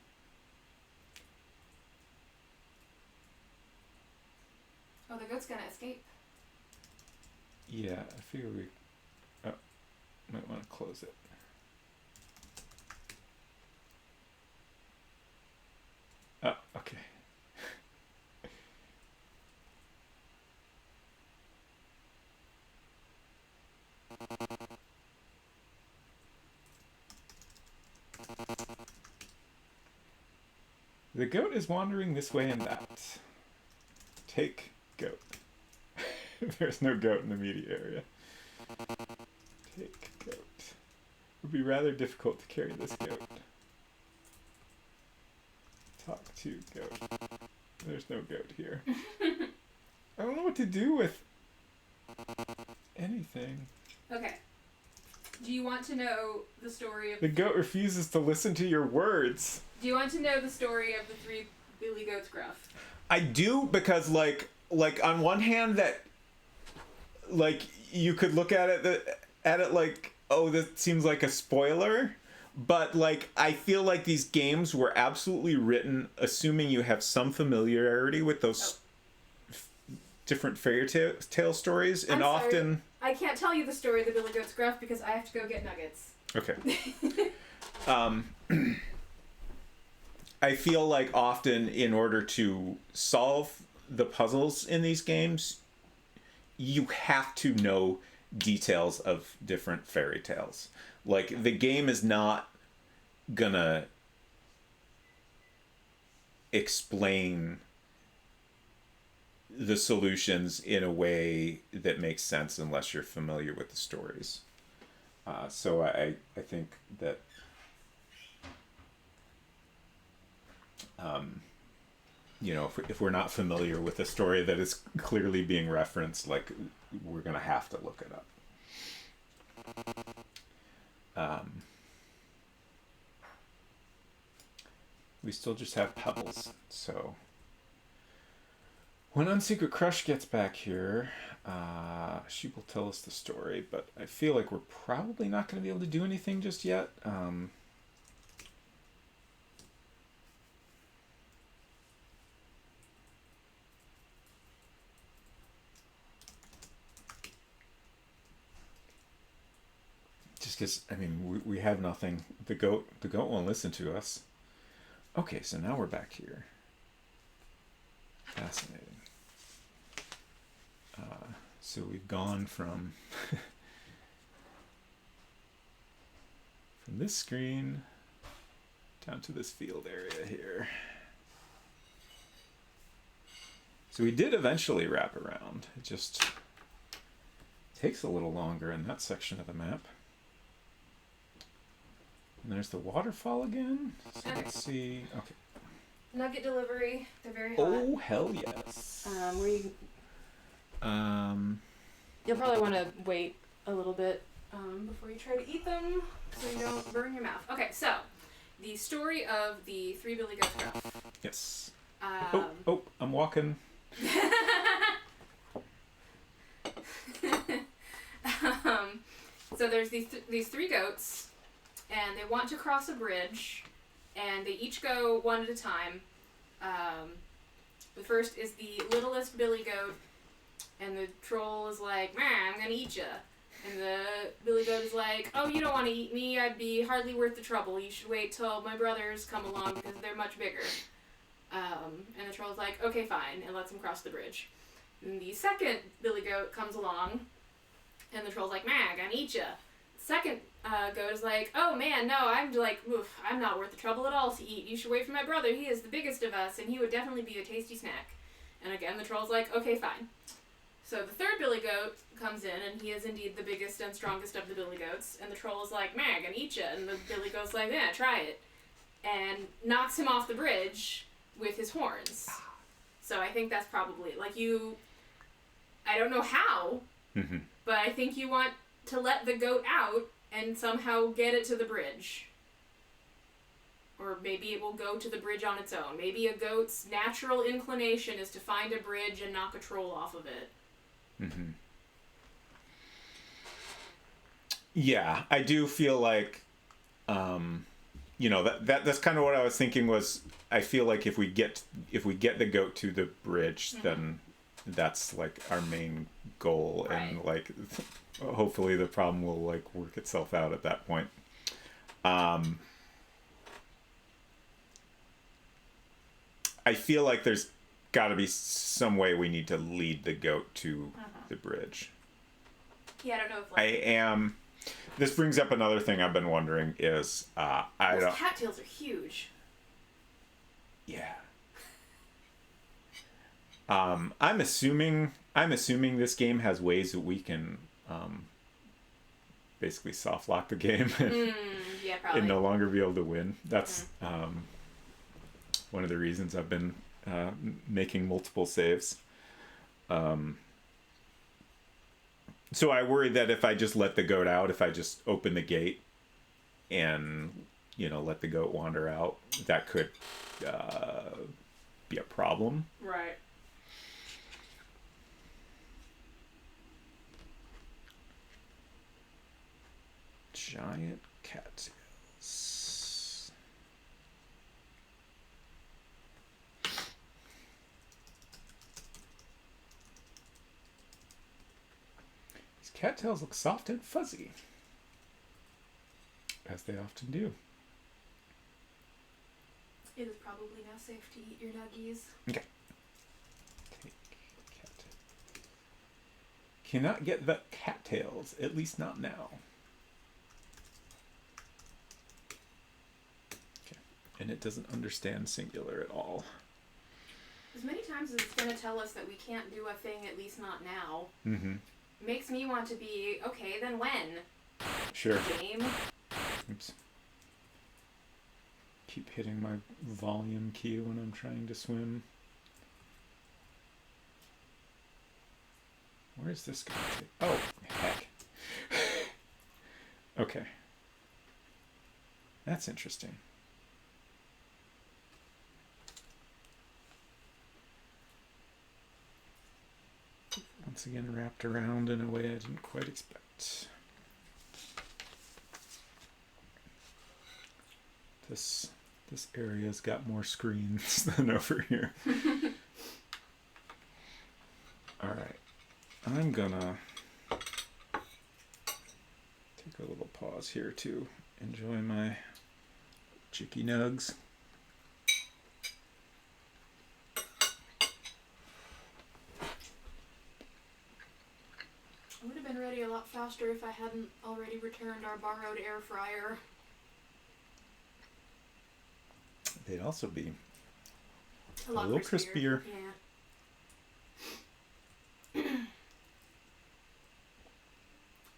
[SPEAKER 2] Oh, the goat's gonna escape.
[SPEAKER 1] Yeah, I figure we might want to close it. Oh, okay. The goat is wandering this way and that. Take goat. There's no goat in the immediate area. Take goat. It would be rather difficult to carry this goat. Talk to goat. There's no goat here. I don't know what to do with anything.
[SPEAKER 2] Okay. Do you want to know the story of...
[SPEAKER 1] The goat refuses to listen to your words.
[SPEAKER 2] Do you want to know the story of the three Billy Goats Gruff?
[SPEAKER 1] I do, because like on one hand that like you could look at it like, oh, that seems like a spoiler, but like I feel like these games were absolutely written assuming you have some familiarity with those different fairy tale stories, and
[SPEAKER 2] I'm sorry.
[SPEAKER 1] often
[SPEAKER 2] I can't tell you the story of the Billy Goats Gruff because I have to go get nuggets.
[SPEAKER 1] Okay. I feel like often in order to solve the puzzles in these games, you have to know details of different fairy tales. Like, the game is not gonna explain the solutions in a way that makes sense unless you're familiar with the stories. So I think that you know, if we're not familiar with a story that is clearly being referenced, like, we're gonna have to look it up. We still just have pebbles, so when Unsecret Crush gets back here, she will tell us the story, but I feel like we're probably not going to be able to do anything just yet. Just because, I mean, we have nothing. The goat won't listen to us. Okay, so now we're back here. Fascinating. So we've gone from this screen down to this field area here. So we did eventually wrap around. It just takes a little longer in that section of the map. And there's the waterfall again. So
[SPEAKER 2] Okay.
[SPEAKER 1] let's see. Okay.
[SPEAKER 2] Nugget delivery. They're very hot.
[SPEAKER 1] Oh, hell yes.
[SPEAKER 2] Where you... You'll probably want to wait a little bit before you try to eat them so you don't burn your mouth. Okay, so the story of the three Billy Goats Gruff.
[SPEAKER 1] Yes. I'm walking.
[SPEAKER 2] So there's these three goats, and they want to cross a bridge, and they each go one at a time. The first is the littlest Billy Goat, and the troll is like, "Man, I'm gonna eat ya." And the Billy Goat is like, "Oh, you don't want to eat me? I'd be hardly worth the trouble. You should wait till my brothers come along because they're much bigger." And the troll's like, "Okay, fine," and lets him cross the bridge. And the second Billy Goat comes along, and the troll's like, "Man, I'm gonna eat ya." Second goat is like, "Oh man, no, I'm not worth the trouble at all to eat. You should wait for my brother. He is the biggest of us, and he would definitely be a tasty snack." And again, the troll's like, "Okay, fine." So the third Billy Goat comes in, and he is indeed the biggest and strongest of the Billy Goats. And the troll is like, "Man, I'm gonna eat ya." And the Billy Goat's like, "Yeah, try it." And knocks him off the bridge with his horns. So I think that's probably, I don't know how, but I think you want to let the goat out and somehow get it to the bridge. Or maybe it will go to the bridge on its own. Maybe a goat's natural inclination is to find a bridge and knock a troll off of it.
[SPEAKER 1] Yeah, I do feel like you know, that's kind of what I was thinking. Was I feel like if we get the goat to the bridge, then that's like our main goal, and like hopefully the problem will like work itself out at that point. I feel like there's got to be some way we need to lead the goat to the bridge.
[SPEAKER 2] Yeah, I don't know if like...
[SPEAKER 1] I am. This brings up another thing I've been wondering is
[SPEAKER 2] Those cattails are huge.
[SPEAKER 1] Yeah. I'm assuming this game has ways that we can basically soft lock the game
[SPEAKER 2] Yeah, probably.
[SPEAKER 1] and no longer be able to win. That's one of the reasons I've been making multiple saves. So I worry that if I just let the goat out, if I just open the gate and, you know, let the goat wander out, that could be a problem.
[SPEAKER 2] Right.
[SPEAKER 1] Giant cattails. These cattails look soft and fuzzy, as they often do.
[SPEAKER 2] It is probably now safe to eat your nuggies.
[SPEAKER 1] Okay. Take cattail. Cannot get the cattails, at least not now. Okay. And it doesn't understand singular at all.
[SPEAKER 2] As many times as it's going to tell us that we can't do a thing, at least not now, makes me want to be, okay, then when?
[SPEAKER 1] Sure.
[SPEAKER 2] Game?
[SPEAKER 1] Oops. Keep hitting my volume key when I'm trying to swim. Where is this going to take? Oh, heck. Okay. That's interesting. Once again, wrapped around in a way I didn't quite expect. This area's got more screens than over here. All right. I'm gonna take a little pause here to enjoy my chicky nugs.
[SPEAKER 2] I would have been ready a lot faster if I hadn't already returned our borrowed air fryer.
[SPEAKER 1] They'd also be
[SPEAKER 2] A
[SPEAKER 1] little crispier.
[SPEAKER 2] Yeah.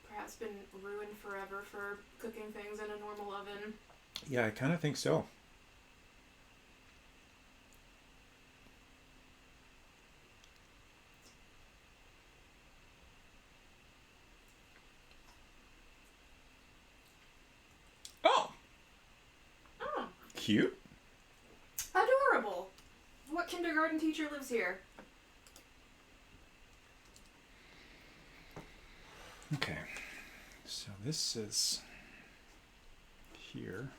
[SPEAKER 2] Perhaps been ruined forever for cooking things in a normal oven.
[SPEAKER 1] Yeah, I kind of think so. Oh!
[SPEAKER 2] Oh.
[SPEAKER 1] Cute.
[SPEAKER 2] Adorable! What kindergarten teacher lives here?
[SPEAKER 1] Okay. So this is here.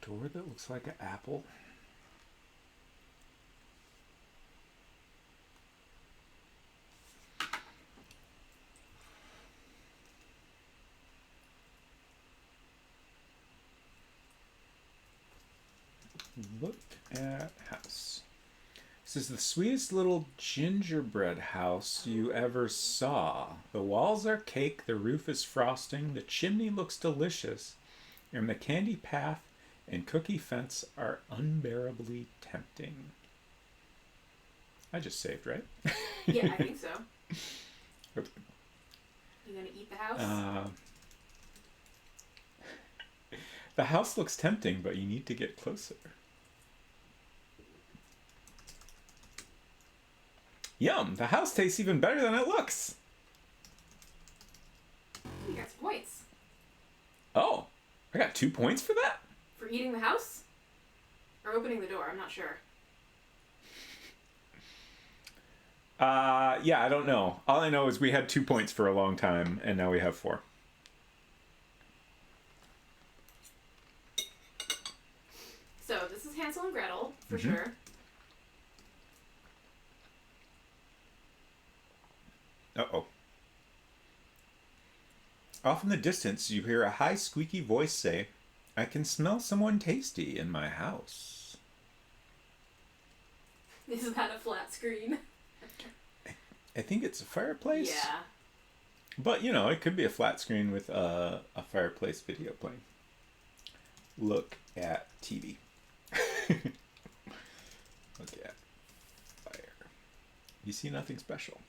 [SPEAKER 1] Door that looks like an apple. Look at house. This is the sweetest little gingerbread house you ever saw. The walls are cake, the roof is frosting, the chimney looks delicious, and the candy path and cookie fence are unbearably tempting. I just saved, right?
[SPEAKER 2] Yeah, I think so.
[SPEAKER 1] Oops.
[SPEAKER 2] You gonna eat the house?
[SPEAKER 1] The house looks tempting, but you need to get closer. Yum! The house tastes even better than it looks.
[SPEAKER 2] You got some points.
[SPEAKER 1] Oh, I got 2 points for that?
[SPEAKER 2] For eating the house? Or opening the door, I'm not sure.
[SPEAKER 1] Yeah, I don't know. All I know is we had 2 points for a long time, and now we have 4.
[SPEAKER 2] So this is Hansel and Gretel, for sure.
[SPEAKER 1] Uh-oh. Off in the distance, you hear a high, squeaky voice say, "I can smell someone tasty in my house."
[SPEAKER 2] Is that a flat screen?
[SPEAKER 1] I think it's a fireplace.
[SPEAKER 2] Yeah.
[SPEAKER 1] But, you know, it could be a flat screen with a fireplace video playing. Look at TV. Look at fire. You see nothing special.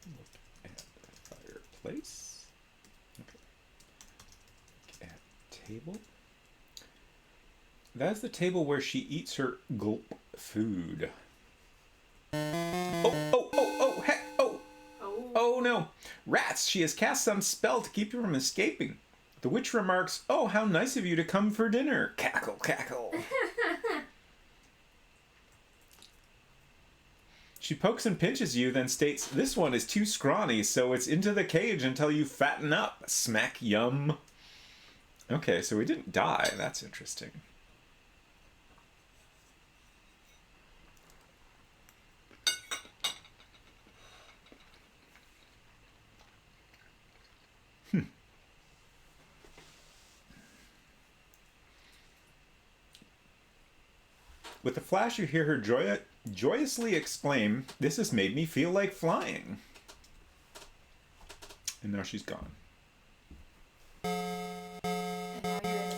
[SPEAKER 1] Look at fireplace. Okay. Look at table. That's the table where she eats her gulp food. Oh, heck, oh. Oh no, rats, she has cast some spell to keep you from escaping. The witch remarks, "Oh, how nice of you to come for dinner." Cackle, cackle. She pokes and pinches you, then states, "This one is too scrawny, so it's into the cage until you fatten up." Smack, yum. Okay, so we didn't die. That's interesting. With a flash, you hear her joyously exclaim, "This has made me feel like flying." And now she's gone.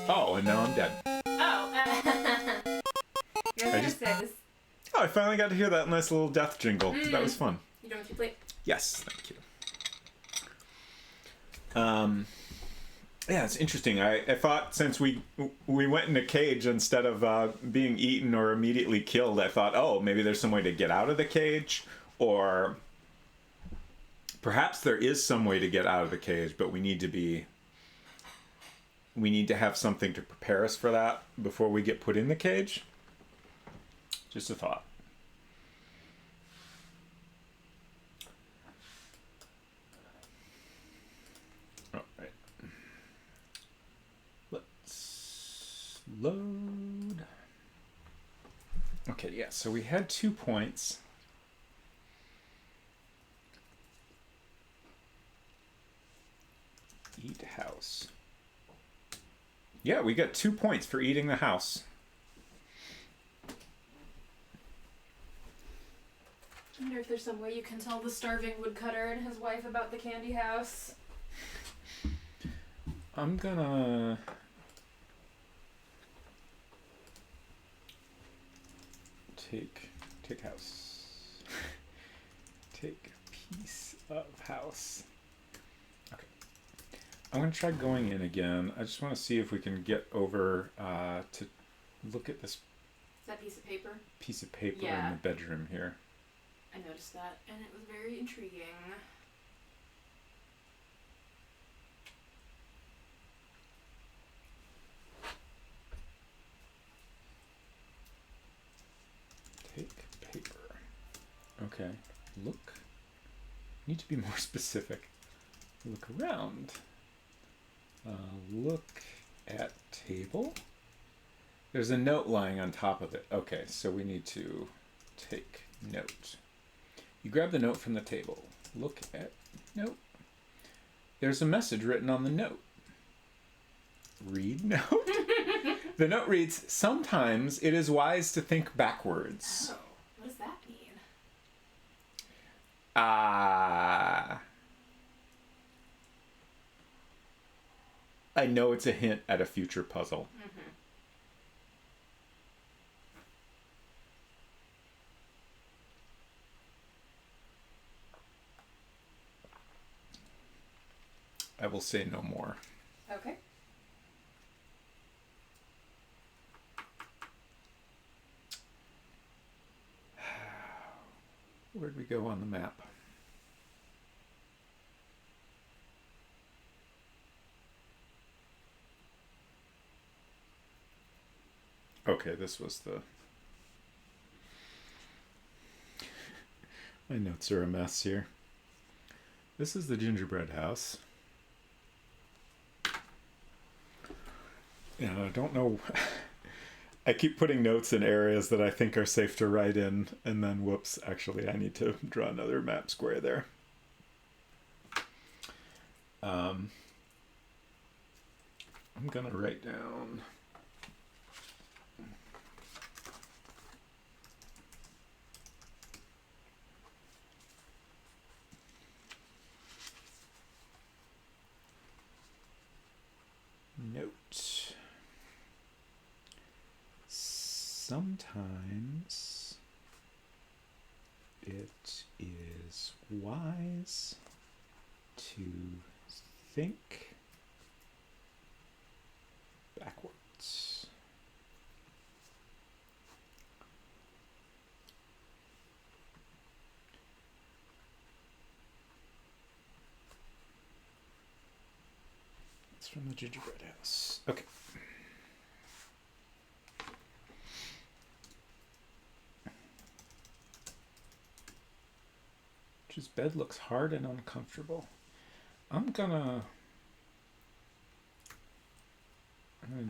[SPEAKER 1] Oh, and now I'm dead.
[SPEAKER 2] Oh, you're gonna say this.
[SPEAKER 1] Oh, I finally got to hear that nice little death jingle. That was fun.
[SPEAKER 2] You don't keep late.
[SPEAKER 1] Yes, thank you. Yeah, it's interesting. I thought since we went in a cage instead of being eaten or immediately killed, I thought, oh, maybe there's some way to get out of the cage, or perhaps there is some way to get out of the cage, but we need to have something to prepare us for that before we get put in the cage. Just a thought. All right. Let's load. Okay, yeah, so we had 2 points. Eat house. Yeah, we got 2 points for eating the house.
[SPEAKER 2] I wonder if there's some way you can tell the starving woodcutter and his wife about the candy house.
[SPEAKER 1] I'm gonna... Take house. Take piece of house. Okay. I'm gonna try going in again. I just want to see if we can get over to look at this
[SPEAKER 2] That piece of paper?
[SPEAKER 1] piece of paper
[SPEAKER 2] Yeah.
[SPEAKER 1] in the bedroom here.
[SPEAKER 2] I noticed that, and it was very intriguing.
[SPEAKER 1] Take paper. Okay. Look. Need to be more specific. Look around. Look at table. There's a note lying on top of it. Okay, so we need to take note. You grab the note from the table. Look at note. There's a message written on the note. Read note. The note reads, "Sometimes it is wise to think backwards."
[SPEAKER 2] Oh, what does that mean?
[SPEAKER 1] I know it's a hint at a future puzzle.
[SPEAKER 2] Mm-hmm.
[SPEAKER 1] I will say no more.
[SPEAKER 2] Okay.
[SPEAKER 1] Where'd we go on the map? Okay, this was the... My notes are a mess here. This is the gingerbread house. Yeah, I don't know. I keep putting notes in areas that I think are safe to write in, and then whoops, actually I need to draw another map square there. I'm gonna write down... Note. Sometimes it is wise to think backwards. It's from the gingerbread house. Okay. His bed looks hard and uncomfortable. I'm gonna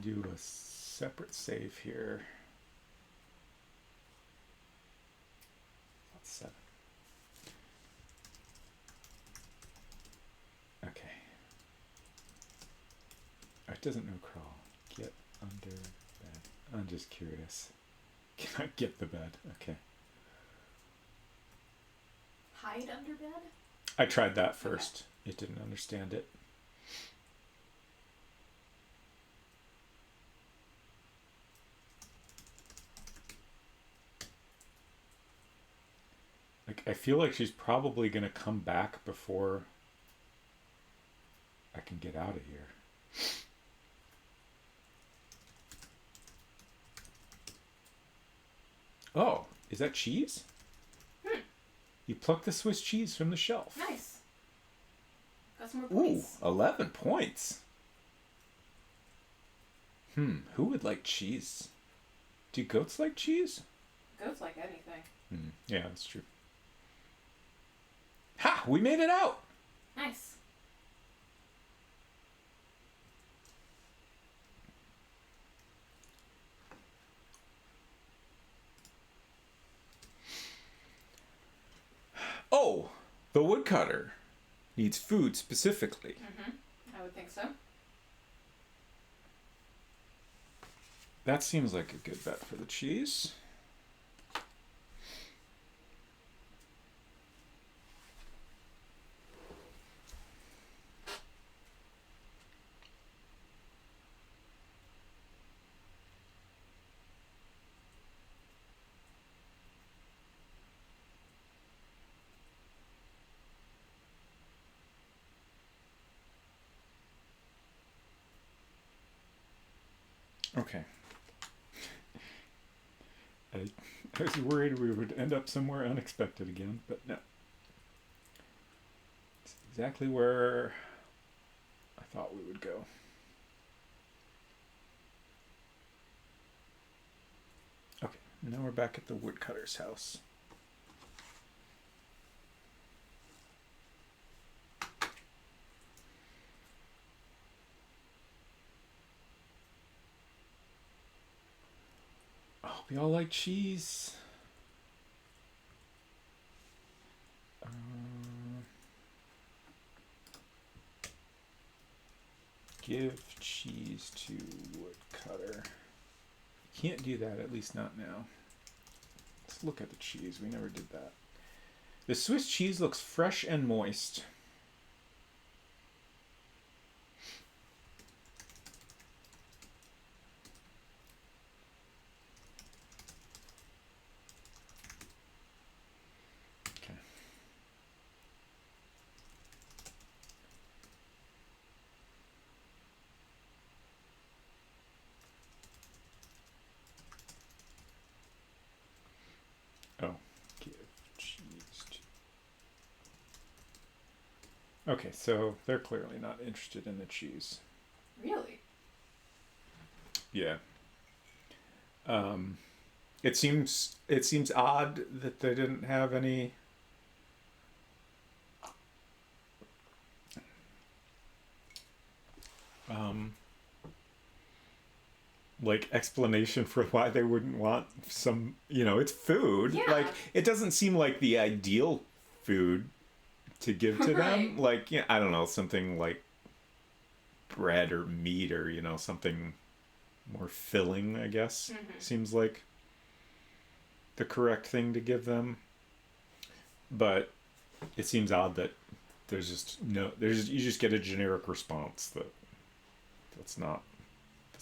[SPEAKER 1] do a separate save here. That's 7. Okay. It doesn't know crawl. Get under bed. I'm just curious. Can I get the bed? Okay.
[SPEAKER 2] Hide under bed?
[SPEAKER 1] I tried that first. Okay. It didn't understand it. Like, I feel like she's probably going to come back before I can get out of here. Oh, is that cheese? You pluck the Swiss cheese from the shelf.
[SPEAKER 2] Nice. Got some more points.
[SPEAKER 1] Ooh, 11 points. Who would like cheese? Do goats like cheese?
[SPEAKER 2] Goats like anything.
[SPEAKER 1] Yeah, that's true. Ha! We made it out!
[SPEAKER 2] Nice.
[SPEAKER 1] Oh, the woodcutter needs food specifically.
[SPEAKER 2] I would think so.
[SPEAKER 1] That seems like a good bet for the cheese. Okay. I was worried we would end up somewhere unexpected again, but no. It's exactly where I thought we would go. Okay, now we're back at the woodcutter's house. Oh, we all like cheese. Give cheese to woodcutter. Can't do that, at least not now. Let's look at the cheese. We never did that. The Swiss cheese looks fresh and moist. Okay. Oh, give cheese to... Okay, so they're clearly not interested in the cheese.
[SPEAKER 2] Really?
[SPEAKER 1] Yeah. It seems odd that they didn't have any um, like explanation for why they wouldn't want some. It's food.
[SPEAKER 2] Yeah.
[SPEAKER 1] Like it doesn't seem like the ideal food to give to them.
[SPEAKER 2] Right.
[SPEAKER 1] Like I don't know, something like bread or meat or something more filling. I guess seems like the correct thing to give them. But it seems odd that there's just no. You just get a generic response that's not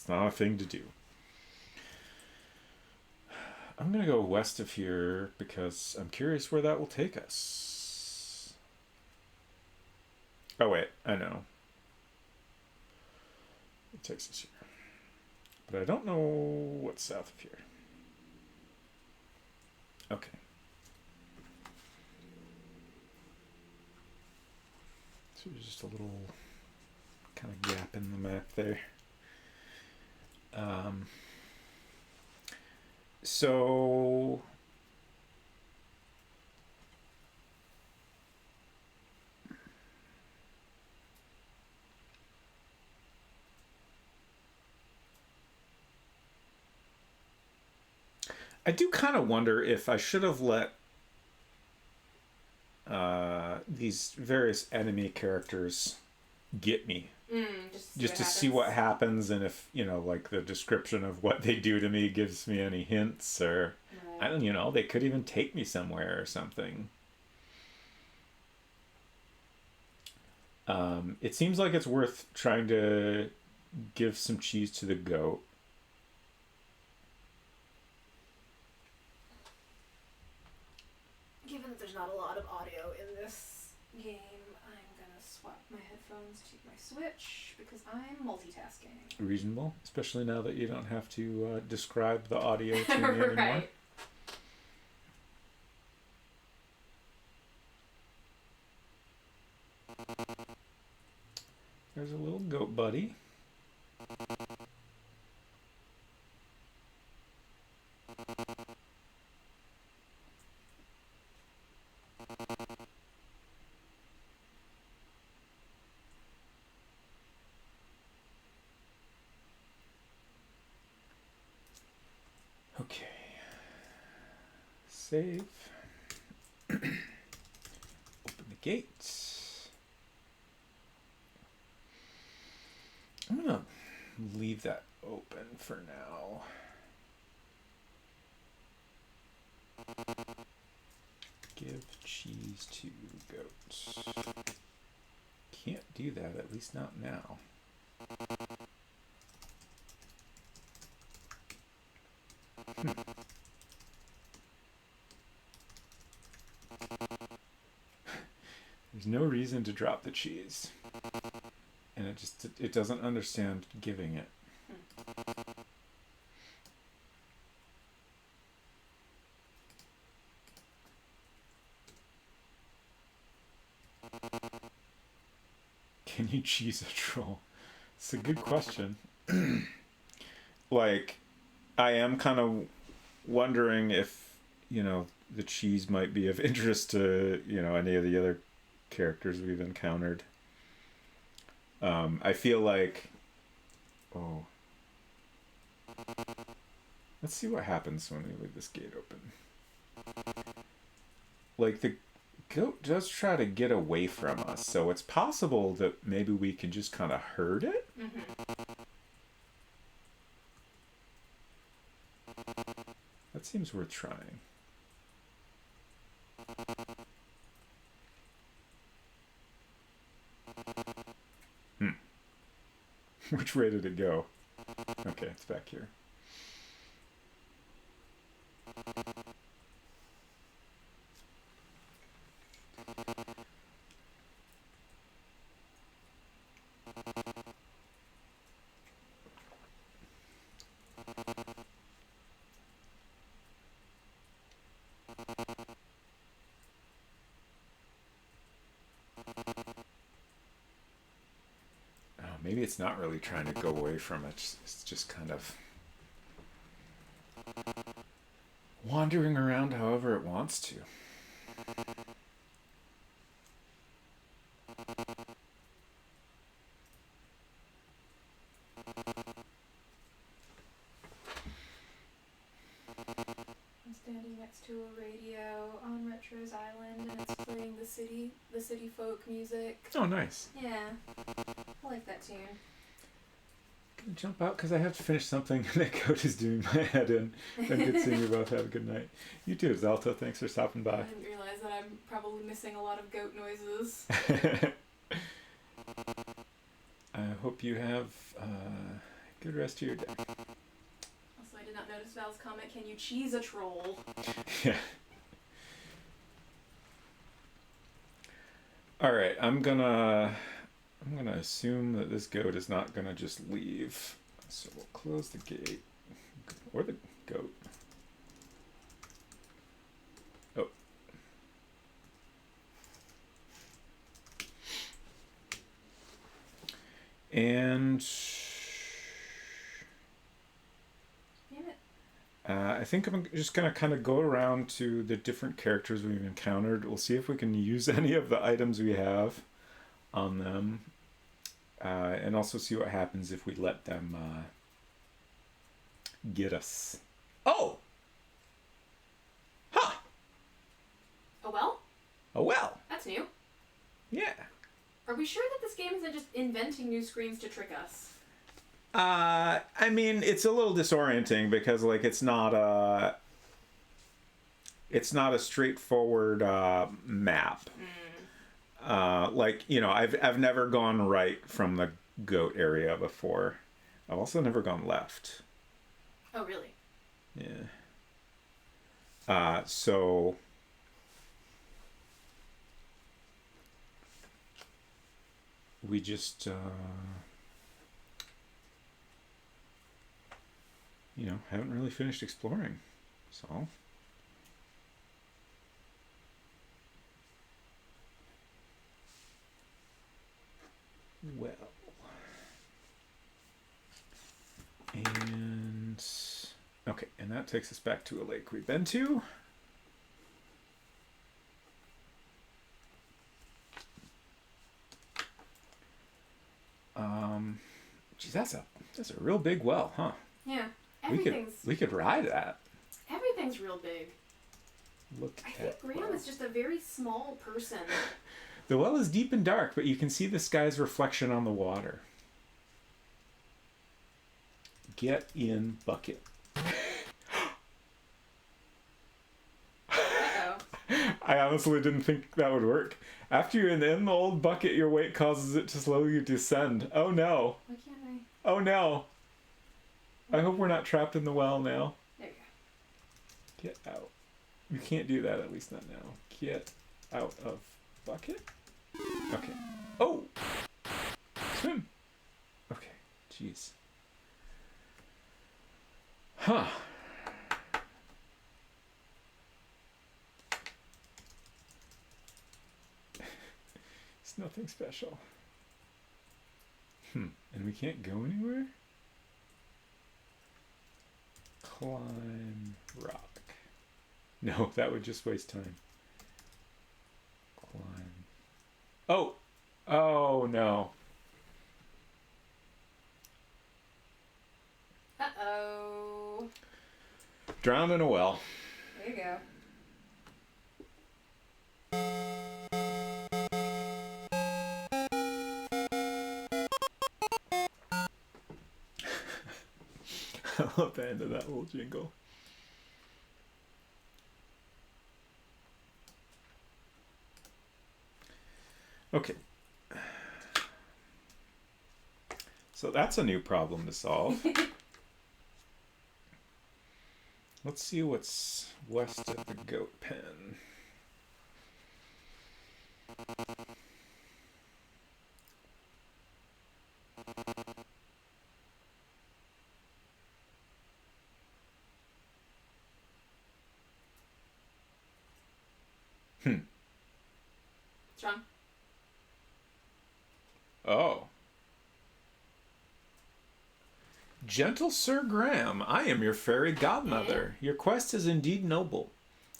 [SPEAKER 1] a thing to do. I'm gonna go west of here because I'm curious where that will take us. Oh wait, I know. It takes us here. But I don't know what's south of here. Okay. So there's just a little kind of gap in the map there. So I do kind of wonder if I should have let these various enemy characters get me. Just to see what happens, and if like the description of what they do to me gives me any hints, or
[SPEAKER 2] Right.
[SPEAKER 1] I don't they could even take me somewhere or something. It seems like it's worth trying to give some cheese to the goat.
[SPEAKER 2] Given that there's not a lot of audio in this game, I'm gonna swap my headphones to my Switch because I'm multitasking.
[SPEAKER 1] Reasonable, especially now that you don't have to describe the audio to me anymore.
[SPEAKER 2] Right.
[SPEAKER 1] There's a little goat buddy. Okay. Save. Open the gates. I'm gonna leave that open for now. Give cheese to goats. Can't do that, at least not now. There's no reason to drop the cheese. And it doesn't understand giving it. Can you cheese a troll? It's a good question. Like, I am kind of wondering if, the cheese might be of interest to, any of the other characters we've encountered. I feel like... Oh. Let's see what happens when we leave this gate open. Like, the goat does try to get away from us, so it's possible that maybe we can just kind of herd it? That seems worth trying. Which way did it go? Okay, it's back here. Maybe it's not really trying to go away from it. It's just kind of wandering around however it wants to.
[SPEAKER 2] I'm standing next to a radio on Retro's Island, and it's playing the city folk music.
[SPEAKER 1] Oh, nice.
[SPEAKER 2] Yeah, I like that tune.
[SPEAKER 1] Gonna jump out because I have to finish something that Goat is doing my head in. And good seeing you both. Have a good night. You too, Zalta. Thanks for stopping by.
[SPEAKER 2] I didn't realize that I'm probably missing a lot of goat noises.
[SPEAKER 1] I hope you have a good rest of your day.
[SPEAKER 2] Also, I did not notice Val's comment, can you cheese a troll?
[SPEAKER 1] Yeah. Alright, I'm gonna assume that this goat is not gonna just leave. So we'll close the gate. Or the goat. Oh. And
[SPEAKER 2] Damn it.
[SPEAKER 1] I think I'm just going to kind of go around to the different characters we've encountered. We'll see if we can use any of the items we have on them. And also see what happens if we let them get us. Oh! Huh!
[SPEAKER 2] Oh well?
[SPEAKER 1] Oh well!
[SPEAKER 2] That's new.
[SPEAKER 1] Yeah.
[SPEAKER 2] Are we sure that this game isn't just inventing new screens to trick us?
[SPEAKER 1] I mean, it's a little disorienting because, like, it's not a straightforward map. Like, you know, I've never gone right from the goat area before. I've also never gone left.
[SPEAKER 2] Oh, really?
[SPEAKER 1] Yeah. So we just you know, haven't really finished exploring. So well. And okay, and that takes us back to a lake we've been to. Geez, that's a real big well, huh?
[SPEAKER 2] Yeah.
[SPEAKER 1] We could ride that.
[SPEAKER 2] Everything's real big.
[SPEAKER 1] Look
[SPEAKER 2] I
[SPEAKER 1] at
[SPEAKER 2] think Graham is just a very small person.
[SPEAKER 1] The well is deep and dark, but you can see the sky's reflection on the water. Get in bucket.
[SPEAKER 2] Uh-oh.
[SPEAKER 1] I honestly didn't think that would work. After you're in the old bucket, your weight causes it to slowly descend. Oh no.
[SPEAKER 2] Why can't I?
[SPEAKER 1] Oh no. I hope we're not trapped in the well now.
[SPEAKER 2] There you
[SPEAKER 1] Get out. You can't do that, at least not now. Get out of bucket. Okay. Oh! Swim! Okay. Jeez. Huh. It's nothing special. And we can't go anywhere? Climb rock. No, that would just waste time. Climb. Oh! Oh no.
[SPEAKER 2] Uh-oh.
[SPEAKER 1] Drowned in a well.
[SPEAKER 2] There you go.
[SPEAKER 1] I love the end of that little jingle. Okay. So that's a new problem to solve. Let's see what's west of the goat pen.
[SPEAKER 2] Strong.
[SPEAKER 1] Oh. Gentle Sir Graham, I am your fairy godmother. Your quest is indeed noble.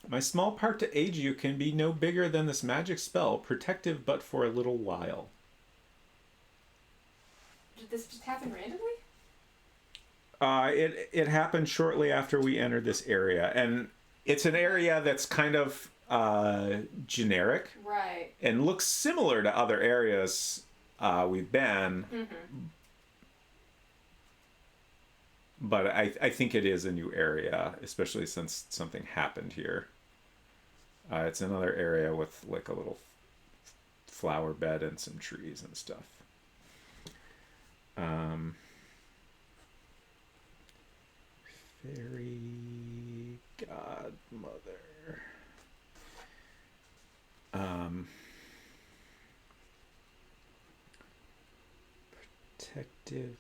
[SPEAKER 1] My small part to aid you can be no bigger than this magic spell, protective but for a little while.
[SPEAKER 2] Did this just happen randomly?
[SPEAKER 1] It happened shortly after we entered this area, and it's an area that's kind of generic,
[SPEAKER 2] Right.
[SPEAKER 1] and looks similar to other areas we've been.
[SPEAKER 2] Mm-hmm.
[SPEAKER 1] But I think it is a new area, especially since something happened here. It's another area with like a little flower bed and some trees and stuff. Fairy godmother. Protective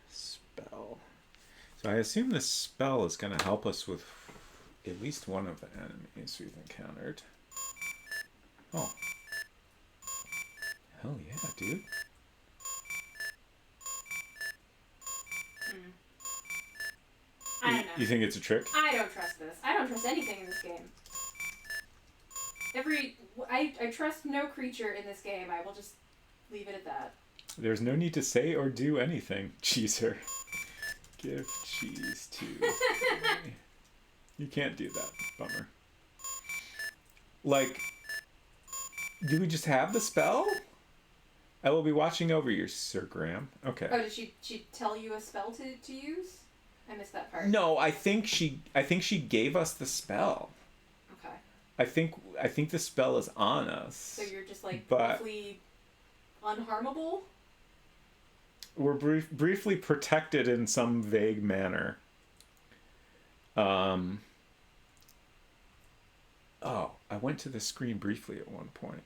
[SPEAKER 1] spell. So I assume this spell is going to help us with at least one of the enemies we've encountered. Oh. Hell yeah, dude.
[SPEAKER 2] I don't know.
[SPEAKER 1] You think it's a trick?
[SPEAKER 2] I don't trust this. I don't trust anything in this game. I trust no creature in this game. I will just leave it at that.
[SPEAKER 1] There's no need to say or do anything, cheeser. Give cheese to me. You can't do that. Bummer. Like, do we just have the spell? I will be watching over you, Sir Graham. Okay.
[SPEAKER 2] Oh, did she tell you a spell to use? I missed that part.
[SPEAKER 1] No, I think she gave us the spell.
[SPEAKER 2] Okay.
[SPEAKER 1] I think the spell is on us.
[SPEAKER 2] So you're just like
[SPEAKER 1] but
[SPEAKER 2] roughly unharmable?
[SPEAKER 1] We're briefly protected in some vague manner. Oh, I went to the screen briefly at one point.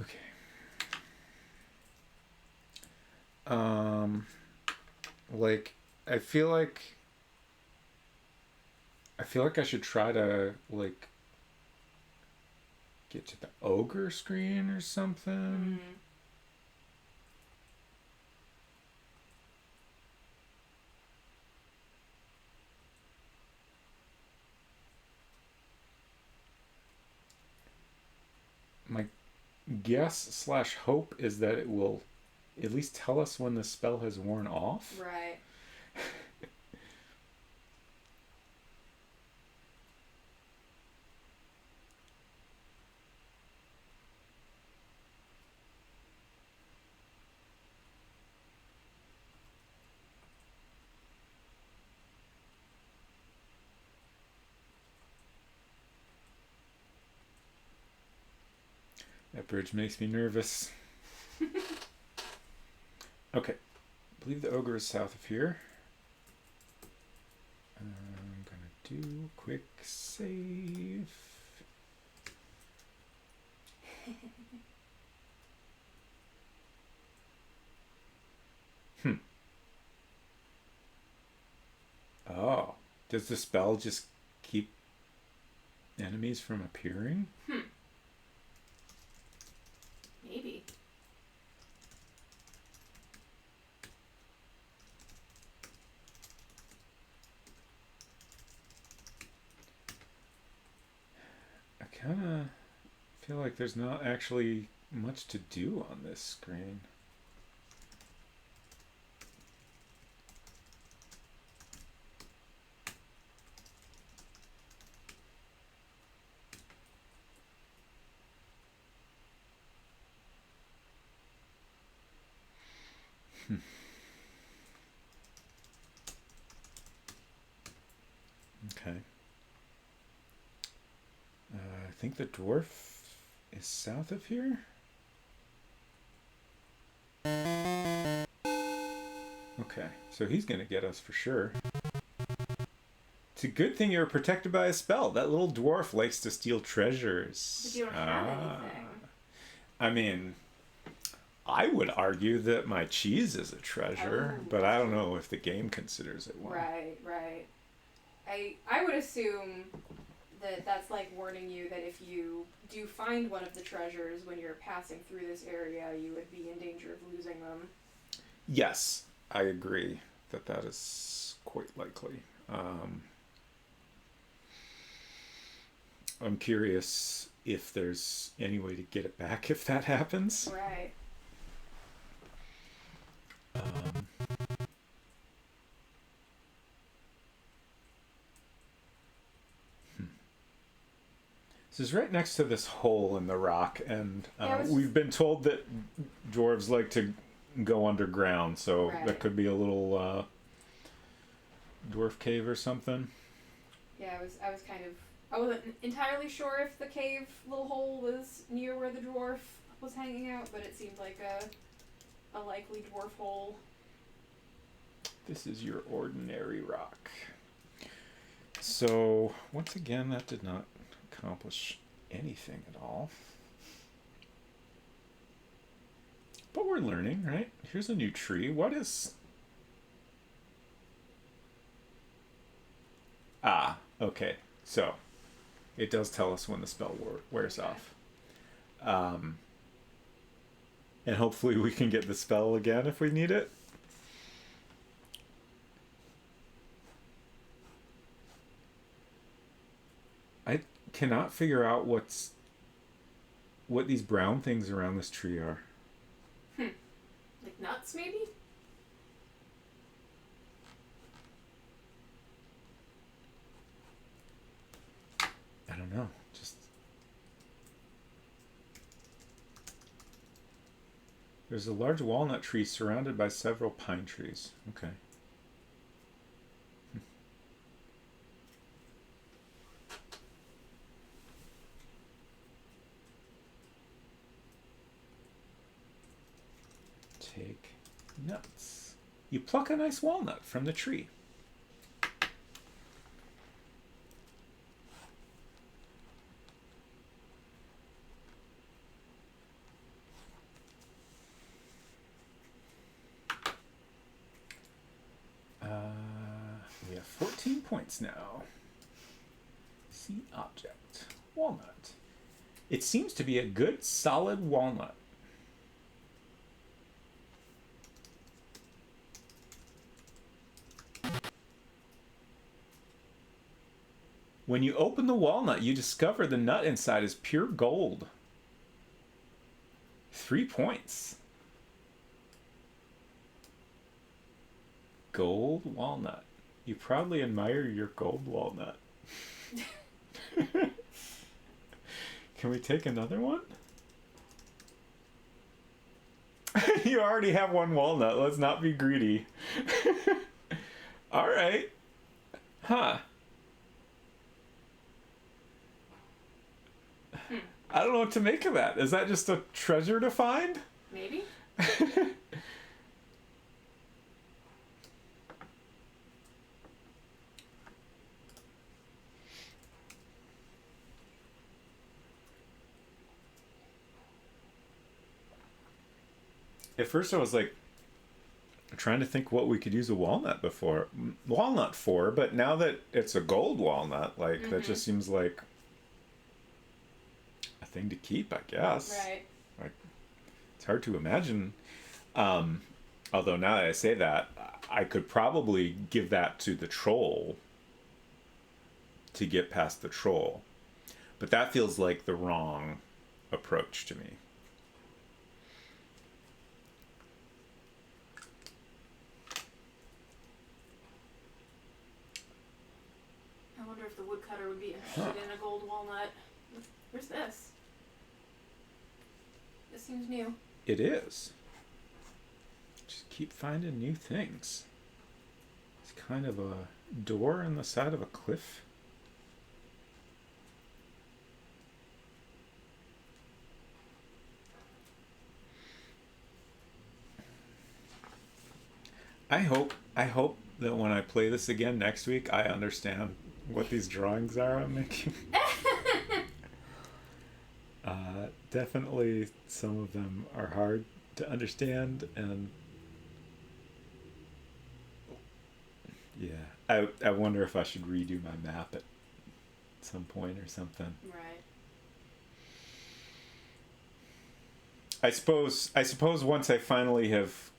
[SPEAKER 1] Okay. Like, I feel like I should try to, like, get to the ogre screen or something. My guess / hope is that it will at least tell us when the spell has worn off.
[SPEAKER 2] Right.
[SPEAKER 1] That bridge makes me nervous. Okay. I believe the ogre is south of here. I'm gonna do a quick save. Oh. Does the spell just keep enemies from appearing?
[SPEAKER 2] Maybe.
[SPEAKER 1] I kind of feel like there's not actually much to do on this screen. Okay. I think the dwarf is south of here. Okay, so he's gonna get us for sure. It's a good thing you're protected by a spell. That little dwarf likes to steal treasures.
[SPEAKER 2] But you don't have anything.
[SPEAKER 1] I mean, I would argue that my cheese is a treasure,
[SPEAKER 2] Oh.
[SPEAKER 1] but I don't know if the game considers it one.
[SPEAKER 2] Right, right. I would assume that that's like warning you that if you do find one of the treasures when you're passing through this area, you would be in danger of losing them.
[SPEAKER 1] Yes, I agree that that is quite likely. I'm curious if there's any way to get it back if that happens.
[SPEAKER 2] Right.
[SPEAKER 1] This is right next to this hole in the rock, and
[SPEAKER 2] Yeah,
[SPEAKER 1] we've been told that dwarves like to go underground, so
[SPEAKER 2] Right.
[SPEAKER 1] that could be a little dwarf cave or something.
[SPEAKER 2] Yeah, I wasn't entirely sure if the cave little hole was near where the dwarf was hanging out, but it seemed like a likely dwarf hole.
[SPEAKER 1] This is your ordinary rock. So, once again, that did not accomplish anything at all. But we're learning, right? Here's a new tree. What is... Ah, okay. So, it does tell us when the spell wears
[SPEAKER 2] Okay.
[SPEAKER 1] off. And hopefully we can get the spell again if we need it. I cannot figure out what these brown things around this tree are.
[SPEAKER 2] Like nuts, maybe?
[SPEAKER 1] I don't know. Just there's a large walnut tree surrounded by several pine trees. Okay. Take nuts. You pluck a nice walnut from the tree. We have 14 points now. See object. Walnut. It seems to be a good, solid walnut. When you open the walnut, you discover the nut inside is pure gold. 3 points. Gold walnut. You proudly admire your gold walnut. Can we take another one? You already have one walnut. Let's not be greedy. All right. Huh. I don't know what to make of that. Is that just a treasure to find?
[SPEAKER 2] Maybe?
[SPEAKER 1] At first I was like trying to think what we could use a walnut for, but now that it's a gold walnut, like that just seems like a thing to keep, I guess.
[SPEAKER 2] Right.
[SPEAKER 1] Like, it's hard to imagine. Although now that I say that, I could probably give that to the troll to get past the troll. But that feels like the wrong approach to me.
[SPEAKER 2] I wonder if the woodcutter would be interested in a gold walnut. Where's this? This seems new.
[SPEAKER 1] It is. Just keep finding new things. It's kind of a door in the side of a cliff. I hope that when I play this again next week, I understand what these drawings are I'm making. Definitely some of them are hard to understand, and yeah, I wonder if I should redo my map at some point or something.
[SPEAKER 2] Right.
[SPEAKER 1] I suppose once I finally have,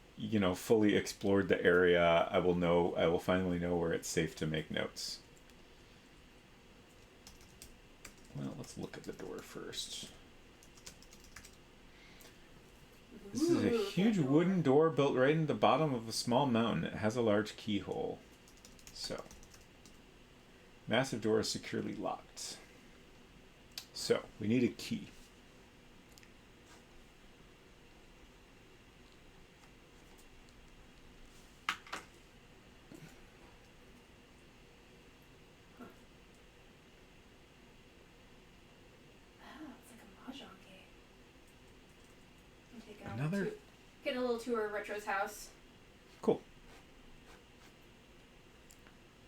[SPEAKER 1] fully explored the area, I will finally know where it's safe to make notes. Well, let's look at the door first. This is a huge wooden door built right in the bottom of a small mountain. It has a large keyhole. So, massive door is securely locked. So, we need a key. Another.
[SPEAKER 2] Getting a little tour of Retro's house.
[SPEAKER 1] Cool.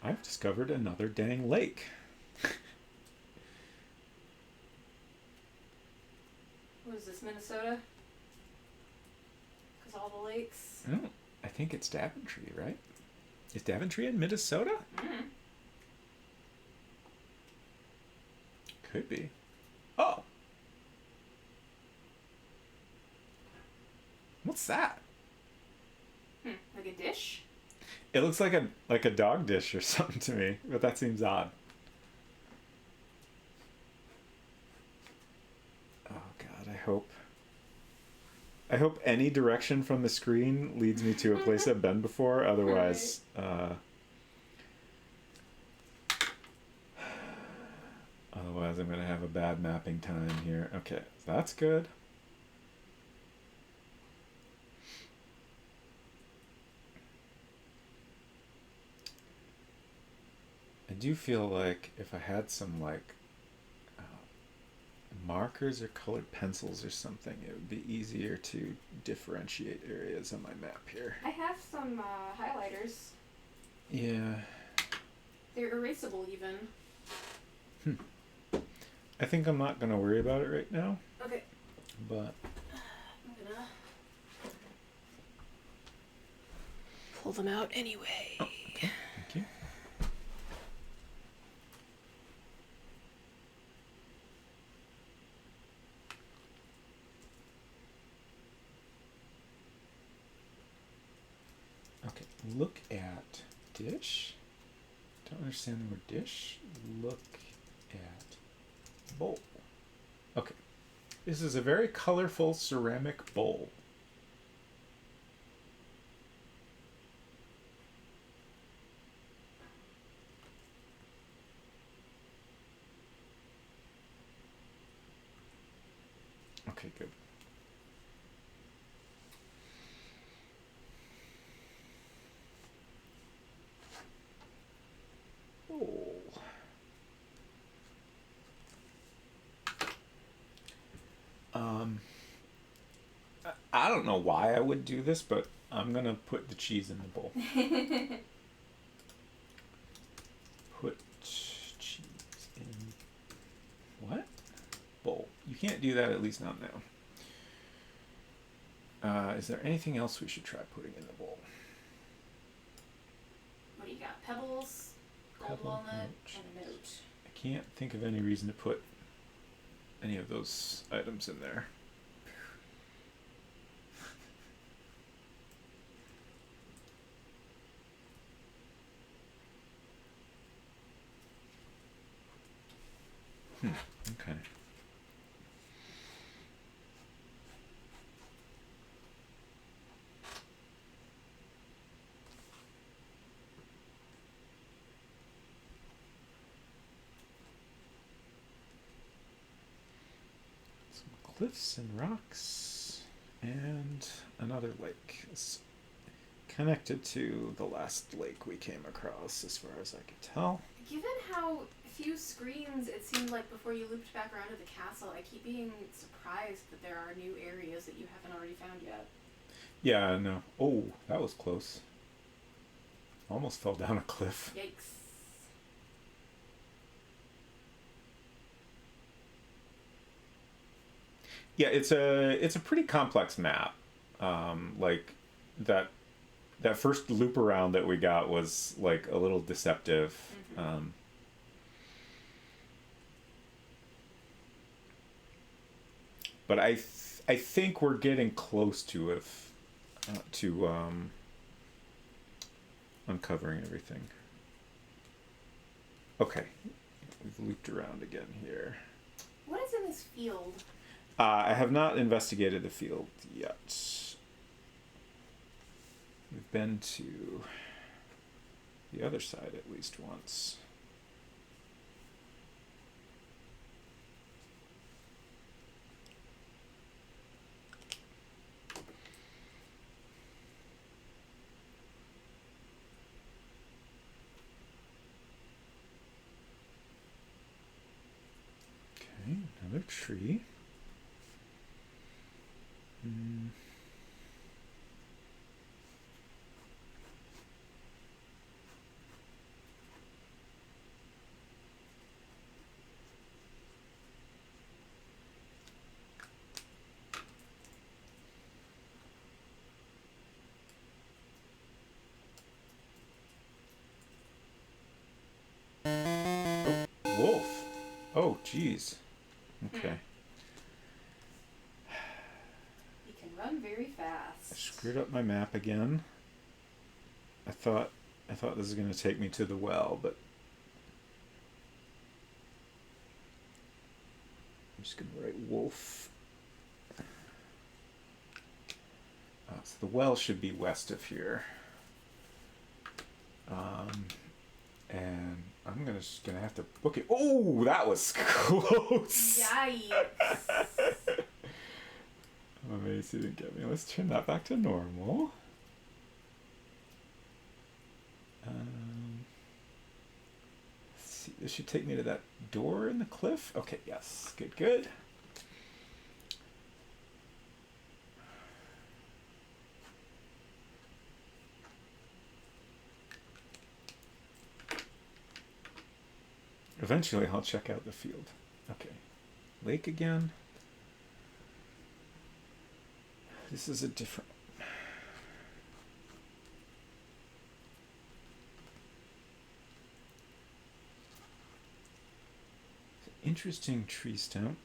[SPEAKER 1] I've discovered another dang lake.
[SPEAKER 2] What is this, Minnesota? Because all the lakes.
[SPEAKER 1] Oh, I think it's Daventry, right? Is Daventry in Minnesota?
[SPEAKER 2] Mm.
[SPEAKER 1] Could be. Oh. What's that?
[SPEAKER 2] Like a dish?
[SPEAKER 1] It looks like a dog dish or something to me, but that seems odd. Oh God, I hope any direction from the screen leads me to a place I've been before. Otherwise, otherwise I'm gonna have a bad mapping time here. Okay, so that's good. I do feel like if I had some markers or colored pencils or something, it would be easier to differentiate areas on my map here.
[SPEAKER 2] I have some highlighters.
[SPEAKER 1] Yeah.
[SPEAKER 2] They're erasable even.
[SPEAKER 1] I think I'm not going to worry about it right now.
[SPEAKER 2] Okay.
[SPEAKER 1] But
[SPEAKER 2] I'm gonna pull them out anyway.
[SPEAKER 1] Oh, okay. Thank you. Okay, look at dish. Don't understand the word dish. Look at bowl. Okay. This is a very colorful ceramic bowl. Okay, good. I don't know why I would do this, but I'm gonna put the cheese in the bowl. Put cheese in what? Bowl. You can't do that, at least not now. Is there anything else we should try putting in the bowl?
[SPEAKER 2] What do you got? Pebbles, gold walnut, and a note.
[SPEAKER 1] I can't think of any reason to put any of those items in there. Okay. Some cliffs and rocks and another lake. It's connected to the last lake we came across, as far as I could tell.
[SPEAKER 2] Given how few screens it seemed like before you looped back around to the castle, I keep being surprised that there are new areas that you haven't already found yet.
[SPEAKER 1] Yeah, no. Oh, that was close. Almost fell down a cliff.
[SPEAKER 2] Yikes.
[SPEAKER 1] Yeah, it's a pretty complex map. Like that that first loop around that we got was like a little deceptive. But I think we're getting close to uncovering everything. Okay, we've looped around again here.
[SPEAKER 2] What is in this field?
[SPEAKER 1] I have not investigated the field yet. We've been to the other side at least once. Okay, another tree. Wolf. Oh, geez. Okay.
[SPEAKER 2] He can run very
[SPEAKER 1] I
[SPEAKER 2] fast.
[SPEAKER 1] screwed up my map again. I thought this was going to take me to the well, but I'm just going to write wolf. So the well should be west of here. And I'm just gonna have to book it. Oh, that was close.
[SPEAKER 2] Yikes.
[SPEAKER 1] I'm amazed he didn't get me. Let's turn that back to normal. Let's see. This should take me to that door in the cliff. Okay, yes. Good, good. Eventually, I'll check out the field. Okay. Lake again. This is a different... Interesting tree stump.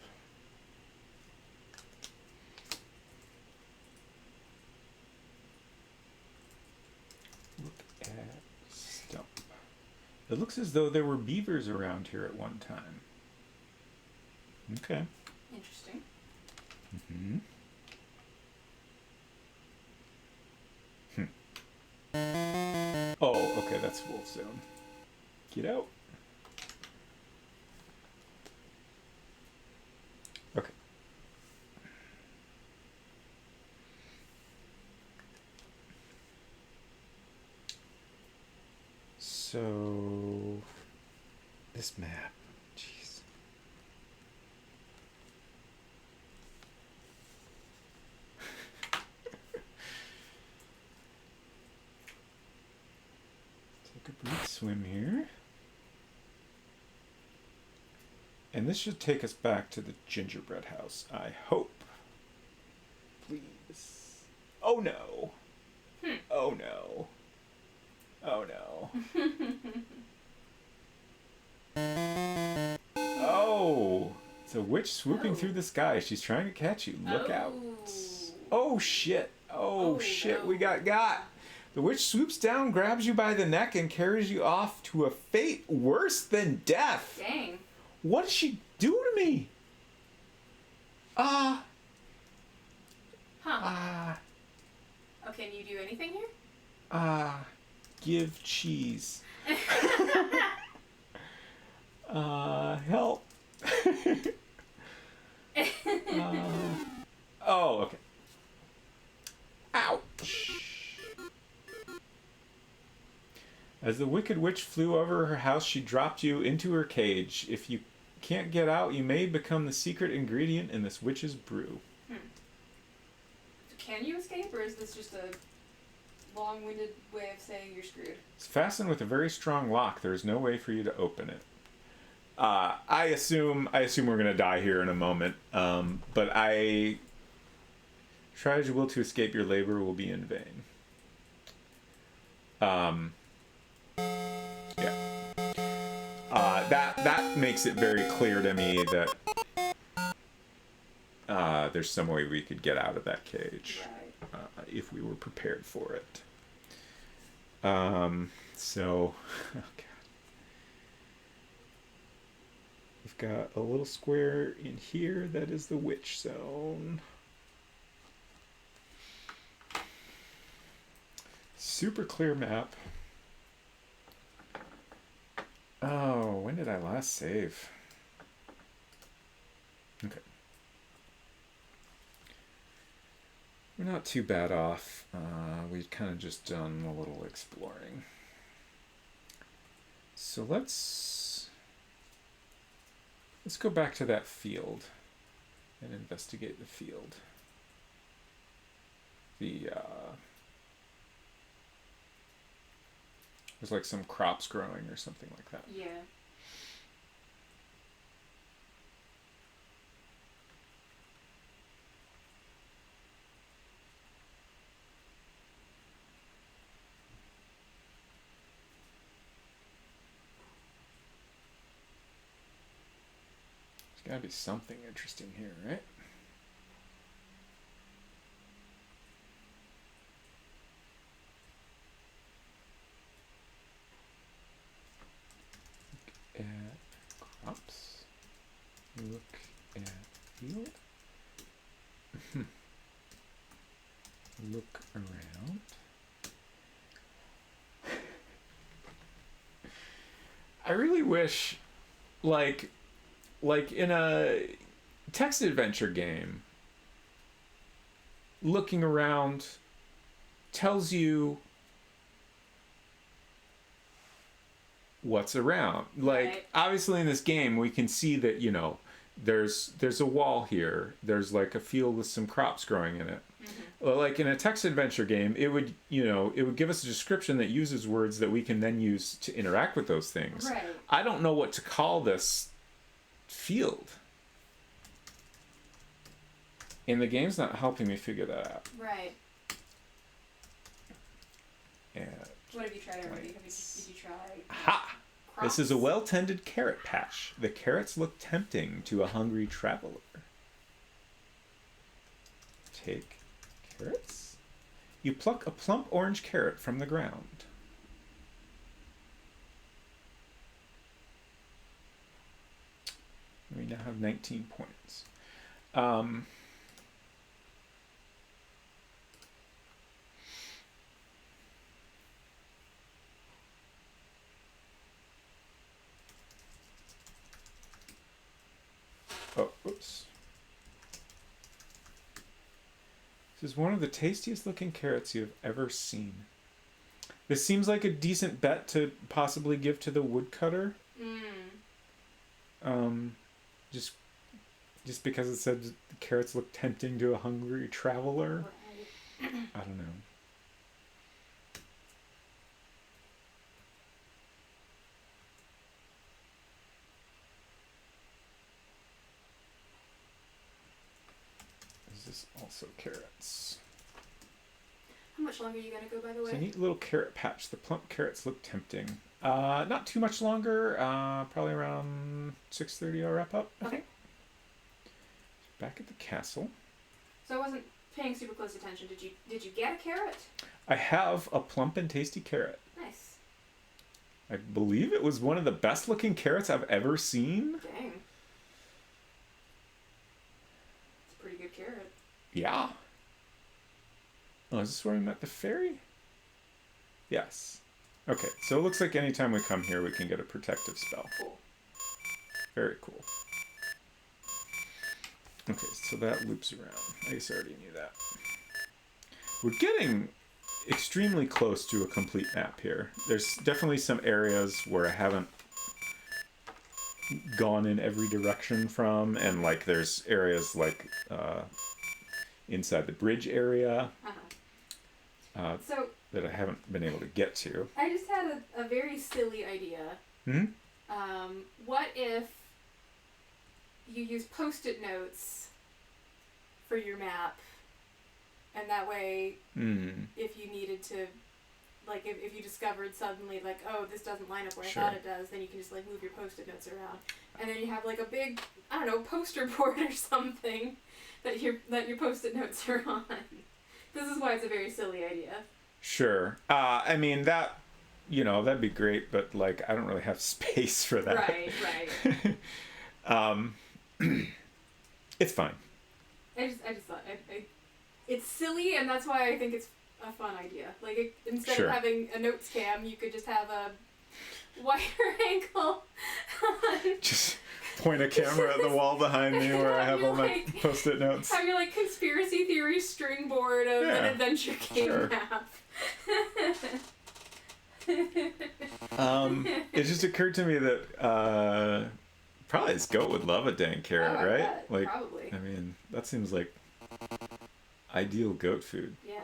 [SPEAKER 1] Look at stump. It looks as though there were beavers around here at one time. Okay.
[SPEAKER 2] Interesting.
[SPEAKER 1] Mm-hmm. Oh, okay, that's wolf zone. Get out. Okay. So, this map, jeez. Take a brief swim here. And this should take us back to the gingerbread house, I hope. Please. Oh no. Oh no. Oh no. Oh! It's a witch swooping through the sky. She's trying to catch you. Look out. Oh shit. Oh shit,
[SPEAKER 2] no.
[SPEAKER 1] we got. The witch swoops down, grabs you by the neck, and carries you off to a fate worse than death.
[SPEAKER 2] Dang.
[SPEAKER 1] What did she do to me?
[SPEAKER 2] Huh.
[SPEAKER 1] Ah.
[SPEAKER 2] Oh, can you do anything here?
[SPEAKER 1] Give cheese. Help. Oh, okay. Ouch. As the wicked witch flew over her house, she dropped you into her cage. If you can't get out, you may become the secret ingredient in this witch's brew.
[SPEAKER 2] Can you escape, or is this just a long-winded way of saying you're screwed?
[SPEAKER 1] It's fastened with a very strong lock. There is no way for you to open it. I assume we're gonna die here in a moment. But I try as you will to escape, your labor will be in vain. Yeah. That makes it very clear to me that there's some way we could get out of that cage if we were prepared for it. So, oh God. We've got a little square in here that is the witch zone. Super clear map. Oh, when did I last save? Okay. We're not too bad off. We've kind of just done a little exploring. So let's go back to that field and investigate the field. There's like some crops growing or something like that.
[SPEAKER 2] Yeah.
[SPEAKER 1] There's gotta be something interesting here, right? Look at crops. Look at field. Look around. I really wish, like in a text adventure game, looking around tells you what's around. Like,
[SPEAKER 2] Right.
[SPEAKER 1] obviously in this game we can see that, you know, there's a wall here, there's like a field with some crops growing in it. Well, like in a text adventure game, it would give us a description that uses words that we can then use to interact with those things.
[SPEAKER 2] Right.
[SPEAKER 1] I don't know what to call this field. And the game's not helping me figure that out.
[SPEAKER 2] Right.
[SPEAKER 1] And
[SPEAKER 2] What have you tried already? Did you try?
[SPEAKER 1] aha!
[SPEAKER 2] Crops?
[SPEAKER 1] This is a well-tended carrot patch. The carrots look tempting to a hungry traveler. Take carrots. You pluck a plump orange carrot from the ground. We now have 19 points. Oh, oops. This is one of the tastiest looking carrots you have ever seen. This seems like a decent bet to possibly give to the woodcutter. Just because it said the carrots look tempting to a hungry traveler.
[SPEAKER 2] Right.
[SPEAKER 1] I don't know. Is this also carrots?
[SPEAKER 2] How much longer are you gonna go, by the
[SPEAKER 1] It's a
[SPEAKER 2] way?
[SPEAKER 1] neat little carrot patch. The plump carrots look tempting. Not too much longer. Probably around 6:30. I'll wrap up. I
[SPEAKER 2] Okay.
[SPEAKER 1] think. Back at the castle.
[SPEAKER 2] So I wasn't paying super close attention. Did you get a carrot?
[SPEAKER 1] I have a plump and tasty carrot.
[SPEAKER 2] Nice.
[SPEAKER 1] I believe it was one of the best looking carrots I've ever seen.
[SPEAKER 2] Dang. It's a pretty good carrot.
[SPEAKER 1] Yeah. Oh, is this where we met the fairy? Yes. Okay, so it looks like anytime we come here, we can get a protective spell.
[SPEAKER 2] Cool.
[SPEAKER 1] Very cool. Okay, so that loops around. I guess I already knew that. We're getting extremely close to a complete map here. There's definitely some areas where I haven't gone in every direction from, and like there's areas like inside the bridge area
[SPEAKER 2] So
[SPEAKER 1] that I haven't been able to get to.
[SPEAKER 2] I just had a very silly idea.
[SPEAKER 1] Hmm?
[SPEAKER 2] What if you use Post-it notes for your map, and that way, if you needed to, like, if you discovered suddenly, like, oh, this doesn't line up where I thought it does, then you can just, like, move your Post-it notes around. And then you have, like, a big, I don't know, poster board or something that your Post-it notes are on. This is why it's a very silly idea.
[SPEAKER 1] Sure. I mean, that, that'd be great, but, like, I don't really have space for that.
[SPEAKER 2] Right.
[SPEAKER 1] It's fine.
[SPEAKER 2] I just thought, it's silly, and that's why I think it's a fun idea. Like, instead of having a notes cam, you could just have a wider angle.
[SPEAKER 1] Just point a camera at the wall behind me where I have all my Post-it notes.
[SPEAKER 2] Have your, like, conspiracy theory string board of an adventure game map.
[SPEAKER 1] It just occurred to me that probably this goat would love a dang carrot, right?
[SPEAKER 2] Bet,
[SPEAKER 1] like,
[SPEAKER 2] probably.
[SPEAKER 1] I mean, that seems like ideal goat food.
[SPEAKER 2] Yeah.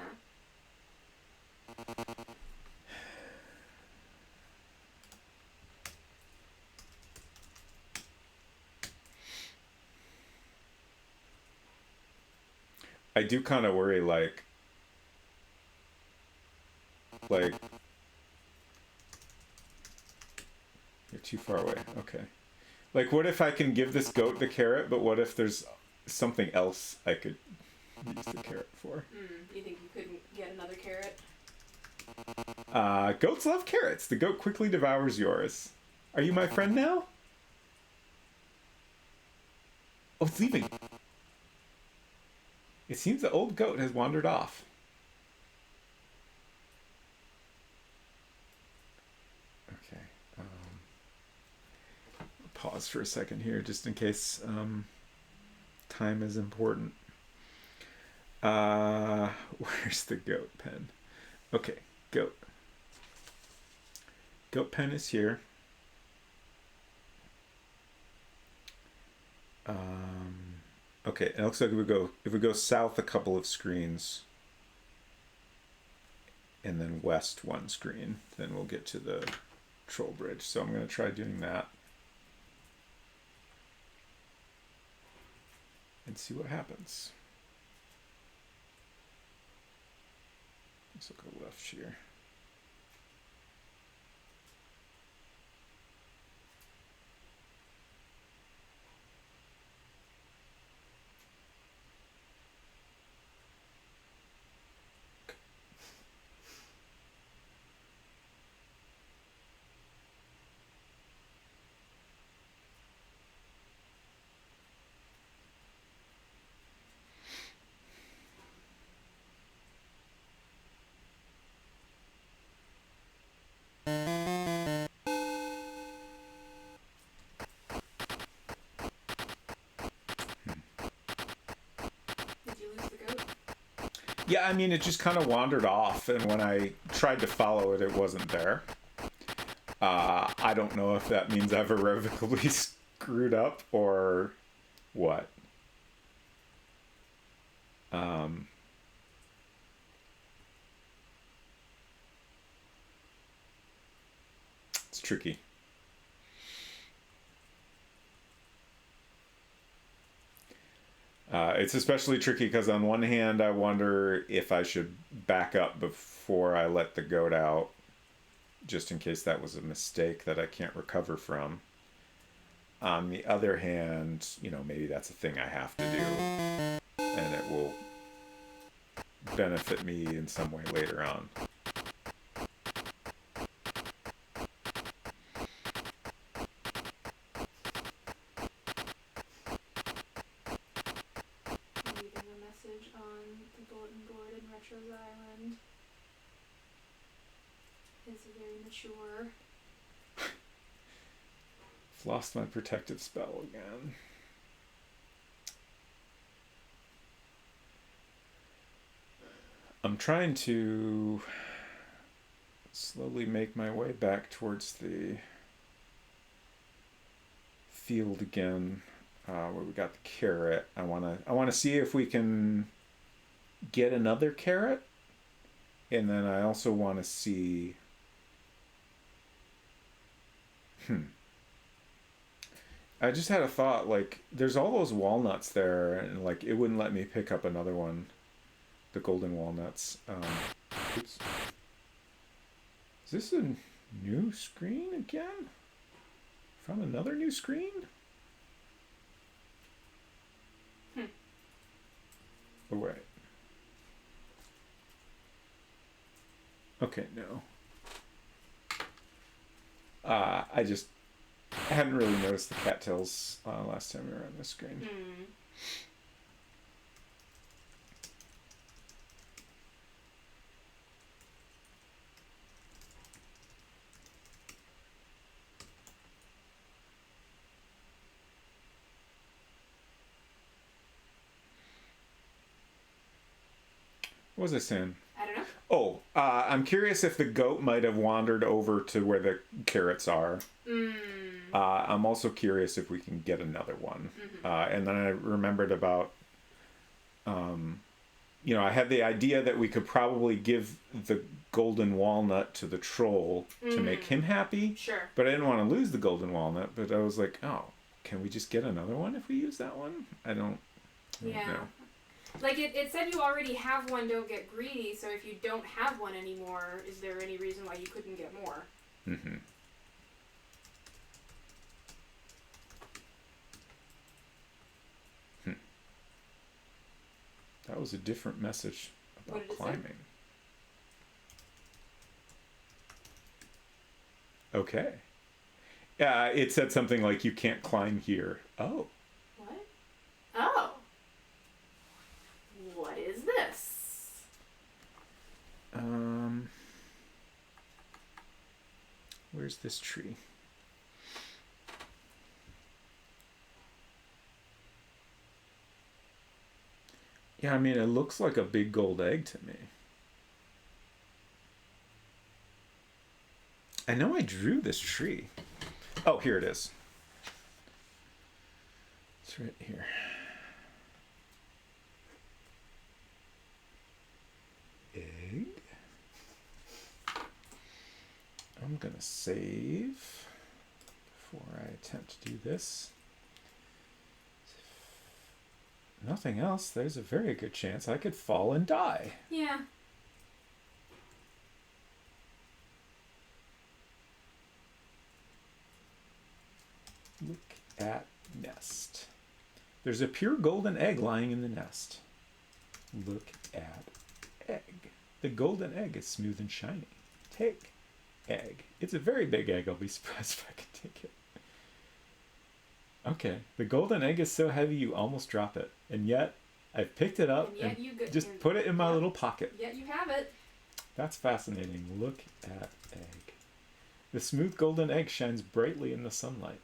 [SPEAKER 1] I do kind of worry, like you're too far away. Okay. Like, what if I can give this goat the carrot, but what if there's something else I could use the carrot for?
[SPEAKER 2] You think you couldn't get another carrot?
[SPEAKER 1] Goats love carrots. The goat quickly devours yours. Are you my friend now? Oh, it's leaving. It seems the old goat has wandered off. Okay. Pause for a second here, just in case time is important. Where's the goat pen? Okay, goat. Goat pen is here. Okay, it looks like if we go south a couple of screens and then west one screen, then we'll get to the troll bridge. So I'm going to try doing that and see what happens. Let's look at left here. Yeah, I mean, it just kind of wandered off, and when I tried to follow it, it wasn't there. I don't know if that means I've irrevocably screwed up or what. It's tricky. It's especially tricky because on one hand, I wonder if I should back up before I let the goat out, just in case that was a mistake that I can't recover from. On the other hand, maybe that's a thing I have to do, and it will benefit me in some way later on. Lost my protective spell again. I'm trying to slowly make my way back towards the field again, where we got the carrot. I wanna see if we can get another carrot, and then I also want to see. I just had a thought, like, there's all those walnuts there, and, like, it wouldn't let me pick up another one. The golden walnuts. Oops. Is this a new screen again? Found another new screen? Oh, wait. Okay, no. I hadn't really noticed the cattails last time we were on this screen. What was I saying?
[SPEAKER 2] I don't know.
[SPEAKER 1] Oh, I'm curious if the goat might have wandered over to where the carrots are. I'm also curious if we can get another one. And then I remembered about, I had the idea that we could probably give the golden walnut to the troll to make him happy.
[SPEAKER 2] Sure.
[SPEAKER 1] But I didn't want to lose the golden walnut. But I was like, oh, can we just get another one if we use that one? I don't know.
[SPEAKER 2] Like, it said you already have one, don't get greedy, so if you don't have one anymore, is there any reason why you couldn't get more?
[SPEAKER 1] That was a different message about climbing. Okay. It said something like, you can't climb here. Oh.
[SPEAKER 2] What? Oh. What is this?
[SPEAKER 1] Where's this tree? Yeah, I mean, it looks like a big gold egg to me. I know I drew this tree. Oh, here it is. It's right here. Egg. I'm gonna save before I attempt to do this. If nothing else, there's a very good chance I could fall and die.
[SPEAKER 2] Yeah.
[SPEAKER 1] Look at nest. There's a pure golden egg lying in the nest. Look at egg. The golden egg is smooth and shiny. Take egg. It's a very big egg. I'll be surprised if I can take it. Okay. The golden egg is so heavy you almost drop it. And yet, I picked it up and just put it in my little pocket.
[SPEAKER 2] Yet you have it.
[SPEAKER 1] That's fascinating. Look at egg. The smooth golden egg shines brightly in the sunlight.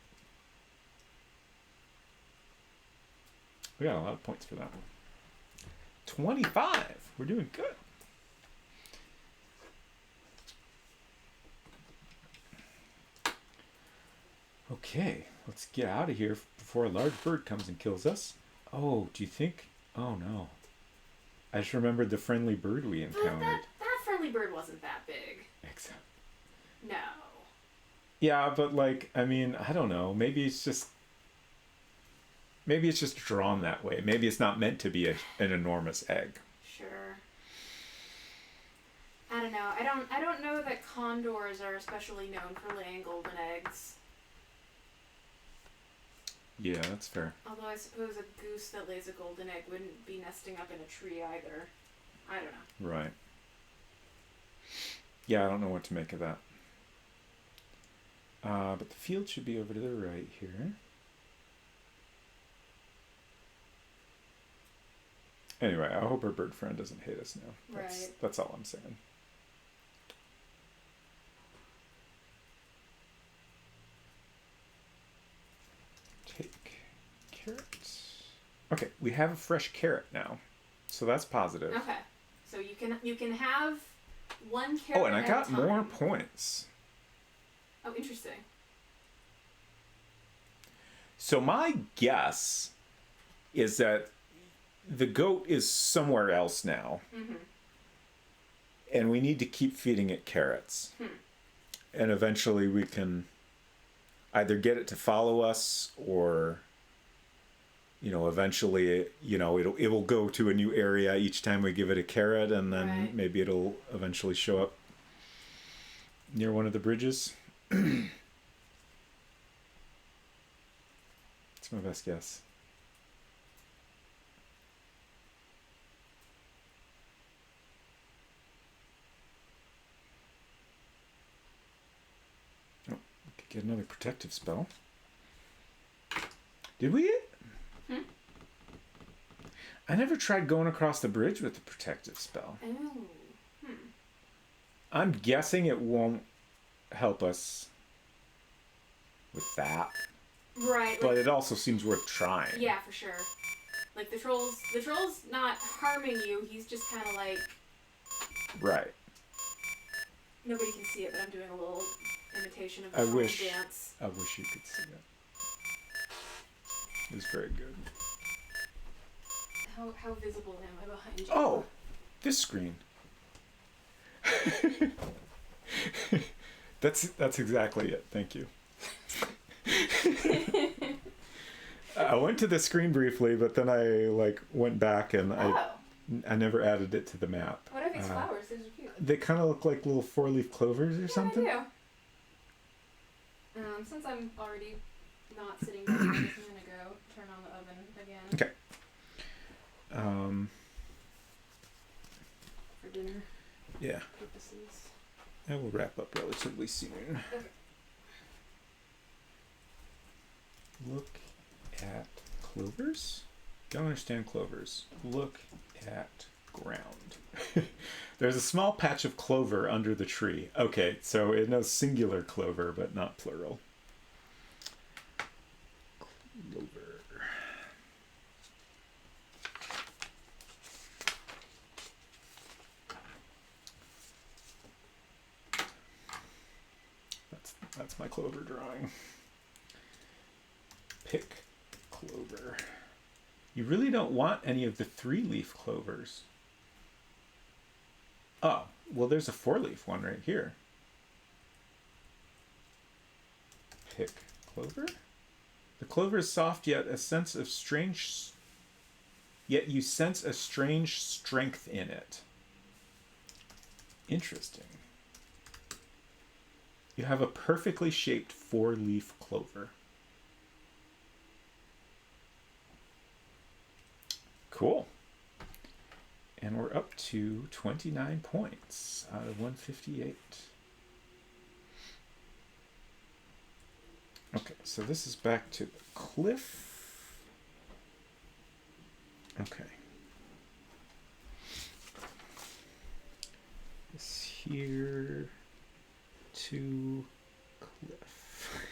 [SPEAKER 1] We got a lot of points for that one. 25. We're doing good. Okay, let's get out of here before a large bird comes and kills us. Oh, do you think? Oh no. I just remembered the friendly bird we encountered.
[SPEAKER 2] That friendly bird wasn't that big.
[SPEAKER 1] Exactly.
[SPEAKER 2] No.
[SPEAKER 1] Yeah, but like, I mean, I don't know. Maybe it's just drawn that way. Maybe it's not meant to be an enormous egg.
[SPEAKER 2] Sure. I don't know. I don't know that condors are especially known for laying golden eggs.
[SPEAKER 1] Yeah, that's fair.
[SPEAKER 2] Although I suppose a goose that lays a golden egg wouldn't be nesting up in a tree either. I don't know.
[SPEAKER 1] Right. Yeah, I don't know what to make of that. But the field should be over to the right here. Anyway, I hope our bird friend doesn't hate us now. That's all I'm saying. Take carrot. Okay, we have a fresh carrot now, so that's positive.
[SPEAKER 2] Okay, so you can have one carrot.
[SPEAKER 1] Oh, and I got more points.
[SPEAKER 2] Oh, interesting.
[SPEAKER 1] So my guess is that the goat is somewhere else now.
[SPEAKER 2] Mm-hmm.
[SPEAKER 1] And we need to keep feeding it carrots. And eventually we can either get it to follow us or, eventually, it will go to a new area each time we give it a carrot, and then
[SPEAKER 2] Right.
[SPEAKER 1] maybe it'll eventually show up near one of the bridges. That's my best guess. Oh, we could get another protective spell. Did we? I never tried going across the bridge with the protective spell.
[SPEAKER 2] Oh.
[SPEAKER 1] I'm guessing it won't help us with that.
[SPEAKER 2] Right.
[SPEAKER 1] But it also seems worth trying.
[SPEAKER 2] Yeah, for sure. Like the troll's not harming you. He's just kind of like,
[SPEAKER 1] Right.
[SPEAKER 2] nobody can see it, but I'm doing a little imitation of the
[SPEAKER 1] I
[SPEAKER 2] troll
[SPEAKER 1] wish-
[SPEAKER 2] dance.
[SPEAKER 1] I wish you could see that. It was very good.
[SPEAKER 2] How visible am I behind you?
[SPEAKER 1] Oh, this screen. That's exactly it. Thank you. I went to the screen briefly, but then I went back and
[SPEAKER 2] Oh.
[SPEAKER 1] I never added it to the map.
[SPEAKER 2] What are these flowers? These are cute.
[SPEAKER 1] They kind of look like little 4-leaf clovers or something.
[SPEAKER 2] Yeah, I do. Since I'm already not sitting down, I'm just gonna go turn on the oven again.
[SPEAKER 1] Okay.
[SPEAKER 2] For dinner
[SPEAKER 1] Yeah,
[SPEAKER 2] purposes.
[SPEAKER 1] and we'll wrap up relatively soon.
[SPEAKER 2] Okay.
[SPEAKER 1] Look at clovers? Don't understand clovers. Look at ground. There's a small patch of clover under the tree. Okay, so it knows singular clover, but not plural. Clover. That's my clover drawing. Pick clover. You really don't want any of the 3-leaf clovers. Oh, well, there's a 4-leaf one right here. Pick clover. The clover is soft, yet you sense a strange strength in it. Interesting. You have a perfectly shaped 4-leaf clover. Cool. And we're up to 29 points out of 158. Okay, so this is back to the cliff. Okay. This here to cliff.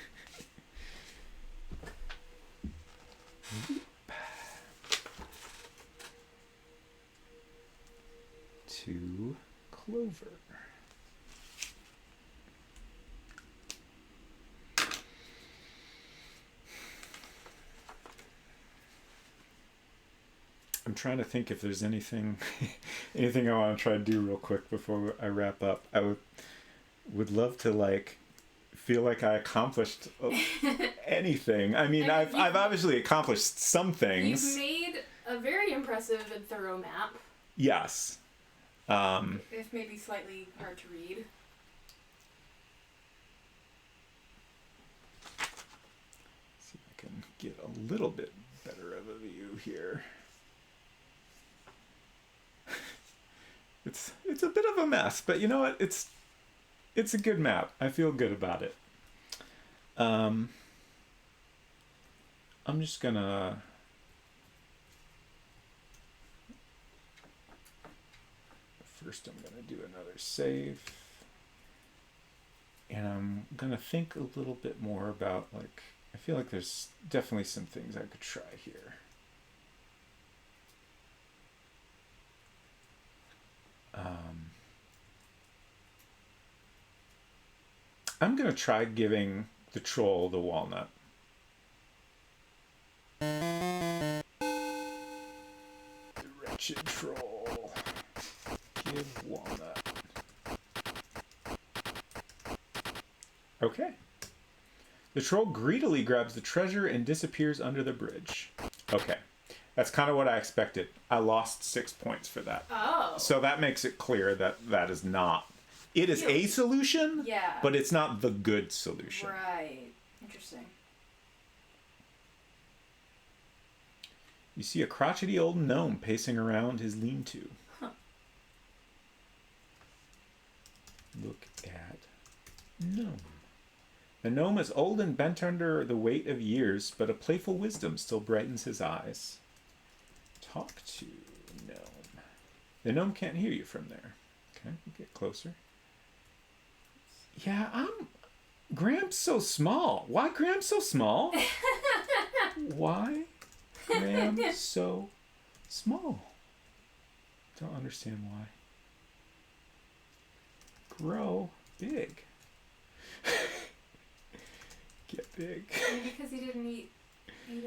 [SPEAKER 1] To clover. I'm trying to think if there's anything anything I want to try to do real quick before I wrap up. I would love to feel like I accomplished anything. I mean, I've obviously accomplished some things.
[SPEAKER 2] You've made a very impressive and thorough map.
[SPEAKER 1] Yes.
[SPEAKER 2] If maybe slightly hard to read.
[SPEAKER 1] See if I can get a little bit better of a view here. It's a bit of a mess, but you know what? It's a good map. I feel good about it. I'm just gonna first I'm gonna do another save. And I'm gonna think a little bit more about I feel like there's definitely some things I could try here. I'm gonna try giving the troll the walnut. The wretched troll. Give walnut. Okay. The troll greedily grabs the treasure and disappears under the bridge. Okay. That's kind of what I expected. I lost 6 points for that.
[SPEAKER 2] Oh.
[SPEAKER 1] So that makes it clear that that is not... It is a solution,
[SPEAKER 2] Yeah.
[SPEAKER 1] but it's not the good solution.
[SPEAKER 2] Right. Interesting.
[SPEAKER 1] You see a crotchety old gnome pacing around his lean-to.
[SPEAKER 2] Huh.
[SPEAKER 1] Look at gnome. The gnome is old and bent under the weight of years, but a playful wisdom still brightens his eyes. Talk to gnome. The gnome can't hear you from there. Okay, get closer. Yeah, Graham's so small. Why Graham's so small? Why Graham's so small? Don't understand why. Grow big. Get big.
[SPEAKER 2] Maybe because he doesn't eat in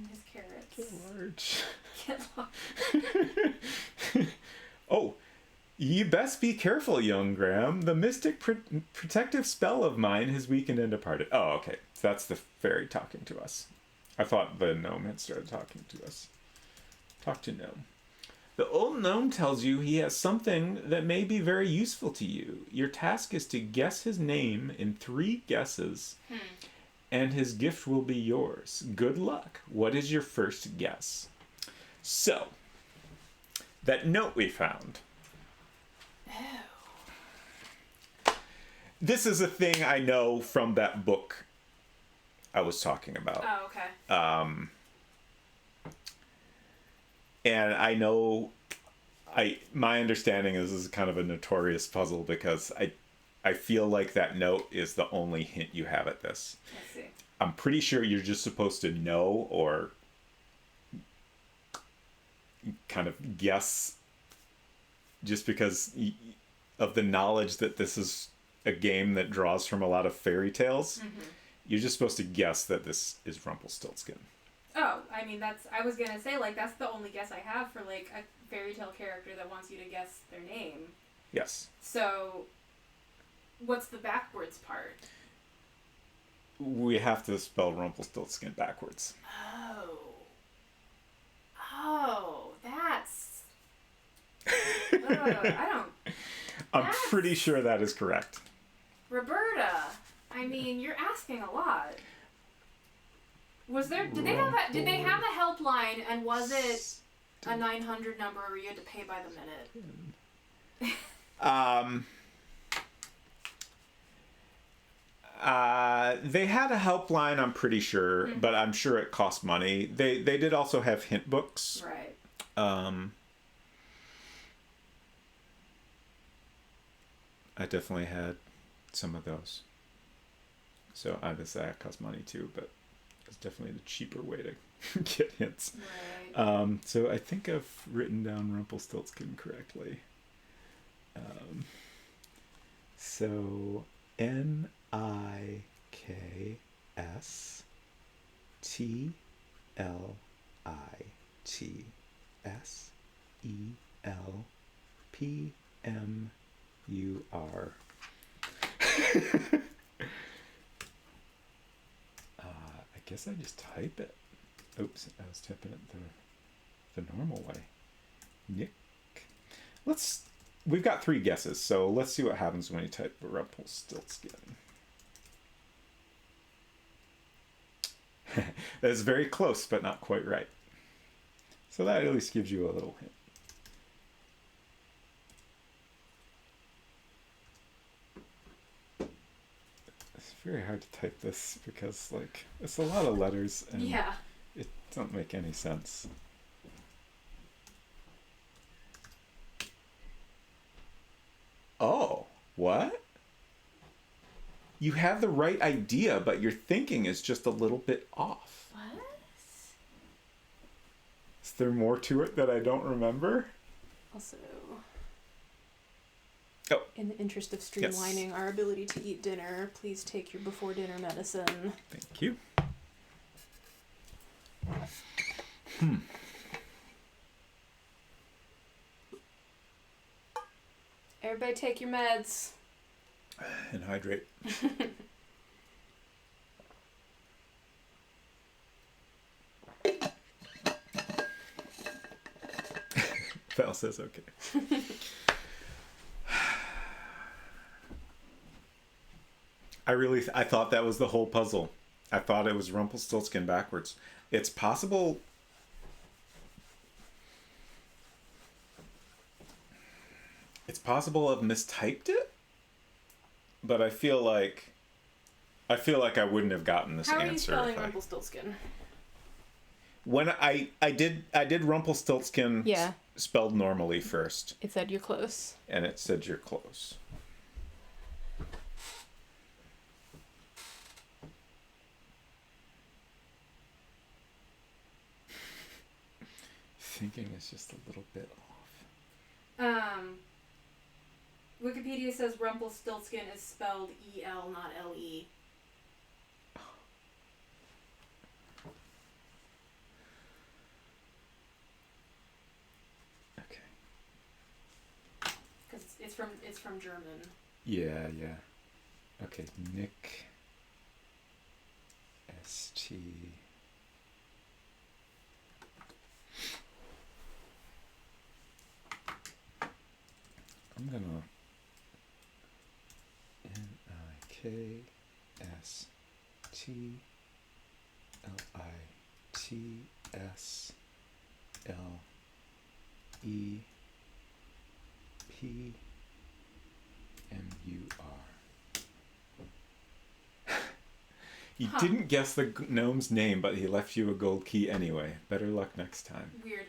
[SPEAKER 2] his carrots.
[SPEAKER 1] Get large.
[SPEAKER 2] Get large.
[SPEAKER 1] Oh, ye best be careful, young Graham. The mystic protective spell of mine has weakened and departed. Oh, okay. So that's the fairy talking to us. I thought the gnome had started talking to us. Talk to gnome. The old gnome tells you he has something that may be very useful to you. Your task is to guess his name in 3 guesses, and his gift will be yours. Good luck. What is your first guess? So, that note we found. This is a thing I know from that book I was talking about.
[SPEAKER 2] Oh, okay.
[SPEAKER 1] And I know, my understanding is this is kind of a notorious puzzle because I feel like that note is the only hint you have at this.
[SPEAKER 2] Let's see.
[SPEAKER 1] I'm pretty sure you're just supposed to know or kind of guess just because of the knowledge that this is a game that draws from a lot of fairy tales. Mm-hmm. You're just supposed to guess that this is Rumpelstiltskin.
[SPEAKER 2] Oh, I mean, I was gonna say, like, that's the only guess I have for, like, a fairy tale character that wants you to guess their name.
[SPEAKER 1] Yes.
[SPEAKER 2] So, what's the backwards part?
[SPEAKER 1] We have to spell Rumpelstiltskin backwards.
[SPEAKER 2] Oh, that's... I don't...
[SPEAKER 1] I'm pretty sure that is correct.
[SPEAKER 2] Roberta, I mean, you're asking a lot. Was there... Did they have a helpline, and was it a 900 number where you had to pay by the minute?
[SPEAKER 1] They had a helpline, I'm pretty sure, but I'm sure it cost money. They did also have hint books.
[SPEAKER 2] Right.
[SPEAKER 1] I definitely had some of those. So obviously that cost money too, but it's definitely the cheaper way to get hints.
[SPEAKER 2] Right.
[SPEAKER 1] So I think I've written down Rumpelstiltskin correctly. So NIKSTLITSELPMUR. I guess I just type it. Oops, I was typing it the normal way. Nick. We've got 3 guesses, so let's see what happens when you type Rumpelstiltskin. That is very close, but not quite right. So that at least gives you a little hint. It's very hard to type this because, like, it's a lot of letters and it don't make any sense. Oh, what? You have the right idea, but your thinking is just a little bit off.
[SPEAKER 2] What?
[SPEAKER 1] Is there more to it that I don't remember?
[SPEAKER 3] Also,
[SPEAKER 1] in
[SPEAKER 3] the interest of streamlining our ability to eat dinner, please take your before dinner medicine.
[SPEAKER 1] Thank you.
[SPEAKER 3] Everybody take your meds.
[SPEAKER 1] And hydrate. Val says okay. I thought that was the whole puzzle. I thought it was Rumpelstiltskin backwards. It's possible. It's possible I've mistyped it, but I feel like I wouldn't have gotten this
[SPEAKER 2] How are you
[SPEAKER 1] answer.
[SPEAKER 2] spelling Rumpelstiltskin?
[SPEAKER 1] When I did Rumpelstiltskin
[SPEAKER 3] Yeah.
[SPEAKER 1] spelled normally first,
[SPEAKER 3] It said you're close.
[SPEAKER 1] and it said you're close. Thinking is just a little bit off.
[SPEAKER 2] Wikipedia says Rumpelstiltskin is spelled E-L, not L-E.
[SPEAKER 1] Okay.
[SPEAKER 2] Because it's from German.
[SPEAKER 1] Yeah. Okay, Nick ST. I'm gonna NIKSTLITMUR. You didn't guess the gnome's name, but he left you a gold key anyway. Better luck next time.
[SPEAKER 2] Weird.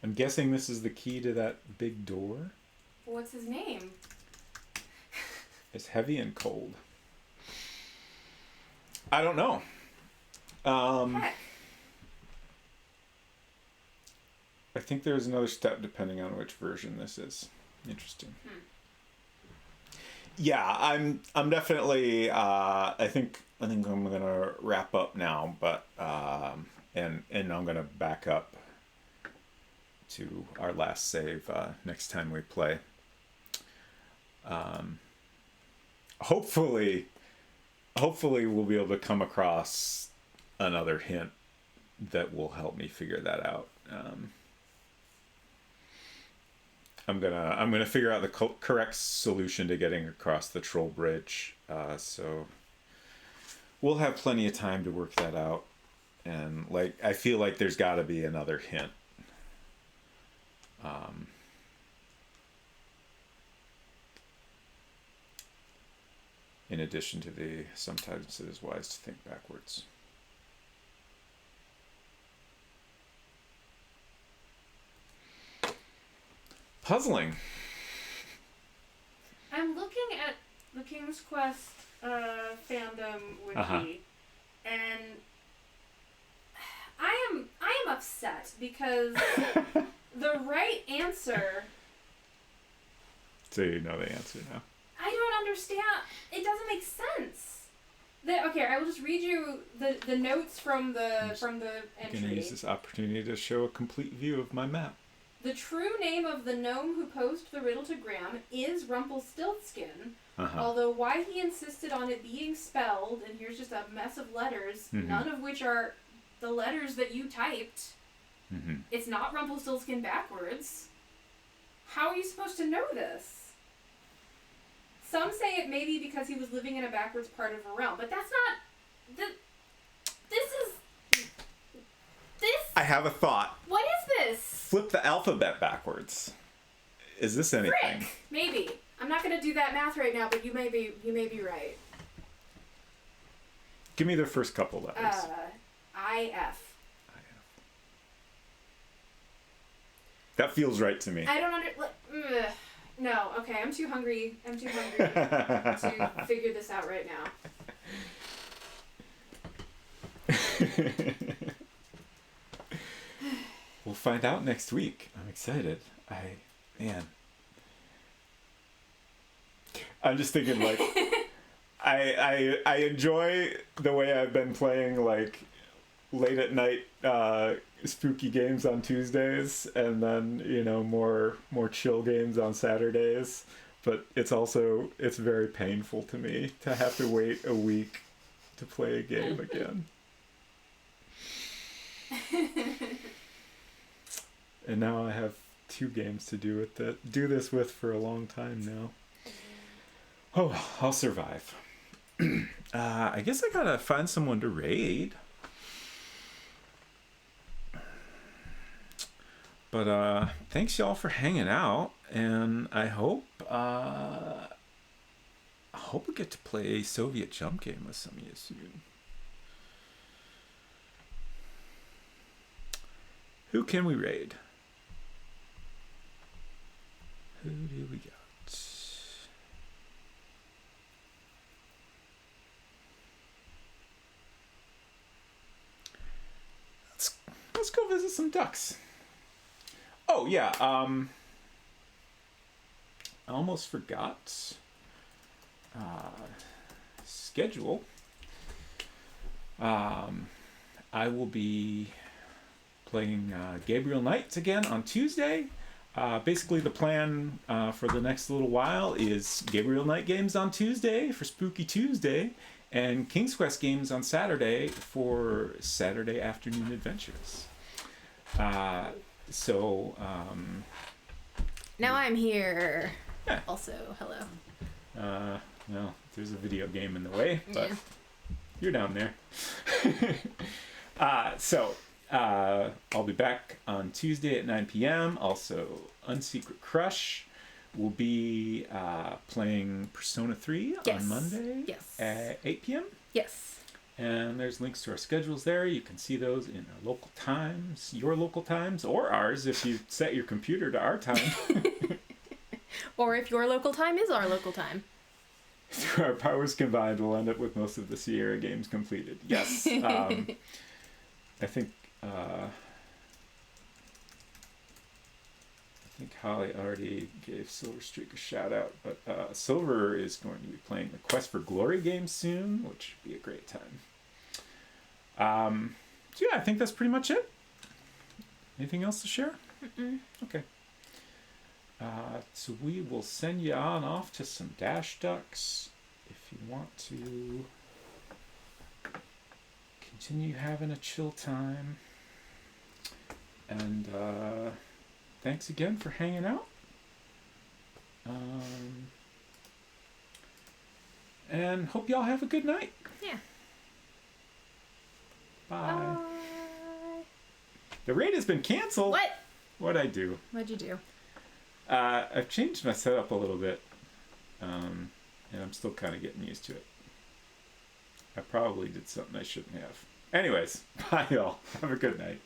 [SPEAKER 1] I'm guessing this is the key to that big door.
[SPEAKER 2] What's his name?
[SPEAKER 1] It's heavy and cold. I don't know.
[SPEAKER 2] Heck.
[SPEAKER 1] I think there's another step depending on which version this is. Interesting. Yeah, I'm definitely. I think I'm gonna wrap up now, but and I'm gonna back up to our last save next time we play. Hopefully we'll be able to come across another hint that will help me figure that out. I'm gonna figure out the correct solution to getting across the troll bridge. So we'll have plenty of time to work that out. And I feel like there's got to be another hint. In addition to the sometimes it is wise to think backwards. Puzzling.
[SPEAKER 2] I'm looking at the King's Quest fandom wiki, and I am upset because the right answer.
[SPEAKER 1] So you know the answer now.
[SPEAKER 2] I don't understand. It doesn't make sense. Okay, I will just read you the notes from the
[SPEAKER 1] I'm
[SPEAKER 2] entry.
[SPEAKER 1] gonna use this opportunity to show a complete view of my map.
[SPEAKER 2] The true name of the gnome who posed the riddle to Graham is Rumpelstiltskin, although why he insisted on it being spelled, and here's just a mess of letters, none of which are the letters that you typed. It's not Rumpelstiltskin backwards. How are you supposed to know this? Some say it may be because he was living in a backwards part of a realm, but that's not... This...
[SPEAKER 1] I have a thought.
[SPEAKER 2] What is this?
[SPEAKER 1] Flip the alphabet backwards. Is this anything?
[SPEAKER 2] Frick! Maybe. I'm not going to do that math right now, but you may be right.
[SPEAKER 1] Give me the first couple letters.
[SPEAKER 2] IF.
[SPEAKER 1] That feels right to me.
[SPEAKER 2] I don't no, okay, I'm too hungry to figure this out right now.
[SPEAKER 1] We'll find out next week. I'm excited. I'm just thinking I enjoy the way I've been playing late at night spooky games on Tuesdays, and then more chill games on Saturdays. But it's very painful to me to have to wait a week to play a game again. And now I have 2 games to do this with for a long time now. Oh, I'll survive. I guess I gotta find someone to raid. But thanks y'all for hanging out, and I hope we get to play a Soviet jump game with some of you soon. Who can we raid? Who do we got? Let's go visit some ducks. Oh yeah, I almost forgot. Schedule. I will be playing Gabriel Knights again on Tuesday. Basically, the plan for the next little while is Gabriel Knight games on Tuesday for Spooky Tuesday, and King's Quest games on Saturday for Saturday afternoon adventures. So
[SPEAKER 3] Now I'm here.
[SPEAKER 1] Yeah.
[SPEAKER 3] Also, hello.
[SPEAKER 1] Well, there's a video game in the way, but
[SPEAKER 3] Yeah.
[SPEAKER 1] you're down there. So I'll be back on Tuesday at 9 p.m. Also, Unsecret Crush will be playing Persona 3
[SPEAKER 3] Yes.
[SPEAKER 1] on Monday
[SPEAKER 3] Yes.
[SPEAKER 1] at 8 p.m.
[SPEAKER 3] Yes.
[SPEAKER 1] And there's links to our schedules there. You can see those in our local times, your local times, or ours if you set your computer to our time.
[SPEAKER 3] Or if your local time is our local time.
[SPEAKER 1] Through our powers combined, we'll end up with most of the Sierra games completed. Yes. I think Holly already gave Silver Streak a shout out, but Silver is going to be playing the Quest for Glory game soon, which would be a great time. So yeah, I think that's pretty much it. Anything else to share?
[SPEAKER 3] Mm-mm.
[SPEAKER 1] Okay. So we will send you on off to some Dash Ducks if you want to continue having a chill time. And thanks again for hanging out. And hope y'all have a good night.
[SPEAKER 3] Yeah.
[SPEAKER 1] Bye.
[SPEAKER 3] Bye.
[SPEAKER 1] The raid has been canceled.
[SPEAKER 3] What?
[SPEAKER 1] What'd I do?
[SPEAKER 3] What'd you do?
[SPEAKER 1] I've changed my setup a little bit, and I'm still kind of getting used to it. I probably did something I shouldn't have. Anyways, bye y'all. Have a good night.